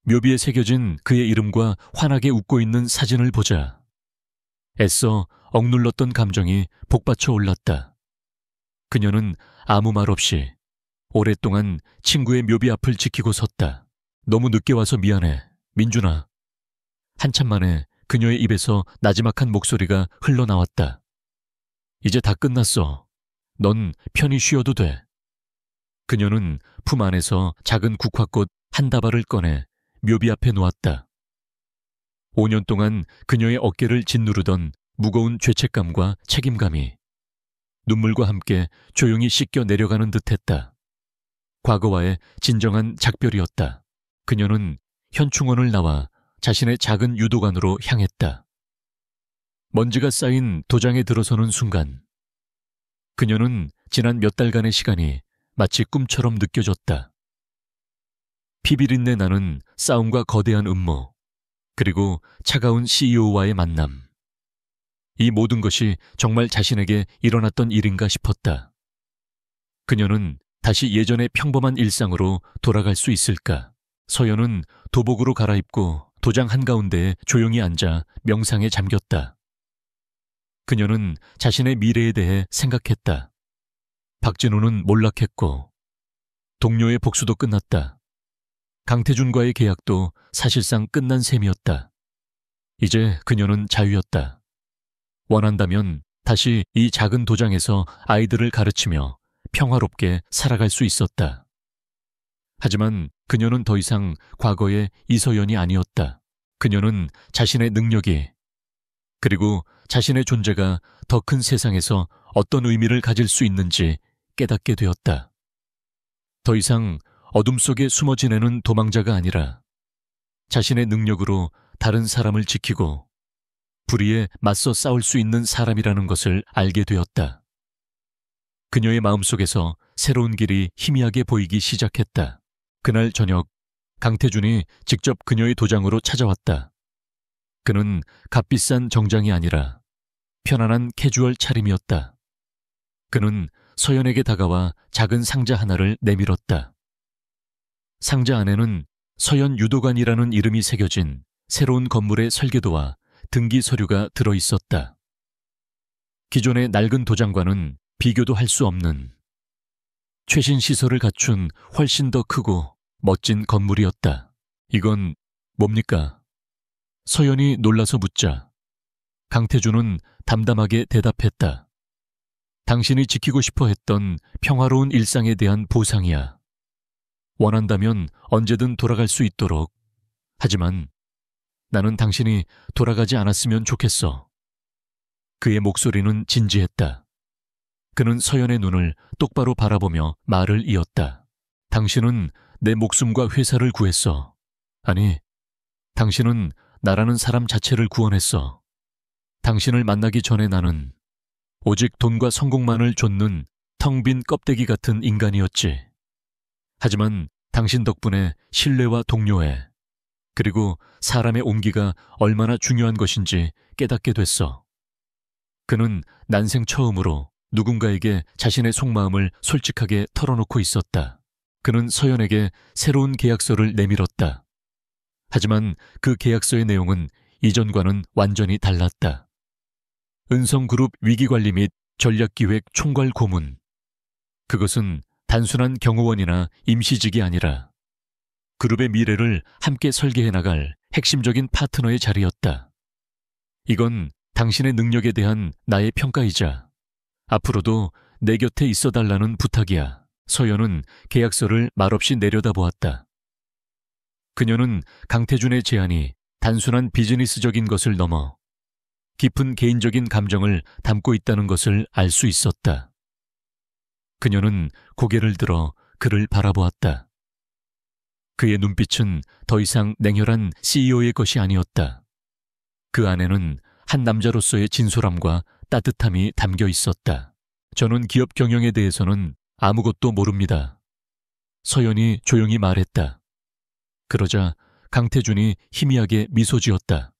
묘비에 새겨진 그의 이름과 환하게 웃고 있는 사진을 보자 애써 억눌렀던 감정이 복받쳐 올랐다. 그녀는 아무 말 없이 오랫동안 친구의 묘비 앞을 지키고 섰다. 너무 늦게 와서 미안해, 민준아. 한참 만에 그녀의 입에서 나지막한 목소리가 흘러나왔다. 이제 다 끝났어. 넌 편히 쉬어도 돼. 그녀는 품 안에서 작은 국화꽃 한 다발을 꺼내 묘비 앞에 놓았다. 5년 동안 그녀의 어깨를 짓누르던 무거운 죄책감과 책임감이 눈물과 함께 조용히 씻겨 내려가는 듯했다. 과거와의 진정한 작별이었다. 그녀는 현충원을 나와 자신의 작은 유도관으로 향했다. 먼지가 쌓인 도장에 들어서는 순간 그녀는 지난 몇 달간의 시간이 마치 꿈처럼 느껴졌다. 피비린내 나는 싸움과 거대한 음모, 그리고 차가운 CEO와의 만남. 이 모든 것이 정말 자신에게 일어났던 일인가 싶었다. 그녀는 다시 예전의 평범한 일상으로 돌아갈 수 있을까? 서연은 도복으로 갈아입고 도장 한가운데에 조용히 앉아 명상에 잠겼다. 그녀는 자신의 미래에 대해 생각했다. 박진우는 몰락했고 동료의 복수도 끝났다. 강태준과의 계약도 사실상 끝난 셈이었다. 이제 그녀는 자유였다. 원한다면 다시 이 작은 도장에서 아이들을 가르치며 평화롭게 살아갈 수 있었다. 하지만 그녀는 더 이상 과거의 이서연이 아니었다. 그녀는 자신의 능력이, 그리고 자신의 존재가 더 큰 세상에서 어떤 의미를 가질 수 있는지 깨닫게 되었다. 더 이상 어둠 속에 숨어 지내는 도망자가 아니라 자신의 능력으로 다른 사람을 지키고 불의에 맞서 싸울 수 있는 사람이라는 것을 알게 되었다. 그녀의 마음속에서 새로운 길이 희미하게 보이기 시작했다. 그날 저녁 강태준이 직접 그녀의 도장으로 찾아왔다. 그는 값비싼 정장이 아니라 편안한 캐주얼 차림이었다. 그는 서연에게 다가와 작은 상자 하나를 내밀었다. 상자 안에는 서연 유도관이라는 이름이 새겨진 새로운 건물의 설계도와 등기 서류가 들어있었다. 기존의 낡은 도장과는 비교도 할 수 없는 최신 시설을 갖춘 훨씬 더 크고 멋진 건물이었다. 이건 뭡니까? 서연이 놀라서 묻자 강태준은 담담하게 대답했다. 당신이 지키고 싶어 했던 평화로운 일상에 대한 보상이야. 원한다면 언제든 돌아갈 수 있도록. 하지만 나는 당신이 돌아가지 않았으면 좋겠어. 그의 목소리는 진지했다. 그는 서연의 눈을 똑바로 바라보며 말을 이었다. 당신은 내 목숨과 회사를 구했어. 아니, 당신은 나라는 사람 자체를 구원했어. 당신을 만나기 전에 나는 오직 돈과 성공만을 좇는 텅 빈 껍데기 같은 인간이었지. 하지만 당신 덕분에 신뢰와 동료애, 그리고 사람의 온기가 얼마나 중요한 것인지 깨닫게 됐어. 그는 난생 처음으로 누군가에게 자신의 속마음을 솔직하게 털어놓고 있었다. 그는 서연에게 새로운 계약서를 내밀었다. 하지만 그 계약서의 내용은 이전과는 완전히 달랐다. 은성그룹 위기관리 및 전략기획 총괄 고문. 그것은 단순한 경호원이나 임시직이 아니라 그룹의 미래를 함께 설계해 나갈 핵심적인 파트너의 자리였다. 이건 당신의 능력에 대한 나의 평가이자 앞으로도 내 곁에 있어달라는 부탁이야. 서연은 계약서를 말없이 내려다보았다. 그녀는 강태준의 제안이 단순한 비즈니스적인 것을 넘어 깊은 개인적인 감정을 담고 있다는 것을 알 수 있었다. 그녀는 고개를 들어 그를 바라보았다. 그의 눈빛은 더 이상 냉혈한 CEO의 것이 아니었다. 그 안에는 한 남자로서의 진솔함과 따뜻함이 담겨 있었다. 저는 기업 경영에 대해서는 아무것도 모릅니다. 서연이 조용히 말했다. 그러자 강태준이 희미하게 미소 지었다.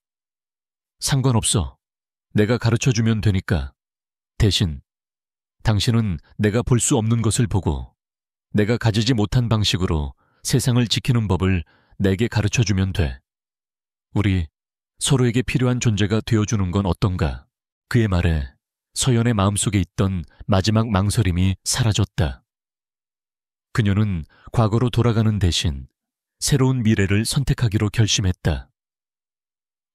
상관없어. 내가 가르쳐주면 되니까. 대신 당신은 내가 볼 수 없는 것을 보고 내가 가지지 못한 방식으로 세상을 지키는 법을 내게 가르쳐주면 돼. 우리 서로에게 필요한 존재가 되어주는 건 어떤가? 그의 말에 서연의 마음속에 있던 마지막 망설임이 사라졌다. 그녀는 과거로 돌아가는 대신 새로운 미래를 선택하기로 결심했다.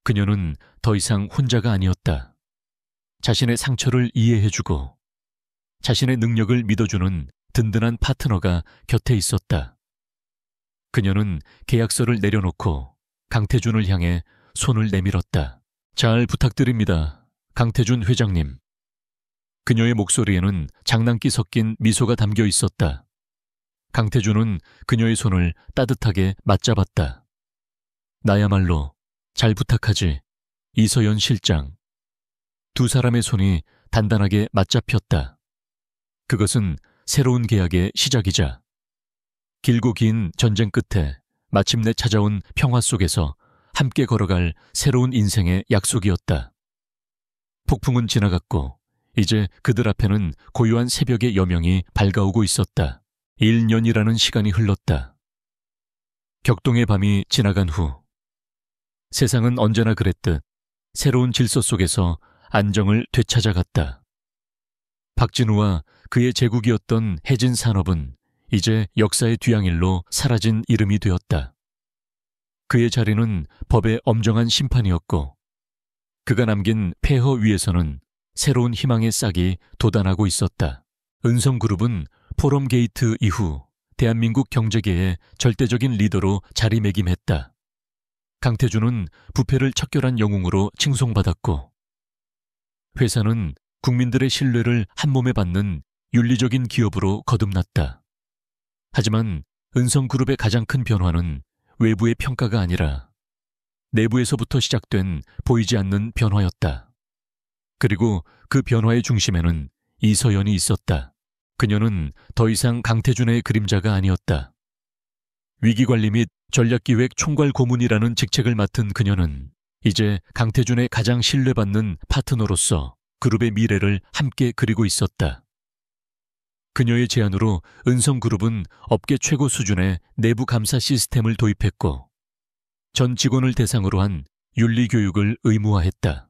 그녀는 더 이상 혼자가 아니었다. 자신의 상처를 이해해주고 자신의 능력을 믿어주는 든든한 파트너가 곁에 있었다. 그녀는 계약서를 내려놓고 강태준을 향해 손을 내밀었다. 잘 부탁드립니다. 강태준 회장님. 그녀의 목소리에는 장난기 섞인 미소가 담겨 있었다. 강태준은 그녀의 손을 따뜻하게 맞잡았다. 나야말로 잘 부탁하지, 이서연 실장. 두 사람의 손이 단단하게 맞잡혔다. 그것은 새로운 계약의 시작이자 길고 긴 전쟁 끝에 마침내 찾아온 평화 속에서 함께 걸어갈 새로운 인생의 약속이었다. 폭풍은 지나갔고 이제 그들 앞에는 고요한 새벽의 여명이 밝아오고 있었다. 1년이라는 시간이 흘렀다. 격동의 밤이 지나간 후 세상은 언제나 그랬듯 새로운 질서 속에서 안정을 되찾아갔다. 박진우와 그의 제국이었던 해진 산업은 이제 역사의 뒤양일로 사라진 이름이 되었다. 그의 자리는 법의 엄정한 심판이었고 그가 남긴 폐허 위에서는 새로운 희망의 싹이 돋아나고 있었다. 은성그룹은 포럼 게이트 이후 대한민국 경제계의 절대적인 리더로 자리매김했다. 강태준은 부패를 척결한 영웅으로 칭송받았고 회사는 국민들의 신뢰를 한몸에 받는 윤리적인 기업으로 거듭났다. 하지만 은성그룹의 가장 큰 변화는 외부의 평가가 아니라 내부에서부터 시작된 보이지 않는 변화였다. 그리고 그 변화의 중심에는 이서연이 있었다. 그녀는 더 이상 강태준의 그림자가 아니었다. 위기관리 및 전략기획 총괄 고문이라는 직책을 맡은 그녀는 이제 강태준의 가장 신뢰받는 파트너로서 그룹의 미래를 함께 그리고 있었다. 그녀의 제안으로 은성그룹은 업계 최고 수준의 내부 감사 시스템을 도입했고 전 직원을 대상으로 한 윤리교육을 의무화했다.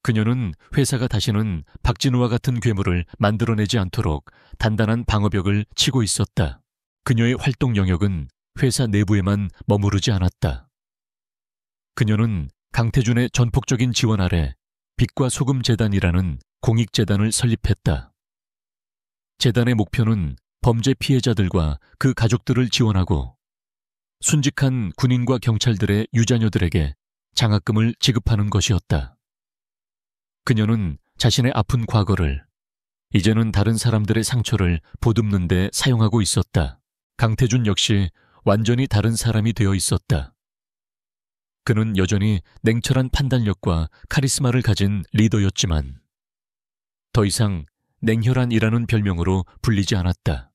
그녀는 회사가 다시는 박진우와 같은 괴물을 만들어내지 않도록 단단한 방어벽을 치고 있었다. 그녀의 활동 영역은 회사 내부에만 머무르지 않았다. 그녀는 강태준의 전폭적인 지원 아래 빛과 소금 재단이라는 공익재단을 설립했다. 재단의 목표는 범죄 피해자들과 그 가족들을 지원하고 순직한 군인과 경찰들의 유자녀들에게 장학금을 지급하는 것이었다. 그녀는 자신의 아픈 과거를, 이제는 다른 사람들의 상처를 보듬는 데 사용하고 있었다. 강태준 역시 완전히 다른 사람이 되어 있었다. 그는 여전히 냉철한 판단력과 카리스마를 가진 리더였지만 더 이상 냉혈한이라는 별명으로 불리지 않았다.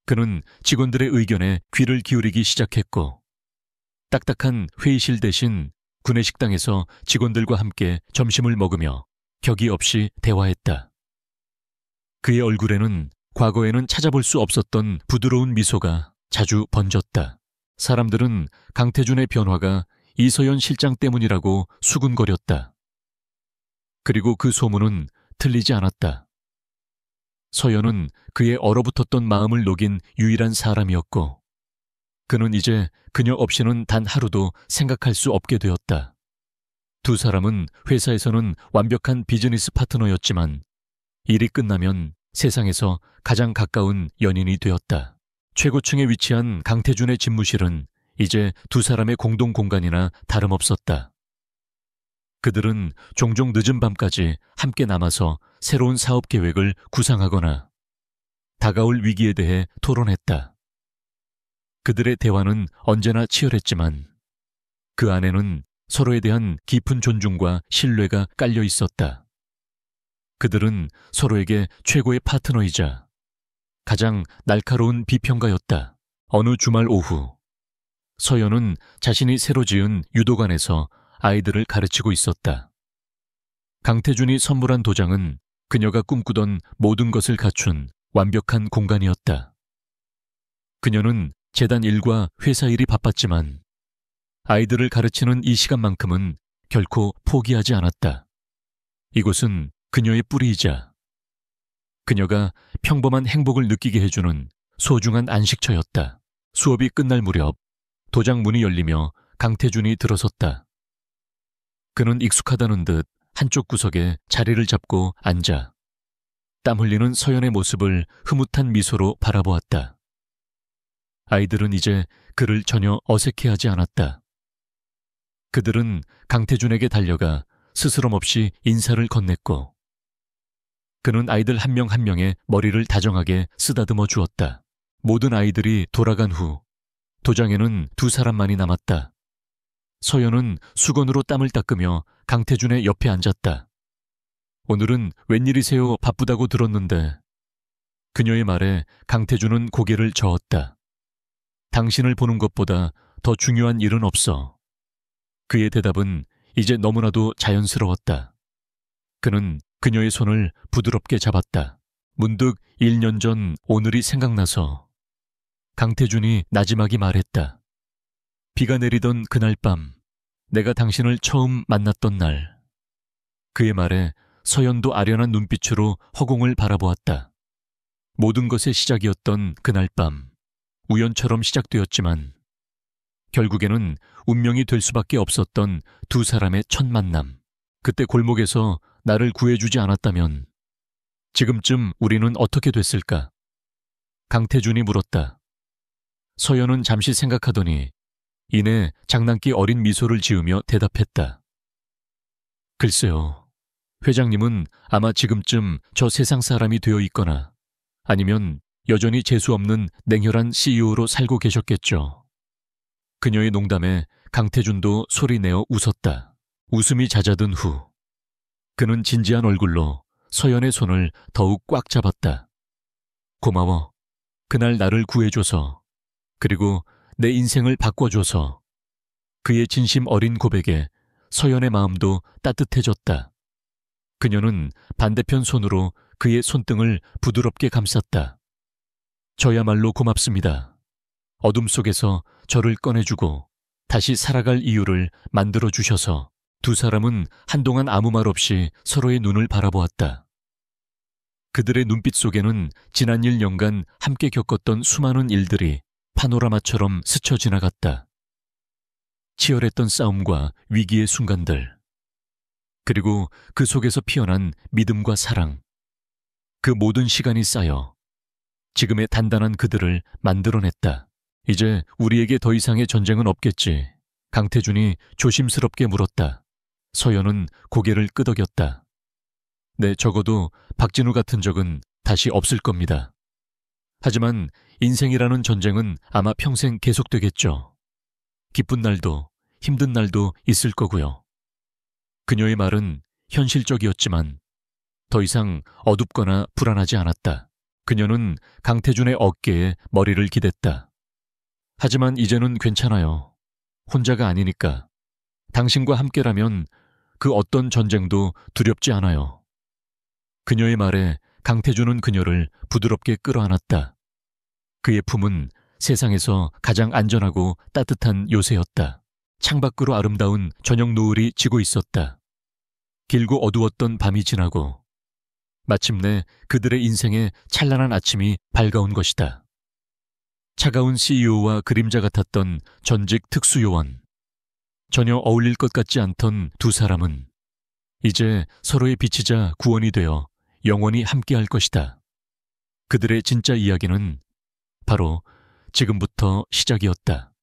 그는 직원들의 의견에 귀를 기울이기 시작했고 딱딱한 회의실 대신 구내식당에서 직원들과 함께 점심을 먹으며 격이 없이 대화했다. 그의 얼굴에는 과거에는 찾아볼 수 없었던 부드러운 미소가 자주 번졌다. 사람들은 강태준의 변화가 이서연 실장 때문이라고 수군거렸다. 그리고 그 소문은 틀리지 않았다. 서연은 그의 얼어붙었던 마음을 녹인 유일한 사람이었고 그는 이제 그녀 없이는 단 하루도 생각할 수 없게 되었다. 두 사람은 회사에서는 완벽한 비즈니스 파트너였지만 일이 끝나면 세상에서 가장 가까운 연인이 되었다. 최고층에 위치한 강태준의 집무실은 이제 두 사람의 공동 공간이나 다름없었다. 그들은 종종 늦은 밤까지 함께 남아서 새로운 사업 계획을 구상하거나 다가올 위기에 대해 토론했다. 그들의 대화는 언제나 치열했지만 그 안에는 서로에 대한 깊은 존중과 신뢰가 깔려 있었다. 그들은 서로에게 최고의 파트너이자 가장 날카로운 비평가였다. 어느 주말 오후, 서연은 자신이 새로 지은 유도관에서 아이들을 가르치고 있었다. 강태준이 선물한 도장은 그녀가 꿈꾸던 모든 것을 갖춘 완벽한 공간이었다. 그녀는 재단 일과 회사 일이 바빴지만 아이들을 가르치는 이 시간만큼은 결코 포기하지 않았다. 이곳은 그녀의 뿌리이자 그녀가 평범한 행복을 느끼게 해주는 소중한 안식처였다. 수업이 끝날 무렵 도장 문이 열리며 강태준이 들어섰다. 그는 익숙하다는 듯 한쪽 구석에 자리를 잡고 앉아 땀 흘리는 서연의 모습을 흐뭇한 미소로 바라보았다. 아이들은 이제 그를 전혀 어색해하지 않았다. 그들은 강태준에게 달려가 스스럼 없이 인사를 건넸고 그는 아이들 한 명 한 명의 머리를 다정하게 쓰다듬어 주었다. 모든 아이들이 돌아간 후 도장에는 두 사람만이 남았다. 서연은 수건으로 땀을 닦으며 강태준의 옆에 앉았다. 오늘은 웬일이세요? 바쁘다고 들었는데. 그녀의 말에 강태준은 고개를 저었다. 당신을 보는 것보다 더 중요한 일은 없어. 그의 대답은 이제 너무나도 자연스러웠다. 그는 그녀의 손을 부드럽게 잡았다. 문득 1년 전 오늘이 생각나서 강태준이 나지막이 말했다. 비가 내리던 그날 밤, 내가 당신을 처음 만났던 날. 그의 말에 서연도 아련한 눈빛으로 허공을 바라보았다. 모든 것의 시작이었던 그날 밤, 우연처럼 시작되었지만 결국에는 운명이 될 수밖에 없었던 두 사람의 첫 만남. 그때 골목에서 나를 구해주지 않았다면 지금쯤 우리는 어떻게 됐을까? 강태준이 물었다. 서연은 잠시 생각하더니 이내 장난기 어린 미소를 지으며 대답했다. 글쎄요. 회장님은 아마 지금쯤 저 세상 사람이 되어 있거나 아니면 여전히 재수없는 냉혈한 CEO로 살고 계셨겠죠. 그녀의 농담에 강태준도 소리내어 웃었다. 웃음이 잦아든 후 그는 진지한 얼굴로 서연의 손을 더욱 꽉 잡았다. 고마워. 그날 나를 구해줘서 그리고 내 인생을 바꿔줘서. 그의 진심 어린 고백에 서연의 마음도 따뜻해졌다. 그녀는 반대편 손으로 그의 손등을 부드럽게 감쌌다. 저야말로 고맙습니다. 어둠 속에서 저를 꺼내주고 다시 살아갈 이유를 만들어주셔서. 두 사람은 한동안 아무 말 없이 서로의 눈을 바라보았다. 그들의 눈빛 속에는 지난 1년간 함께 겪었던 수많은 일들이 파노라마처럼 스쳐 지나갔다. 치열했던 싸움과 위기의 순간들, 그리고 그 속에서 피어난 믿음과 사랑, 그 모든 시간이 쌓여 지금의 단단한 그들을 만들어냈다. 이제 우리에게 더 이상의 전쟁은 없겠지. 강태준이 조심스럽게 물었다. 서연은 고개를 끄덕였다. 네, 적어도 박진우 같은 적은 다시 없을 겁니다. 하지만 인생이라는 전쟁은 아마 평생 계속되겠죠. 기쁜 날도 힘든 날도 있을 거고요. 그녀의 말은 현실적이었지만 더 이상 어둡거나 불안하지 않았다. 그녀는 강태준의 어깨에 머리를 기댔다. 하지만 이제는 괜찮아요. 혼자가 아니니까. 당신과 함께라면 그 어떤 전쟁도 두렵지 않아요. 그녀의 말에 강태준은 그녀를 부드럽게 끌어안았다. 그의 품은 세상에서 가장 안전하고 따뜻한 요새였다. 창밖으로 아름다운 저녁 노을이 지고 있었다. 길고 어두웠던 밤이 지나고 마침내 그들의 인생에 찬란한 아침이 밝아온 것이다. 차가운 CEO와 그림자 같았던 전직 특수요원. 전혀 어울릴 것 같지 않던 두 사람은 이제 서로의 빛이자 구원이 되어 영원히 함께할 것이다. 그들의 진짜 이야기는 바로 지금부터 시작이었다.